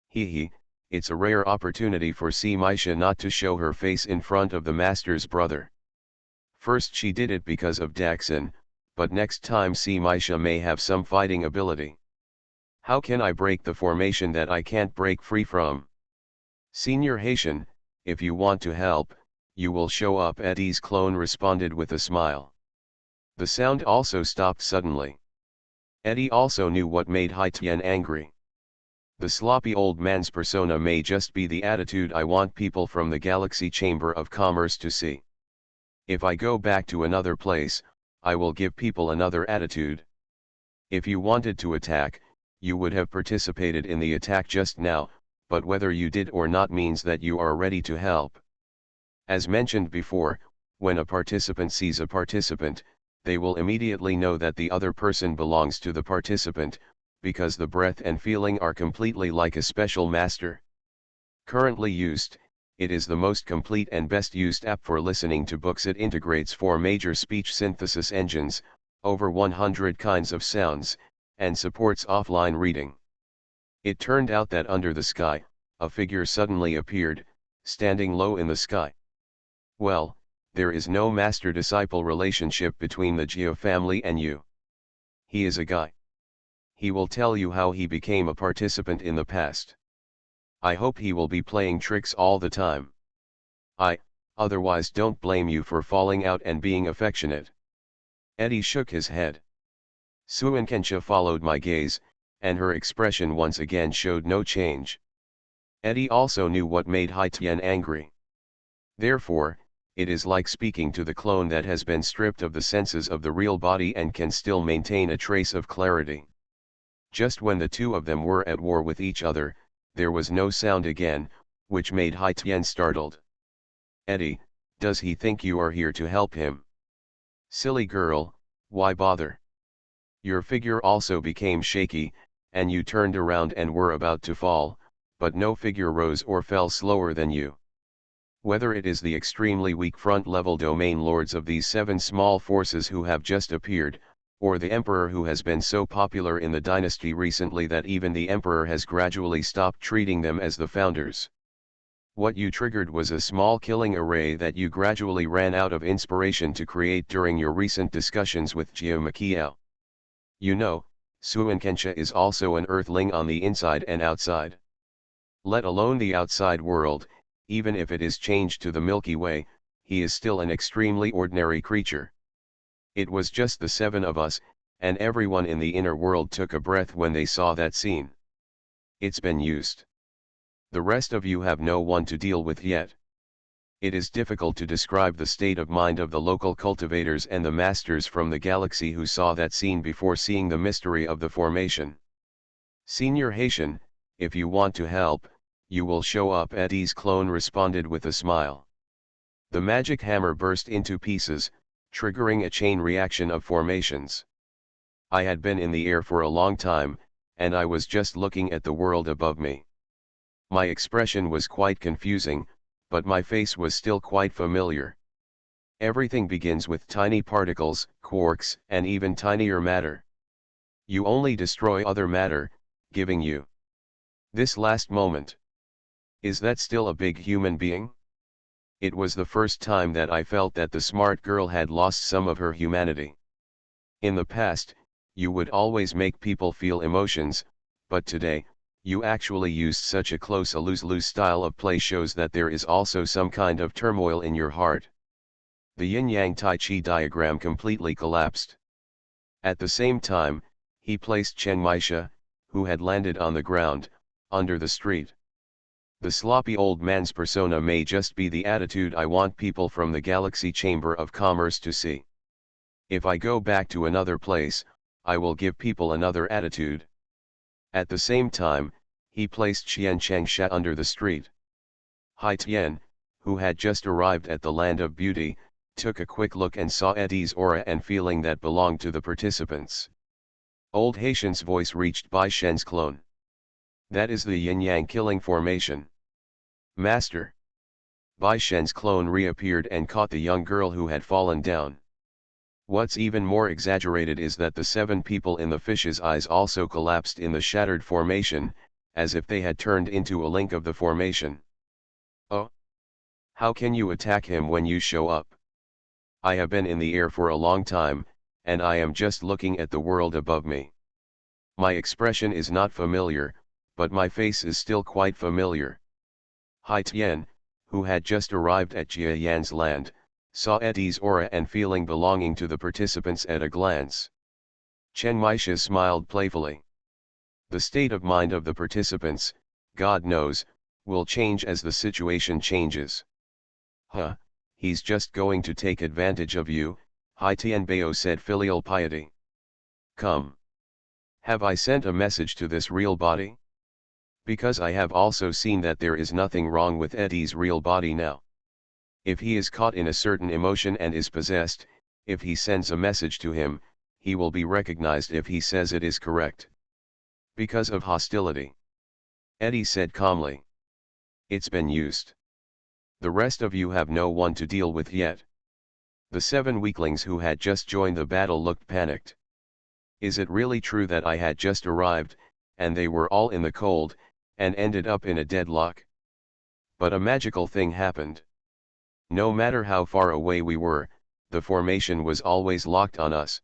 Hee, it's a rare opportunity for Maisha not to show her face in front of the master's brother. First she did it because of Daxon, but next time Maisha may have some fighting ability. How can I break the formation that I can't break free from? Senior Haitian, if you want to help, you will show up. Eddie's clone responded with a smile. The sound also stopped suddenly. Eddie also knew what made Haitian angry. The sloppy old man's persona may just be the attitude I want people from the Galaxy Chamber of Commerce to see. If I go back to another place, I will give people another attitude. If you wanted to attack, you would have participated in the attack just now, but whether you did or not means that you are ready to help. As mentioned before, when a participant sees a participant, they will immediately know that the other person belongs to the participant, because the breath and feeling are completely like a special master. Currently used, it is the most complete and best used app for listening to books. It integrates 4 major speech synthesis engines, over 100 kinds of sounds, and supports offline reading. It turned out that under the sky, a figure suddenly appeared, standing low in the sky. Well, there is no master-disciple relationship between the Geo family and you. He is a guy. He will tell you how he became a participant in the past. I hope he will be playing tricks all the time. otherwise don't blame you for falling out and being affectionate. Eddie shook his head. Suankensha followed my gaze, and her expression once again showed no change. Eddie also knew what made Haitian angry. Therefore, it is like speaking to the clone that has been stripped of the senses of the real body and can still maintain a trace of clarity. Just when the two of them were at war with each other, there was no sound again, which made Haitian startled. Eddie, does he think you are here to help him? Silly girl, why bother? Your figure also became shaky, and you turned around and were about to fall, but no figure rose or fell slower than you. Whether it is the extremely weak front-level domain lords of these 7 small forces who have just appeared, or the emperor who has been so popular in the dynasty recently that even the emperor has gradually stopped treating them as the founders. What you triggered was a small killing array that you gradually ran out of inspiration to create during your recent discussions with Geomakiao. You know, Suankensha is also an earthling on the inside and outside. Let alone the outside world, even if it is changed to the Milky Way, he is still an extremely ordinary creature. It was just the 7 of us, and everyone in the inner world took a breath when they saw that scene. It's been used. The rest of you have no one to deal with yet. It is difficult to describe the state of mind of the local cultivators and the masters from the galaxy who saw that scene before seeing the mystery of the formation. Senior Haitian, if you want to help, you will show up. Eddie's clone responded with a smile. The magic hammer burst into pieces, triggering a chain reaction of formations. I had been in the air for a long time, and I was just looking at the world above me. My expression was quite confusing, but my face was still quite familiar. Everything begins with tiny particles, quarks, and even tinier matter. You only destroy other matter, giving you this last moment. Is that still a big human being? It was the first time that I felt that the smart girl had lost some of her humanity. In the past, you would always make people feel emotions, but today, you actually used such a close a lose-lose style of play shows that there is also some kind of turmoil in your heart. The yin-yang Tai Chi diagram completely collapsed. At the same time, he placed Chen Maisha, who had landed on the ground, under the street. The sloppy old man's persona may just be the attitude I want people from the Galaxy Chamber of Commerce to see. If I go back to another place, I will give people another attitude. At the same time, he placed Qian Changsha under the street. Haitian, who had just arrived at the Land of Beauty, took a quick look and saw Eddie's aura and feeling that belonged to the participants. Old Haitian's voice reached Bai Shen's clone. That is the yin-yang killing formation. Master. Bai Shen's clone reappeared and caught the young girl who had fallen down. What's even more exaggerated is that the 7 people in the fish's eyes also collapsed in the shattered formation, as if they had turned into a link of the formation. Oh! How can you attack him when you show up? I have been in the air for a long time, and I am just looking at the world above me. My expression is not familiar, but my face is still quite familiar. Haitian, who had just arrived at Jia Yan's land, saw Eddie's aura and feeling belonging to the participants at a glance. Chen Maisha smiled playfully. The state of mind of the participants, God knows, will change as the situation changes. Huh, he's just going to take advantage of you, Haitian Bao said filial piety. Come. Have I sent a message to this real body? Because I have also seen that there is nothing wrong with Eddie's real body now. If he is caught in a certain emotion and is possessed, if he sends a message to him, he will be recognized if he says it is correct. Because of hostility. Eddie said calmly. It's been used. The rest of you have no one to deal with yet. The 7 weaklings who had just joined the battle looked panicked. Is it really true that I had just arrived, and they were all in the cold, and ended up in a deadlock? But a magical thing happened. No matter how far away we were, the formation was always locked on us.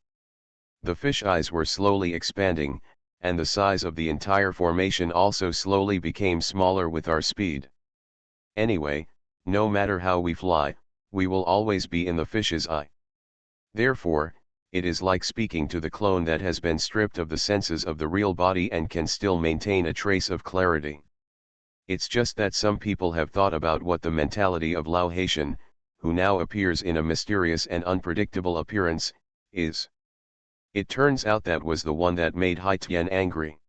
The fish eyes were slowly expanding, and the size of the entire formation also slowly became smaller with our speed. Anyway, no matter how we fly, We will always be in the fish's eye. Therefore, it is like speaking to the clone that has been stripped of the senses of the real body and can still maintain a trace of clarity. It's just that some people have thought about what the mentality of Lao Haitian, who now appears in a mysterious and unpredictable appearance, is. It turns out that was the one that made Hai Tian angry.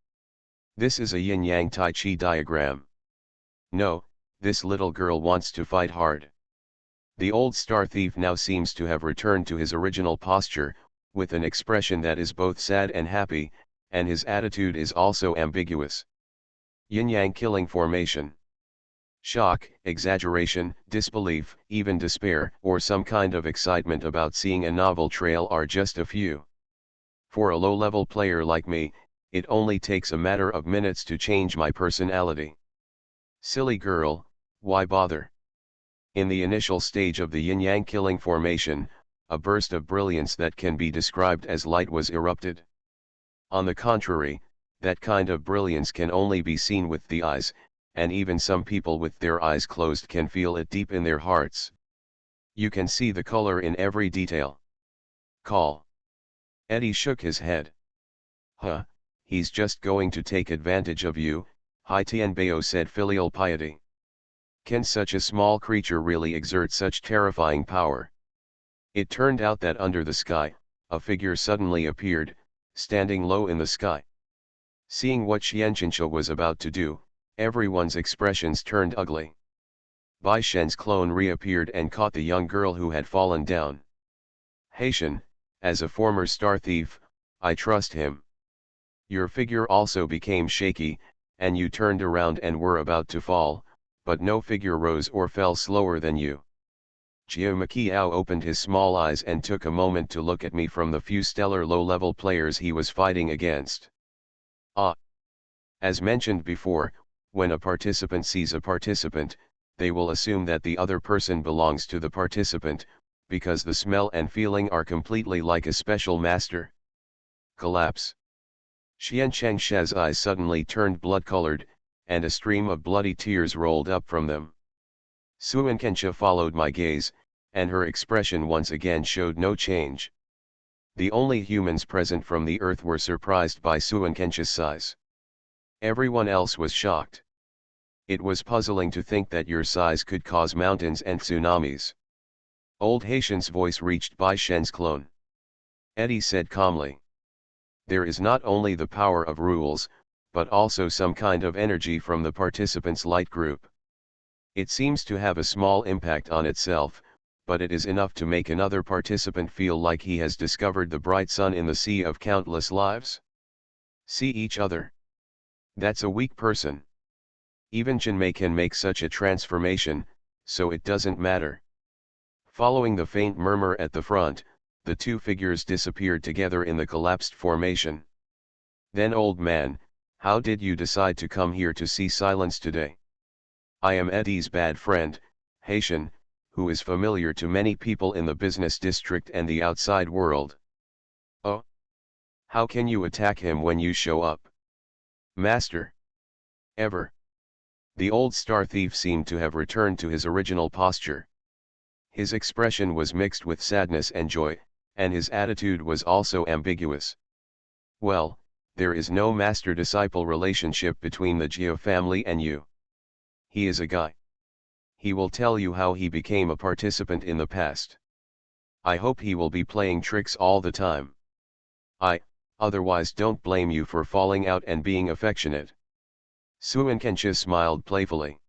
This is a yin-yang Tai Chi diagram. No, this little girl wants to fight hard. The old star thief now seems to have returned to his original posture, with an expression that is both sad and happy, and his attitude is also ambiguous. Yin-yang killing formation. Shock, exaggeration, disbelief, even despair, or some kind of excitement about seeing a novel trail are just a few. For a low-level player like me, it only takes a matter of minutes to change my personality. Silly girl, why bother? In the initial stage of the yin-yang killing formation, a burst of brilliance that can be described as light was erupted. On the contrary, that kind of brilliance can only be seen with the eyes, and even some people with their eyes closed can feel it deep in their hearts. You can see the color in every detail. Call. Eddie shook his head. Huh, he's just going to take advantage of you, Hai Tianbao said filial piety. Can such a small creature really exert such terrifying power? It turned out that under the sky, a figure suddenly appeared, standing low in the sky. Seeing what Xianqinsha was about to do, everyone's expressions turned ugly. Bai Shen's clone reappeared and caught the young girl who had fallen down. Haitian, as a former star thief, I trust him. Your figure also became shaky, and you turned around and were about to fall, but no figure rose or fell slower than you. Jiao Makiao opened his small eyes and took a moment to look at me from the few stellar low-level players he was fighting against. Ah! As mentioned before, when a participant sees a participant, they will assume that the other person belongs to the participant, because the smell and feeling are completely like a special master. Collapse. Xian Changsha's eyes suddenly turned blood-colored, and a stream of bloody tears rolled up from them. Suankensha followed my gaze, and her expression once again showed no change. The only humans present from the earth were surprised by Suankensha's size. Everyone else was shocked. It was puzzling to think that your size could cause mountains and tsunamis. Old Haitian's voice reached Bai Shen's clone. Eddie said calmly. There is not only the power of rules, but also some kind of energy from the participant's light group. It seems to have a small impact on itself, but it is enough to make another participant feel like he has discovered the bright sun in the sea of countless lives. See each other. That's a weak person. Even Jinmei can make such a transformation, so it doesn't matter. Following the faint murmur at the front, the two figures disappeared together in the collapsed formation. Then old man, how did you decide to come here to see silence today? I am Eddie's bad friend, Haitian, who is familiar to many people in the business district and the outside world. Oh? How can you attack him when you show up? Master. Ever. The old star thief seemed to have returned to his original posture. His expression was mixed with sadness and joy, and his attitude was also ambiguous. Well, there is no master-disciple relationship between the Jiao family and you. He is a guy. He will tell you how he became a participant in the past. I hope he will be playing tricks all the time. Otherwise don't blame you for falling out and being affectionate. Suankensha smiled playfully.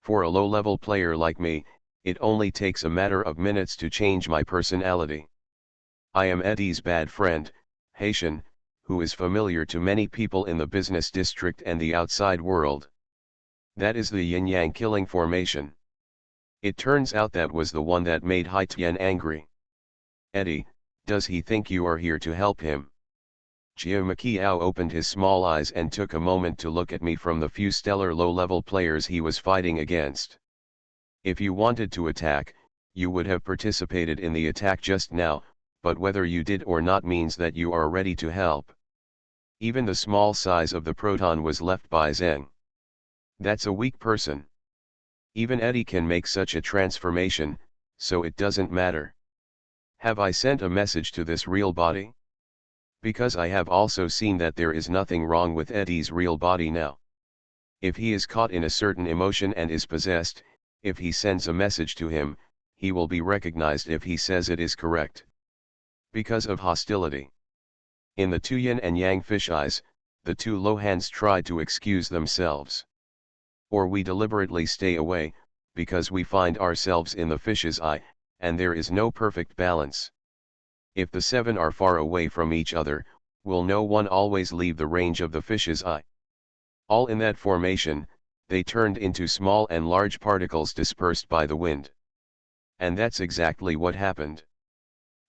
For a low-level player like me, it only takes a matter of minutes to change my personality. I am Eddie's bad friend, Haitian, who is familiar to many people in the business district and the outside world. That is the yin-yang killing formation. It turns out that was the one that made Hai Tian angry. Eddie, does he think you are here to help him? Jiao Makiao opened his small eyes and took a moment to look at me from the few stellar low-level players he was fighting against. If you wanted to attack, you would have participated in the attack just now, but whether you did or not means that you are ready to help. Even the small size of the proton was left by Zheng. That's a weak person. Even Eddie can make such a transformation, so it doesn't matter. Have I sent a message to this real body? Because I have also seen that there is nothing wrong with Eddie's real body now. If he is caught in a certain emotion and is possessed, if he sends a message to him, he will be recognized if he says it is correct. Because of hostility. In the two yin and yang fish eyes, the two Lohans try to excuse themselves. Or we deliberately stay away, because we find ourselves in the fish's eye, and there is no perfect balance. If the seven are far away from each other, will no one always leave the range of the fish's eye? All in that formation, they turned into small and large particles dispersed by the wind. And that's exactly what happened.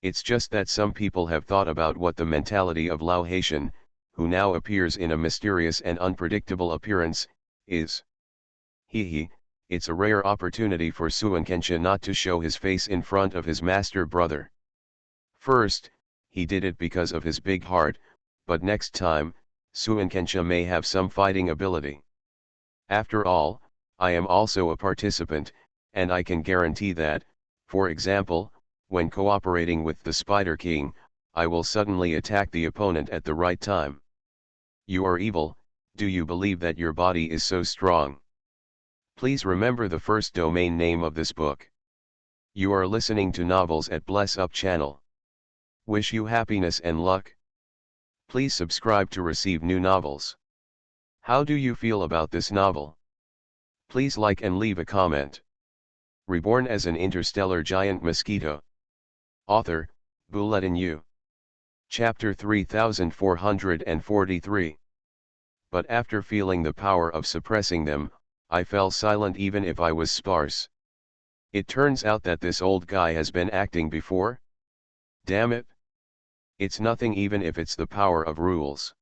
It's just that some people have thought about what the mentality of Lao Haitian, who now appears in a mysterious and unpredictable appearance, is. It's a rare opportunity for Suankensha not to show his face in front of his master brother. First, he did it because of his big heart, but next time, Suankensha may have some fighting ability. After all, I am also a participant, and I can guarantee that, for example, when cooperating with the Spider King, I will suddenly attack the opponent at the right time. You are evil, do you believe that your body is so strong? Please remember the first domain name of this book. You are listening to Novels at Bless Up channel. Wish you happiness and luck. Please subscribe to receive new novels. How do you feel about this novel? Please like and leave a comment. Reborn as an interstellar giant mosquito. Author, Bulletin U. Chapter 3443. But after feeling the power of suppressing them, I fell silent even if I was sparse. It turns out that this old guy has been acting before? Damn it. It's nothing even if it's the power of rules.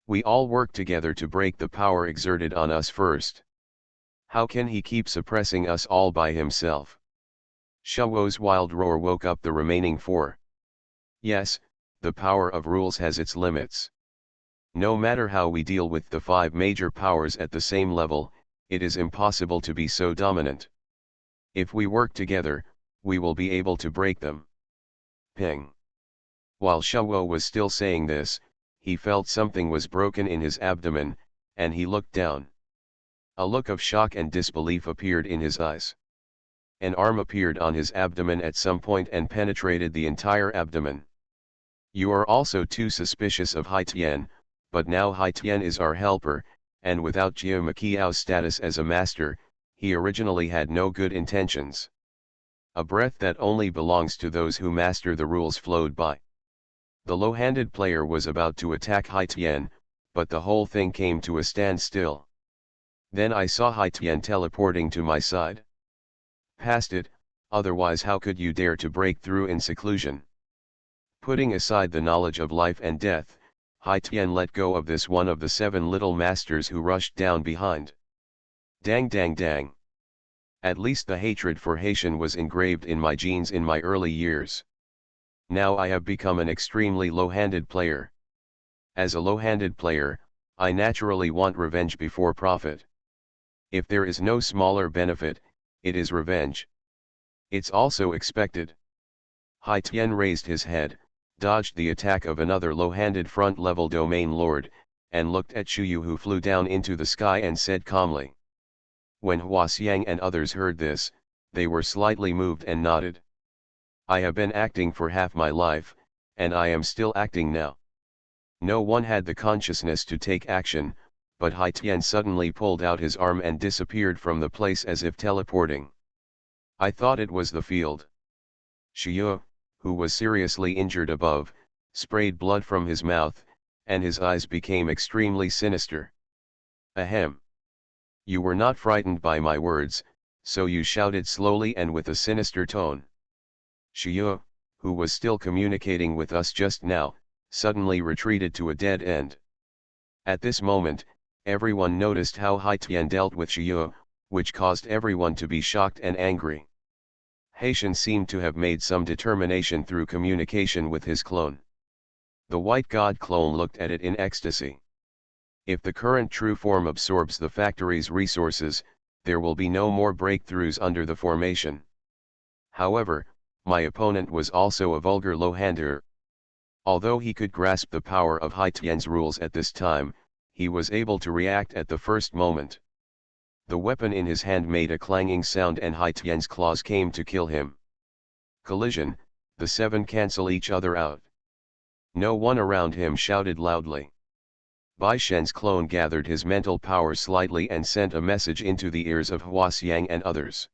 We all work together to break the power exerted on us first. How can he keep suppressing us all by himself? Shawo's wild roar woke up the remaining four. Yes, the power of rules has its limits. No matter how we deal with the five major powers at the same level, it is impossible to be so dominant. If we work together, we will be able to break them. Ping. While Shawo was still saying this, he felt something was broken in his abdomen, and he looked down. A look of shock and disbelief appeared in his eyes. An arm appeared on his abdomen at some point and penetrated the entire abdomen. You are also too suspicious of Hai Tian, but now Hai Tian is our helper, and without Jiao Makiao's status as a master, he originally had no good intentions. A breath that only belongs to those who master the rules flowed by. The low-handed player was about to attack Hai Tian, but the whole thing came to a standstill. Then I saw Hai Tian teleporting to my side. Past it, otherwise how could you dare to break through in seclusion? Putting aside the knowledge of life and death, Hai Tian let go of this one of the seven little masters who rushed down behind. Dang dang dang. At least the hatred for Haitian was engraved in my genes in my early years. Now I have become an extremely low-handed player. As a low-handed player, I naturally want revenge before profit. If there is no smaller benefit, it is revenge. It's also expected. Hai Tian raised his head, dodged the attack of another low-handed front-level domain lord, and looked at Shuyu who flew down into the sky and said calmly. When Hua Xiang and others heard this, they were slightly moved and nodded. I have been acting for half my life, and I am still acting now. No one had the consciousness to take action, but Hai Tian suddenly pulled out his arm and disappeared from the place as if teleporting. I thought it was the field. Shuyu, who was seriously injured above, sprayed blood from his mouth, and his eyes became extremely sinister. Ahem. You were not frightened by my words, so you shouted slowly and with a sinister tone. Shuyu, who was still communicating with us just now, suddenly retreated to a dead end. At this moment, everyone noticed how Hai Tian dealt with Shuyu, which caused everyone to be shocked and angry. Haitian seemed to have made some determination through communication with his clone. The white god clone looked at it in ecstasy. If the current true form absorbs the factory's resources, there will be no more breakthroughs under the formation. However, my opponent was also a vulgar low-hander. Although he could grasp the power of Hai Tian's rules at this time, he was able to react at the first moment. The weapon in his hand made a clanging sound and Hai Tian's claws came to kill him. Collision, the seven cancel each other out. No one around him shouted loudly. Bai Shen's clone gathered his mental power slightly and sent a message into the ears of Hua Xiang and others.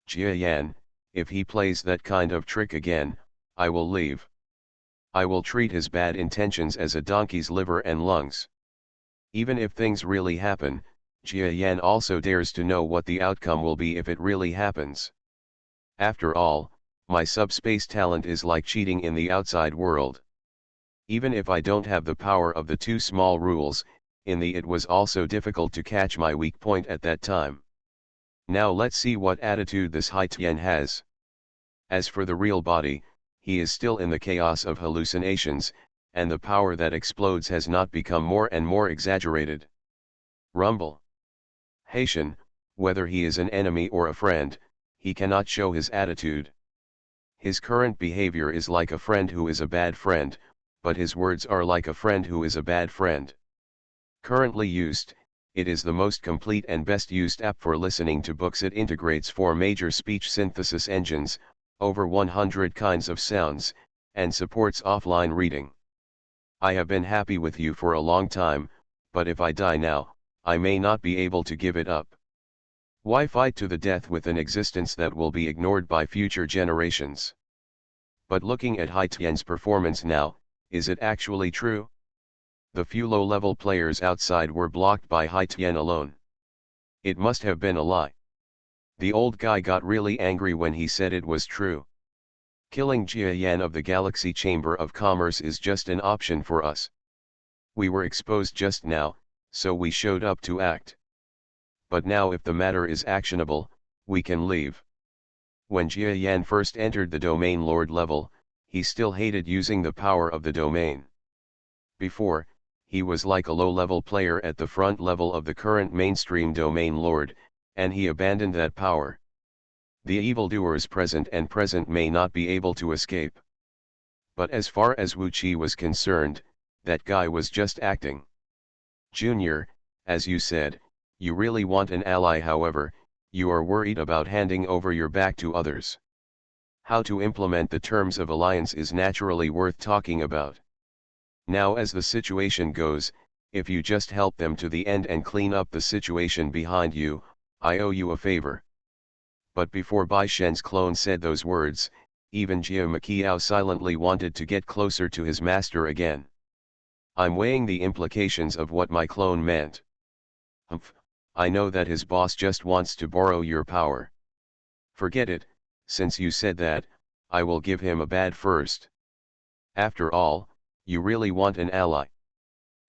Jia Yan, if he plays that kind of trick again, I will leave. I will treat his bad intentions as a donkey's liver and lungs. Even if things really happen, Jia Yan also dares to know what the outcome will be if it really happens. After all, my subspace talent is like cheating in the outside world. Even if I don't have the power of the two small rules, it was also difficult to catch my weak point at that time. Now let's see what attitude this Hai Tian has. As for the real body, he is still in the chaos of hallucinations, and the power that explodes has not become more and more exaggerated. Rumble. Haitian, whether he is an enemy or a friend, he cannot show his attitude. His current behavior is like a friend who is a bad friend, but his words are like a friend who is a bad friend. Currently used, it is the most complete and best used app for listening to books. It integrates 4 major speech synthesis engines, over 100 kinds of sounds, and supports offline reading. I have been happy with you for a long time, but if I die now, I may not be able to give it up. Why fight to the death with an existence that will be ignored by future generations? But looking at Hai Tian's performance now, is it actually true? The few low-level players outside were blocked by Hai Tian alone. It must have been a lie. The old guy got really angry when he said it was true. Killing Jia Yan of the Galaxy Chamber of Commerce is just an option for us. We were exposed just now, so we showed up to act. But now if the matter is actionable, we can leave. When Jia Yan first entered the Domain Lord level, he still hated using the power of the domain. Before, he was like a low-level player at the front level of the current mainstream Domain Lord, and he abandoned that power. The evildoers present may not be able to escape. But as far as Wu Qi was concerned, that guy was just acting. Junior, as you said, you really want an ally. However, you are worried about handing over your back to others. How to implement the terms of alliance is naturally worth talking about. Now as the situation goes, if you just help them to the end and clean up the situation behind you, I owe you a favor. But before Bai Shen's clone said those words, even Jia Maqiao silently wanted to get closer to his master again. I'm weighing the implications of what my clone meant. Humph, I know that his boss just wants to borrow your power. Forget it, since you said that, I will give him a bad first. After all, you really want an ally.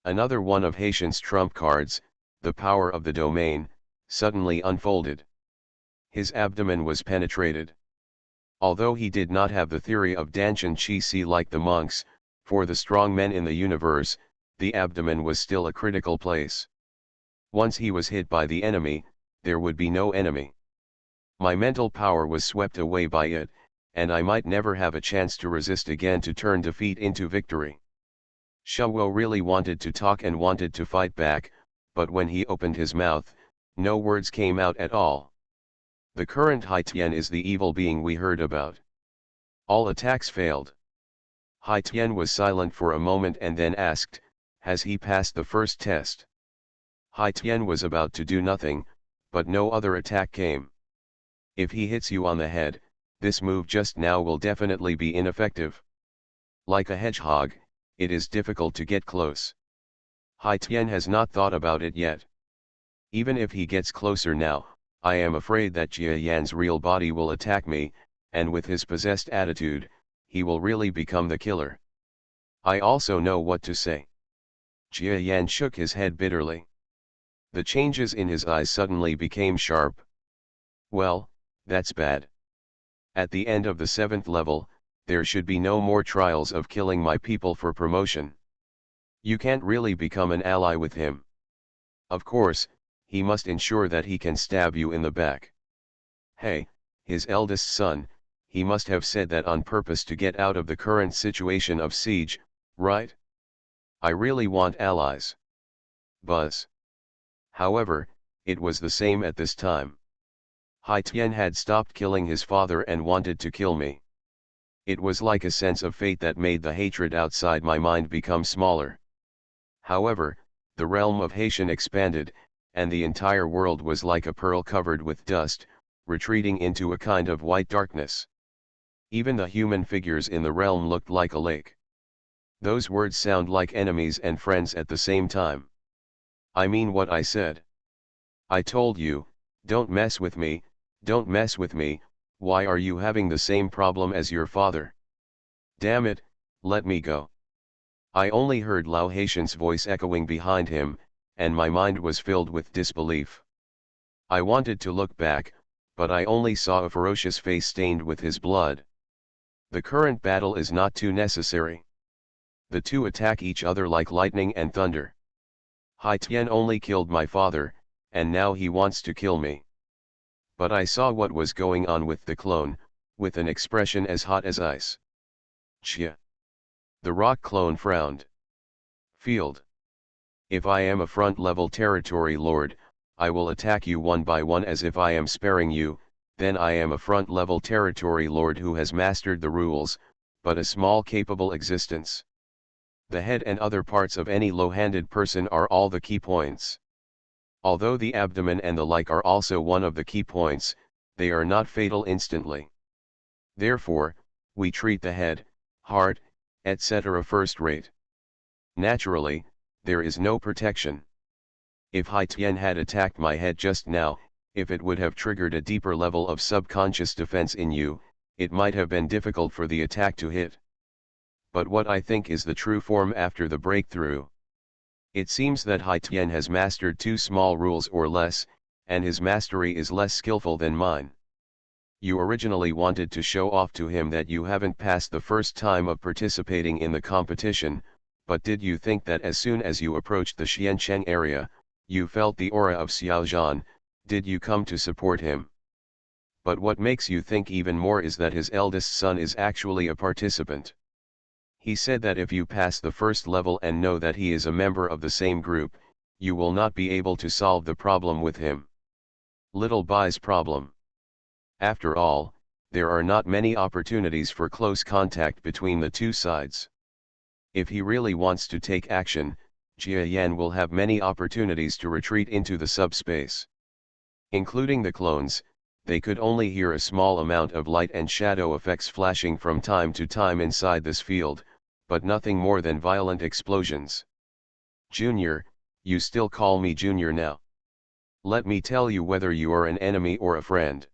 Another one of Haitian's trump cards, the power of the domain, suddenly unfolded. His abdomen was penetrated. Although he did not have the theory of Danshan Qi Si like the monks, for the strong men in the universe, the abdomen was still a critical place. Once he was hit by the enemy, there would be no enemy. My mental power was swept away by it, and I might never have a chance to resist again to turn defeat into victory. Shuo really wanted to talk and wanted to fight back, but when he opened his mouth, no words came out at all. The current Hai Tian is the evil being we heard about. All attacks failed. Hai Tian was silent for a moment and then asked, has he passed the first test? Hai Tian was about to do nothing, but no other attack came. If he hits you on the head, this move just now will definitely be ineffective. Like a hedgehog, it is difficult to get close. Hai Tian has not thought about it yet. Even if he gets closer now, I am afraid that Jia Yan's real body will attack me, and with his possessed attitude, he will really become the killer. I also know what to say. Jia Yan shook his head bitterly. The changes in his eyes suddenly became sharp. Well, that's bad. At the end of the 7th level, there should be no more trials of killing my people for promotion. You can't really become an ally with him. Of course, he must ensure that he can stab you in the back. Hey, his eldest son, he must have said that on purpose to get out of the current situation of siege, right? I really want allies. Buzz. However, it was the same at this time. Hai Tian had stopped killing his father and wanted to kill me. It was like a sense of fate that made the hatred outside my mind become smaller. However, the realm of Haitian expanded, and the entire world was like a pearl covered with dust, retreating into a kind of white darkness. Even the human figures in the realm looked like a lake. Those words sound like enemies and friends at the same time. I mean what I said. I told you, don't mess with me, don't mess with me. Why are you having the same problem as your father? Damn it, let me go. I only heard Lao Haitian's voice echoing behind him, and my mind was filled with disbelief. I wanted to look back, but I only saw a ferocious face stained with his blood. The current battle is not too necessary. The two attack each other like lightning and thunder. Hai Tian only killed my father, and now he wants to kill me. But I saw what was going on with the clone, with an expression as hot as ice. Chia. The rock clone frowned. Field. If I am a front-level territory lord, I will attack you one by one as if I am sparing you, then I am a front-level territory lord who has mastered the rules, but a small capable existence. The head and other parts of any low-handed person are all the key points. Although the abdomen and the like are also one of the key points, they are not fatal instantly. Therefore, we treat the head, heart, etc. first rate. Naturally, there is no protection. If Hai Tian had attacked my head just now, if it would have triggered a deeper level of subconscious defense in you, it might have been difficult for the attack to hit. But what I think is the true form after the breakthrough. It seems that Hai Tian has mastered 2 small rules or less, and his mastery is less skillful than mine. You originally wanted to show off to him that you haven't passed the first time of participating in the competition, but did you think that as soon as you approached the Xiancheng area, you felt the aura of Xiao Zhan, did you come to support him? But what makes you think even more is that his eldest son is actually a participant. He said that if you pass the first level and know that he is a member of the same group, you will not be able to solve the problem with him. Little Bai's problem. After all, there are not many opportunities for close contact between the two sides. If he really wants to take action, Jia Yan will have many opportunities to retreat into the subspace. Including the clones, they could only hear a small amount of light and shadow effects flashing from time to time inside this field, but nothing more than violent explosions. Junior, you still call me Junior now. Let me tell you whether you are an enemy or a friend.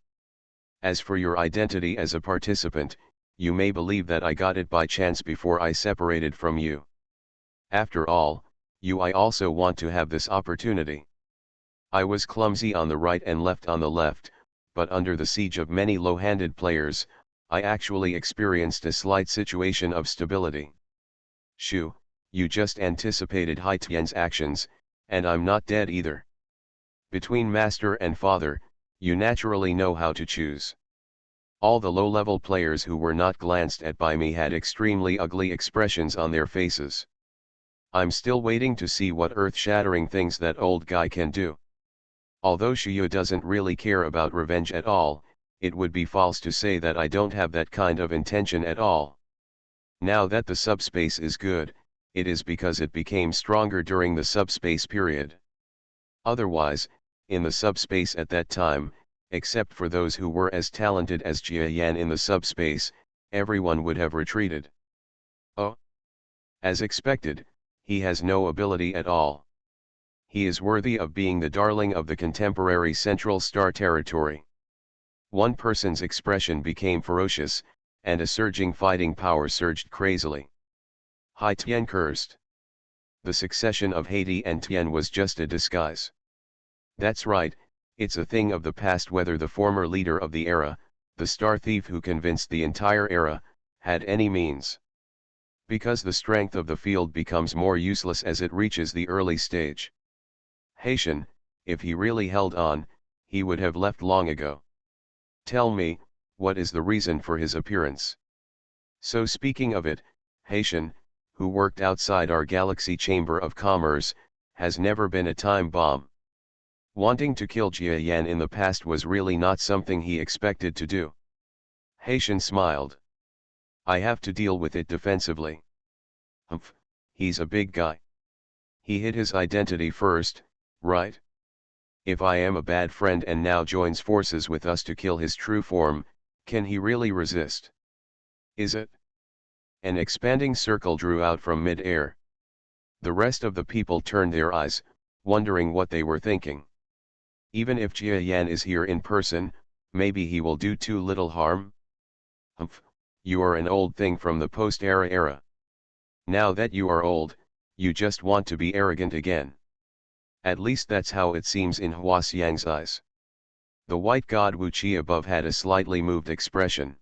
As for your identity as a participant, you may believe that I got it by chance before I separated from you. After all, I also want to have this opportunity. I was clumsy on the right and left on the left, but under the siege of many low-handed players, I actually experienced a slight situation of stability. Shu, you just anticipated Hai Tian's actions, and I'm not dead either. Between master and father, you naturally know how to choose. All the low-level players who were not glanced at by me had extremely ugly expressions on their faces. I'm still waiting to see what earth-shattering things that old guy can do. Although Shiyu doesn't really care about revenge at all, it would be false to say that I don't have that kind of intention at all. Now that the subspace is good, it is because it became stronger during the subspace period. Otherwise, in the subspace at that time, except for those who were as talented as Jia Yan in the subspace, everyone would have retreated. Oh! As expected, he has no ability at all. He is worthy of being the darling of the contemporary Central Star territory. One person's expression became ferocious, and a surging fighting power surged crazily. Hai Tian cursed. The succession of Haiti and Tian was just a disguise. That's right, it's a thing of the past whether the former leader of the era, the star thief who convinced the entire era, had any means. Because the strength of the field becomes more useless as it reaches the early stage. Haitian, if he really held on, he would have left long ago. Tell me, what is the reason for his appearance? So speaking of it, Haitian, who worked outside our Galaxy Chamber of Commerce, has never been a time bomb. Wanting to kill Jia Yan in the past was really not something he expected to do. Haitian smiled. I have to deal with it defensively. Humph, he's a big guy. He hid his identity first, right? If I am a bad friend and now joins forces with us to kill his true form, can he really resist? Is it? An expanding circle drew out from mid-air. The rest of the people turned their eyes, wondering what they were thinking. Even if Jia Yan is here in person, maybe he will do too little harm? Humph, you are an old thing from the post-era. Now that you are old, you just want to be arrogant again. At least that's how it seems in Hua Xiang's eyes. The white god Wu Qi above had a slightly moved expression.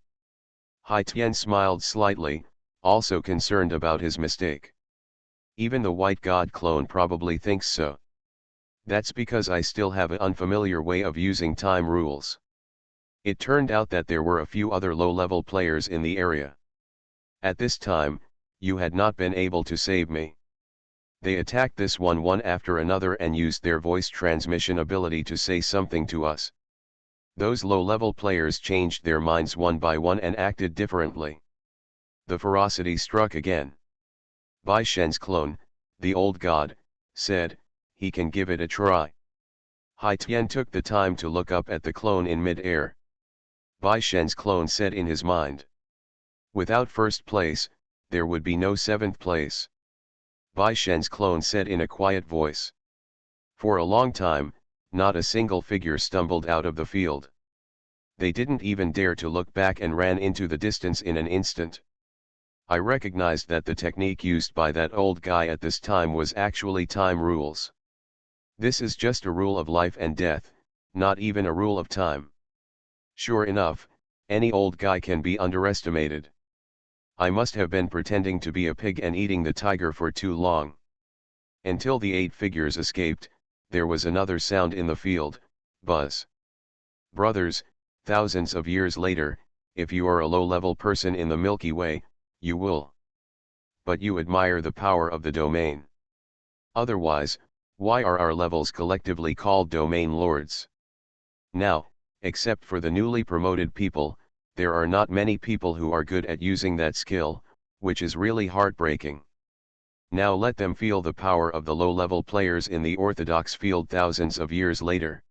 Hai Tian smiled slightly, also concerned about his mistake. Even the white god clone probably thinks so. That's because I still have an unfamiliar way of using time rules. It turned out that there were a few other low-level players in the area. At this time, you had not been able to save me. They attacked this one after another and used their voice transmission ability to say something to us. Those low-level players changed their minds one by one and acted differently. The ferocity struck again. Bai Shen's clone, the old god, said, he can give it a try. Hai Tian took the time to look up at the clone in mid-air. Bai Shen's clone said in his mind. Without first place, there would be no seventh place. Bai Shen's clone said in a quiet voice. For a long time, not a single figure stumbled out of the field. They didn't even dare to look back and ran into the distance in an instant. I recognized that the technique used by that old guy at this time was actually time rules. This is just a rule of life and death, not even a rule of time. Sure enough, any old guy can be underestimated. I must have been pretending to be a pig and eating the tiger for too long. Until the 8 figures escaped, there was another sound in the field, buzz. Brothers, thousands of years later, if you are a low-level person in the Milky Way, you will. But you admire the power of the domain. Otherwise, why are our levels collectively called domain lords? Now, except for the newly promoted people, there are not many people who are good at using that skill, which is really heartbreaking. Now let them feel the power of the low-level players in the orthodox field thousands of years later.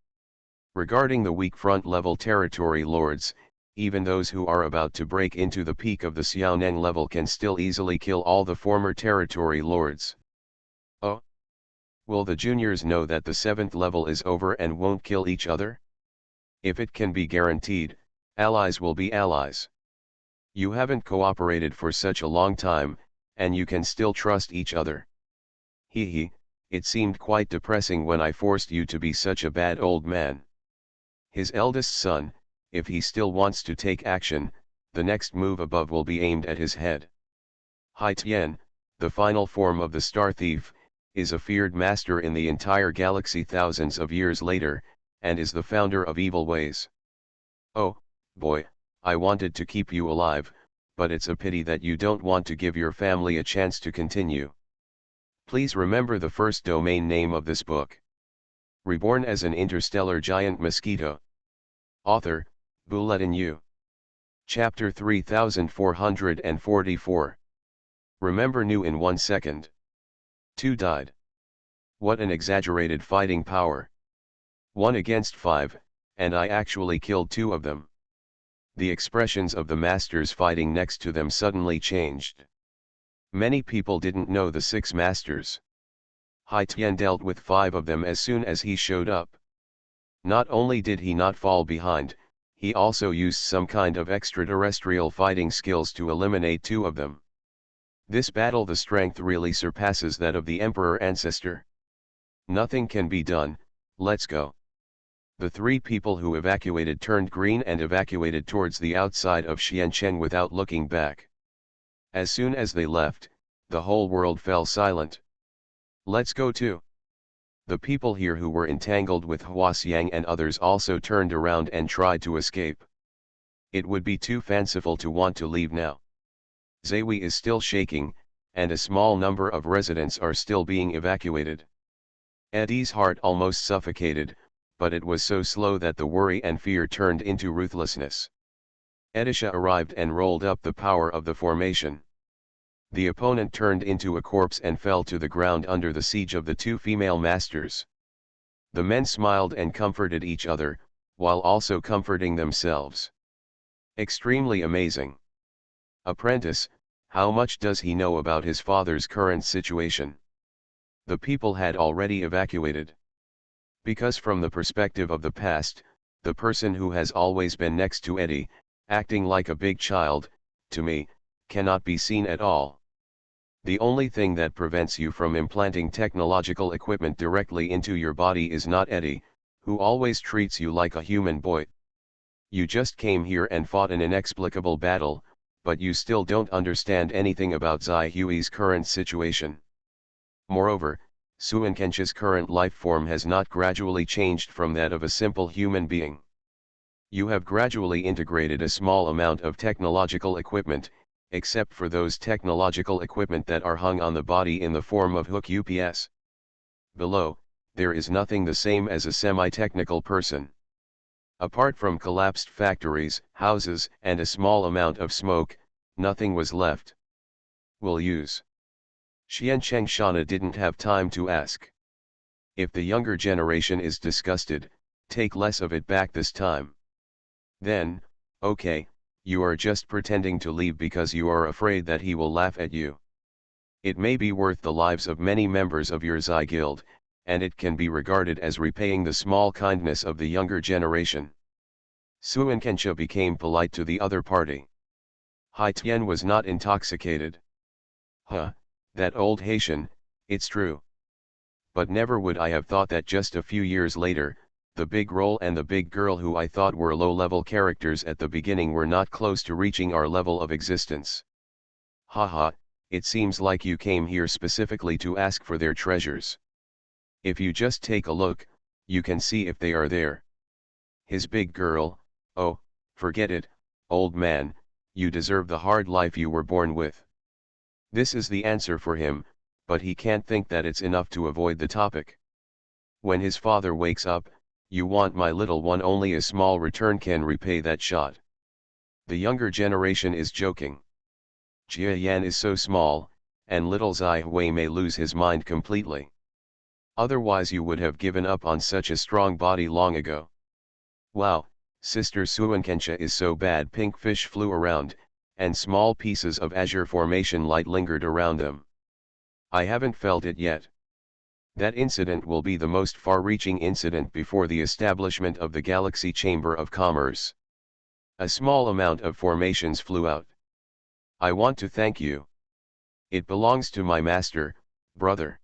Regarding the weak front-level territory lords, even those who are about to break into the peak of the Xiaoneng level can still easily kill all the former territory lords. Oh? Will the juniors know that the 7th level is over and won't kill each other? If it can be guaranteed, allies will be allies. You haven't cooperated for such a long time, and you can still trust each other. Hee, it seemed quite depressing when I forced you to be such a bad old man. His eldest son, if he still wants to take action, the next move above will be aimed at his head. Hai Tian, the final form of the Star Thief, is a feared master in the entire galaxy thousands of years later, and is the founder of evil ways. Oh, boy, I wanted to keep you alive, but it's a pity that you don't want to give your family a chance to continue. Please remember the first domain name of this book. Reborn as an interstellar giant mosquito. Author, Bulletin U. Chapter 3444. Remember new in 1 second. 2 died. What an exaggerated fighting power. 1 against 5, and I actually killed 2 of them. The expressions of the masters fighting next to them suddenly changed. Many people didn't know the 6 masters. Hai Tian dealt with 5 of them as soon as he showed up. Not only did he not fall behind, he also used some kind of extraterrestrial fighting skills to eliminate 2 of them. This battle, the strength really surpasses that of the Emperor Ancestor. Nothing can be done, let's go. The 3 people who evacuated turned green and evacuated towards the outside of Xiancheng without looking back. As soon as they left, the whole world fell silent. Let's go too. The people here who were entangled with Hua Xiang and others also turned around and tried to escape. It would be too fanciful to want to leave now. Zawi is still shaking, and a small number of residents are still being evacuated. Eddie's heart almost suffocated, but it was so slow that the worry and fear turned into ruthlessness. Edisha arrived and rolled up the power of the formation. The opponent turned into a corpse and fell to the ground under the siege of the two female masters. The men smiled and comforted each other, while also comforting themselves. Extremely amazing. Apprentice, how much does he know about his father's current situation? The people had already evacuated. Because from the perspective of the past, the person who has always been next to Eddie, acting like a big child, to me, cannot be seen at all. The only thing that prevents you from implanting technological equipment directly into your body is not Eddie, who always treats you like a human boy. You just came here and fought an inexplicable battle, but you still don't understand anything about Zai Hui's current situation. Moreover, Suinkensha's current life form has not gradually changed from that of a simple human being. You have gradually integrated a small amount of technological equipment, except for those technological equipment that are hung on the body in the form of hook UPS. Below, there is nothing the same as a semi-technical person. Apart from collapsed factories, houses, and a small amount of smoke, nothing was left. Will use. Xian Chengshana didn't have time to ask. If the younger generation is disgusted, take less of it back this time. Then, okay, you are just pretending to leave because you are afraid that he will laugh at you. It may be worth the lives of many members of your Zai Guild, and it can be regarded as repaying the small kindness of the younger generation. Suinkensha became polite to the other party. Hai Tian was not intoxicated. Huh, that old Haitian, it's true. But never would I have thought that just a few years later, the big role and the big girl who I thought were low-level characters at the beginning were not close to reaching our level of existence. Haha, it seems like you came here specifically to ask for their treasures. If you just take a look, you can see if they are there. His big girl, oh, forget it, old man, you deserve the hard life you were born with. This is the answer for him, but he can't think that it's enough to avoid the topic. When his father wakes up, you want my little one, only a small return can repay that shot. The younger generation is joking. Jia Yan is so small, and little Zai Hui may lose his mind completely. Otherwise you would have given up on such a strong body long ago. Wow, Sister Suinkensha is so bad. Pink fish flew around, and small pieces of azure formation light lingered around them. I haven't felt it yet. That incident will be the most far-reaching incident before the establishment of the Galaxy Chamber of Commerce. A small amount of formations flew out. I want to thank you. It belongs to my master, brother.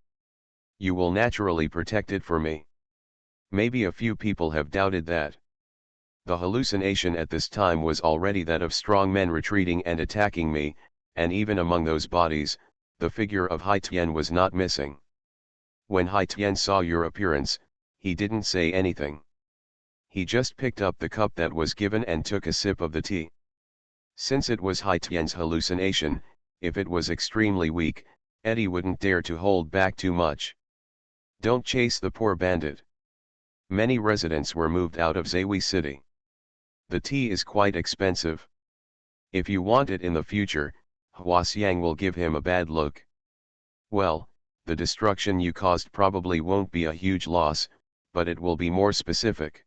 You will naturally protect it for me. Maybe a few people have doubted that. The hallucination at this time was already that of strong men retreating and attacking me, and even among those bodies, the figure of Hai Tian was not missing. When Hai Tian saw your appearance, he didn't say anything. He just picked up the cup that was given and took a sip of the tea. Since it was Hai Tian's hallucination, if it was extremely weak, Eddie wouldn't dare to hold back too much. Don't chase the poor bandit. Many residents were moved out of Zawi City. The tea is quite expensive. If you want it in the future, Huasiang will give him a bad look. Well, the destruction you caused probably won't be a huge loss, but it will be more specific.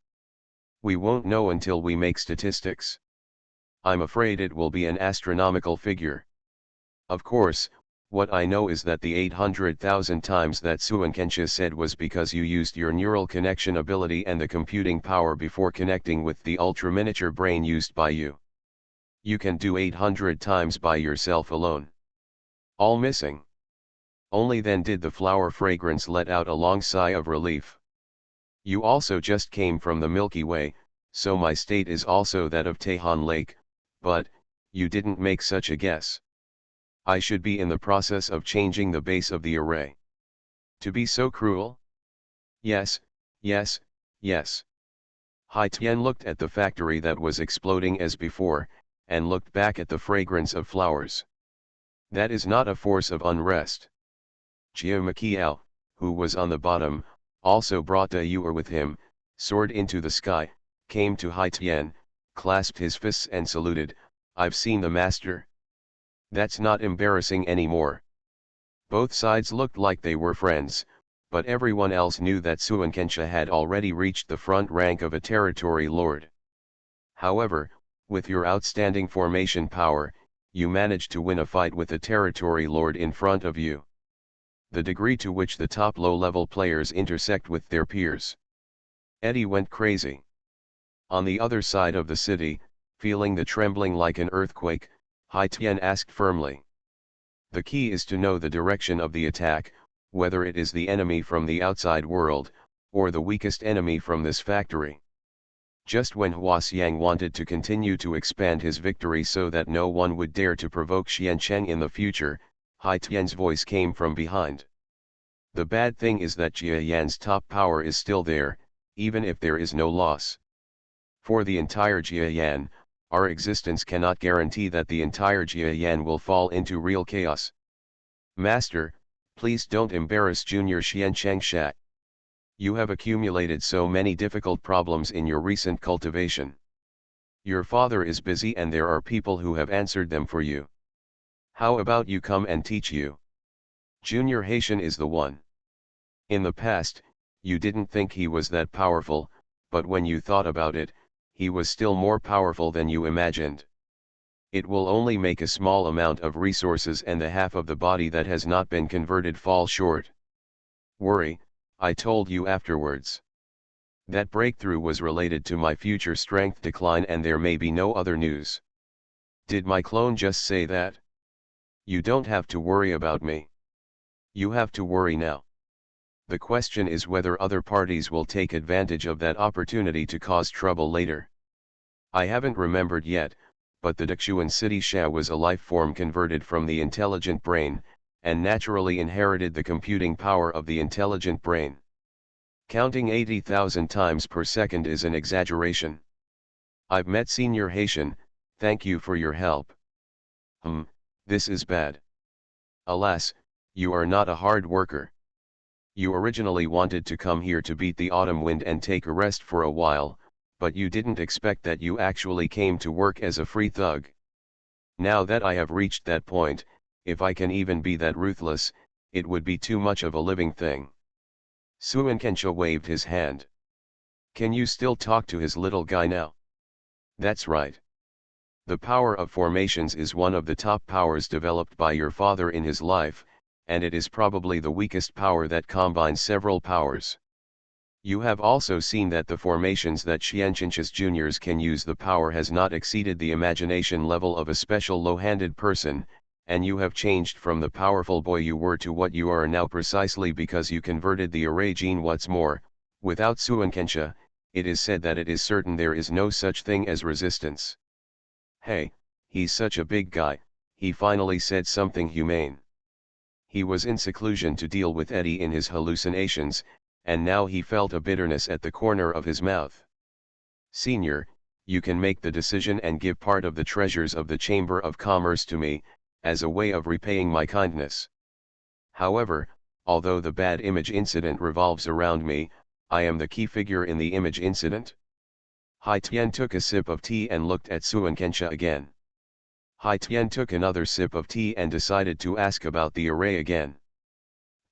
We won't know until we make statistics. I'm afraid it will be an astronomical figure. Of course, what I know is that the 800,000 times that Suinkensha said was because you used your neural connection ability and the computing power before connecting with the ultra-miniature brain used by you. You can do 800 times by yourself alone. All missing. Only then did the flower fragrance let out a long sigh of relief. You also just came from the Milky Way, so my state is also that of Tehan Lake, but, you didn't make such a guess. I should be in the process of changing the base of the array. To be so cruel? Yes, yes, yes. Hai Tian looked at the factory that was exploding as before, and looked back at the fragrance of flowers. That is not a force of unrest. Jiao Maqiao, who was on the bottom, also brought a ewer with him, soared into the sky, came to Hai Tian, clasped his fists and saluted, "I've seen the master." That's not embarrassing anymore. Both sides looked like they were friends, but everyone else knew that Suankensha had already reached the front rank of a territory lord. However, with your outstanding formation power, you managed to win a fight with a territory lord in front of you. The degree to which the top low-level players intersect with their peers. Eddie went crazy. On the other side of the city, feeling the trembling like an earthquake, Hai Tian asked firmly. The key is to know the direction of the attack, whether it is the enemy from the outside world, or the weakest enemy from this factory. Just when Huaxiang wanted to continue to expand his victory so that no one would dare to provoke Xiancheng in the future, Hai Tian's voice came from behind. The bad thing is that Jia Yan's top power is still there, even if there is no loss. For the entire Jia Yan, our existence cannot guarantee that the entire Jia Yan will fall into real chaos. Master, please don't embarrass Junior Xiancheng Sha. You have accumulated so many difficult problems in your recent cultivation. Your father is busy and there are people who have answered them for you. How about you come and teach you? Junior Haitian is the one. In the past, you didn't think he was that powerful, but when you thought about it, he was still more powerful than you imagined. It will only make a small amount of resources and the half of the body that has not been converted fall short. Worry, I told you afterwards. That breakthrough was related to my future strength decline and there may be no other news. Did my clone just say that? You don't have to worry about me. You have to worry now. The question is whether other parties will take advantage of that opportunity to cause trouble later. I haven't remembered yet, but the Dexuan city Sha was a life form converted from the intelligent brain, and naturally inherited the computing power of the intelligent brain. Counting 80,000 times per second is an exaggeration. I've met Senior Haitian, thank you for your help. This is bad. Alas, you are not a hard worker. You originally wanted to come here to beat the autumn wind and take a rest for a while, but you didn't expect that you actually came to work as a free thug. Now that I have reached that point, if I can even be that ruthless, it would be too much of a living thing. Suankensha waved his hand. Can you still talk to his little guy now? That's right. The power of formations is one of the top powers developed by your father in his life, and it is probably the weakest power that combines several powers. You have also seen that the formations that Xiancheng's juniors can use the power has not exceeded the imagination level of a special low-handed person, and you have changed from the powerful boy you were to what you are now precisely because you converted the array gene. What's more, without Suankensha, it is said that it is certain there is no such thing as resistance. Hey, he's such a big guy, he finally said something humane. He was in seclusion to deal with Eddie in his hallucinations, and now he felt a bitterness at the corner of his mouth. Senior, you can make the decision and give part of the treasures of the Chamber of Commerce to me, as a way of repaying my kindness. However, although the bad image incident revolves around me, I am the key figure in the image incident. Hai Tian took a sip of tea and looked at Suankensha again. Hai Tian took another sip of tea and decided to ask about the array again.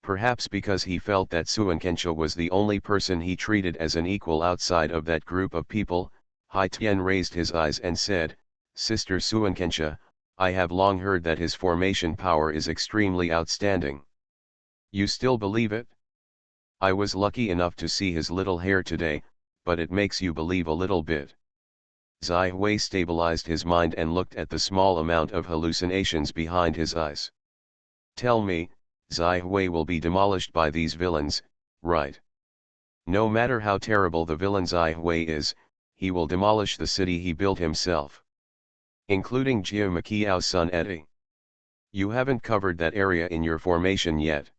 Perhaps because he felt that Suankensha was the only person he treated as an equal outside of that group of people, Hai Tian raised his eyes and said, Sister Suankensha, I have long heard that his formation power is extremely outstanding. You still believe it? I was lucky enough to see his little hair today, but it makes you believe a little bit. Zai Hui stabilized his mind and looked at the small amount of hallucinations behind his eyes. Tell me, Zai Hui will be demolished by these villains, right? No matter how terrible the villain Zai Hui is, he will demolish the city he built himself. Including Jiao Maqiao's son Eddie. You haven't covered that area in your formation yet.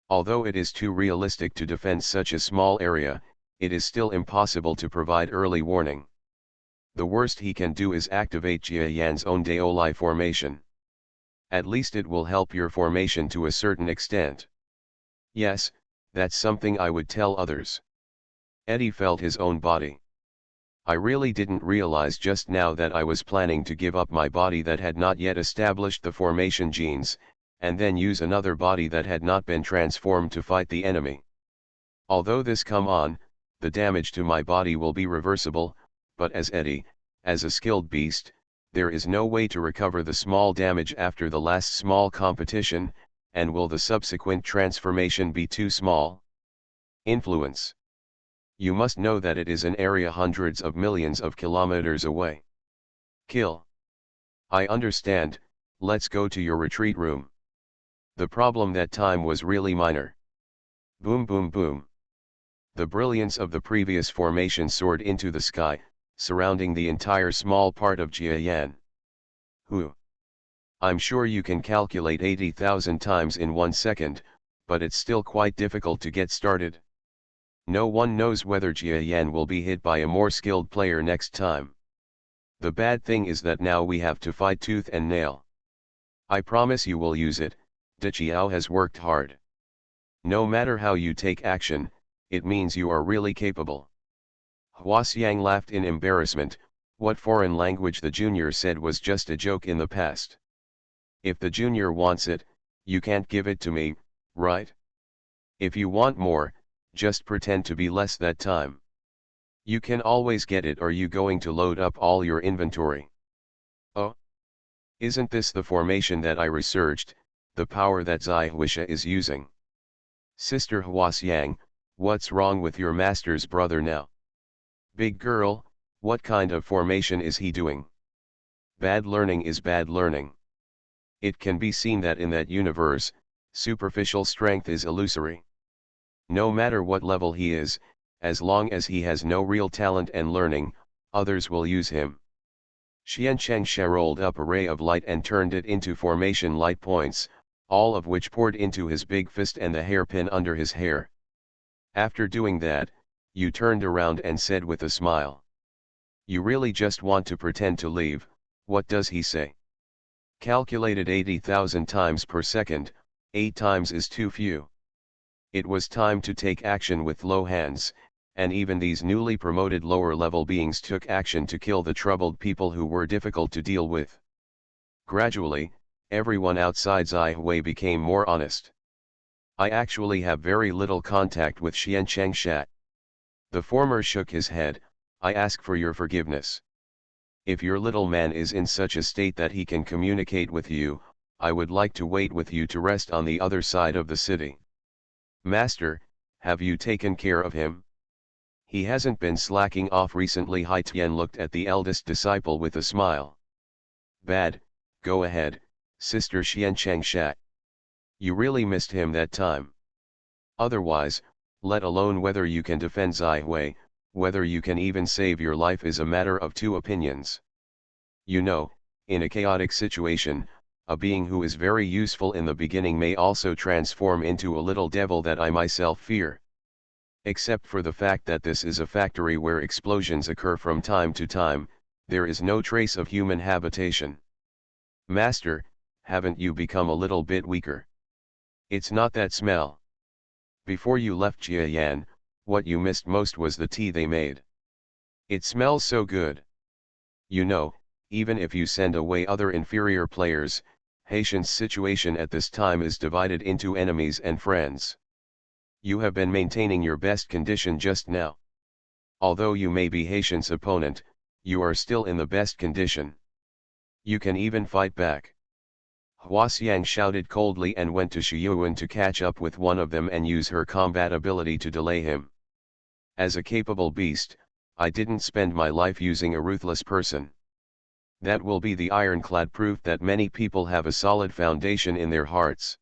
Although it is too realistic to defend such a small area, it is still impossible to provide early warning. The worst he can do is activate Jia Yan's own Daoli formation. At least it will help your formation to a certain extent. Yes, that's something I would tell others. Eddie felt his own body. I really didn't realize just now that I was planning to give up my body that had not yet established the formation genes, and then use another body that had not been transformed to fight the enemy. Although this come on, the damage to my body will be reversible, but as Eddie, as a skilled beast, there is no way to recover the small damage after the last small competition, and will the subsequent transformation be too small? Influence. You must know that it is an area hundreds of millions of kilometers away. Kill. I understand, let's go to your retreat room. The problem that time was really minor. Boom boom boom. The brilliance of the previous formation soared into the sky, surrounding the entire small part of Jiayan. Who? I'm sure you can calculate 80,000 times in 1 second, but it's still quite difficult to get started. No one knows whether Jiayan will be hit by a more skilled player next time. The bad thing is that now we have to fight tooth and nail. I promise you will use it, De Chiao has worked hard. No matter how you take action, it means you are really capable. Huasiang laughed in embarrassment. What foreign language the junior said was just a joke in the past. If the junior wants it, you can't give it to me, right? If you want more, just pretend to be less that time. You can always get it. Are you going to load up all your inventory? Oh? Isn't this the formation that I researched, the power that Zai Huisha is using? Sister Huasiang, what's wrong with your master's brother now? Big girl, what kind of formation is he doing? Bad learning is bad learning. It can be seen that in that universe, superficial strength is illusory. No matter what level he is, as long as he has no real talent and learning, others will use him. Xian Chengsha rolled up a ray of light and turned it into formation light points, all of which poured into his big fist and the hairpin under his hair. After doing that, you turned around and said with a smile. You really just want to pretend to leave. What does he say? Calculated 80,000 times per second, 8 times is too few. It was time to take action with low hands, and even these newly promoted lower-level beings took action to kill the troubled people who were difficult to deal with. Gradually, everyone outside Zai Hui became more honest. I actually have very little contact with Xian Chengsha. The former shook his head. I ask for your forgiveness. If your little man is in such a state that he can communicate with you, I would like to wait with you to rest on the other side of the city. Master, have you taken care of him? He hasn't been slacking off recently. Hai Tian looked at the eldest disciple with a smile. Bad, go ahead, Sister Xian Chengsha. You really missed him that time. Otherwise, let alone whether you can defend Zai Hui, whether you can even save your life is a matter of two opinions. You know, in a chaotic situation, a being who is very useful in the beginning may also transform into a little devil that I myself fear. Except for the fact that this is a factory where explosions occur from time to time, there is no trace of human habitation. Master, haven't you become a little bit weaker? It's not that smell. Before you left Jiayan, what you missed most was the tea they made. It smells so good. You know, even if you send away other inferior players, Haitian's situation at this time is divided into enemies and friends. You have been maintaining your best condition just now. Although you may be Haitian's opponent, you are still in the best condition. You can even fight back. Huasiang shouted coldly and went to Shiyuan to catch up with one of them and use her combat ability to delay him. As a capable beast, I didn't spend my life using a ruthless person. That will be the ironclad proof that many people have a solid foundation in their hearts.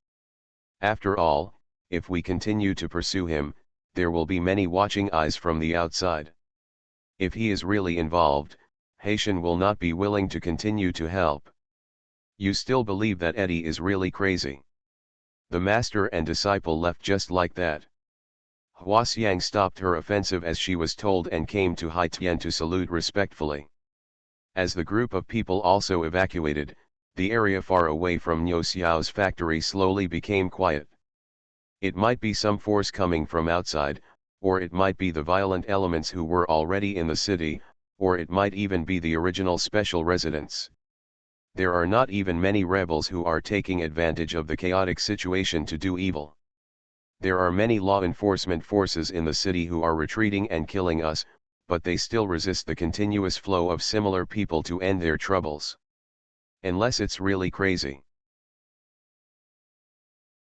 After all, if we continue to pursue him, there will be many watching eyes from the outside. If he is really involved, Haitian will not be willing to continue to help. You still believe that Eddie is really crazy? The master and disciple left just like that. Huaxiang stopped her offensive as she was told and came to Haitian to salute respectfully. As the group of people also evacuated, the area far away from Niu Xiao's factory slowly became quiet. It might be some force coming from outside, or it might be the violent elements who were already in the city, or it might even be the original special residents. There are not even many rebels who are taking advantage of the chaotic situation to do evil. There are many law enforcement forces in the city who are retreating and killing us, but they still resist the continuous flow of similar people to end their troubles. Unless it's really crazy.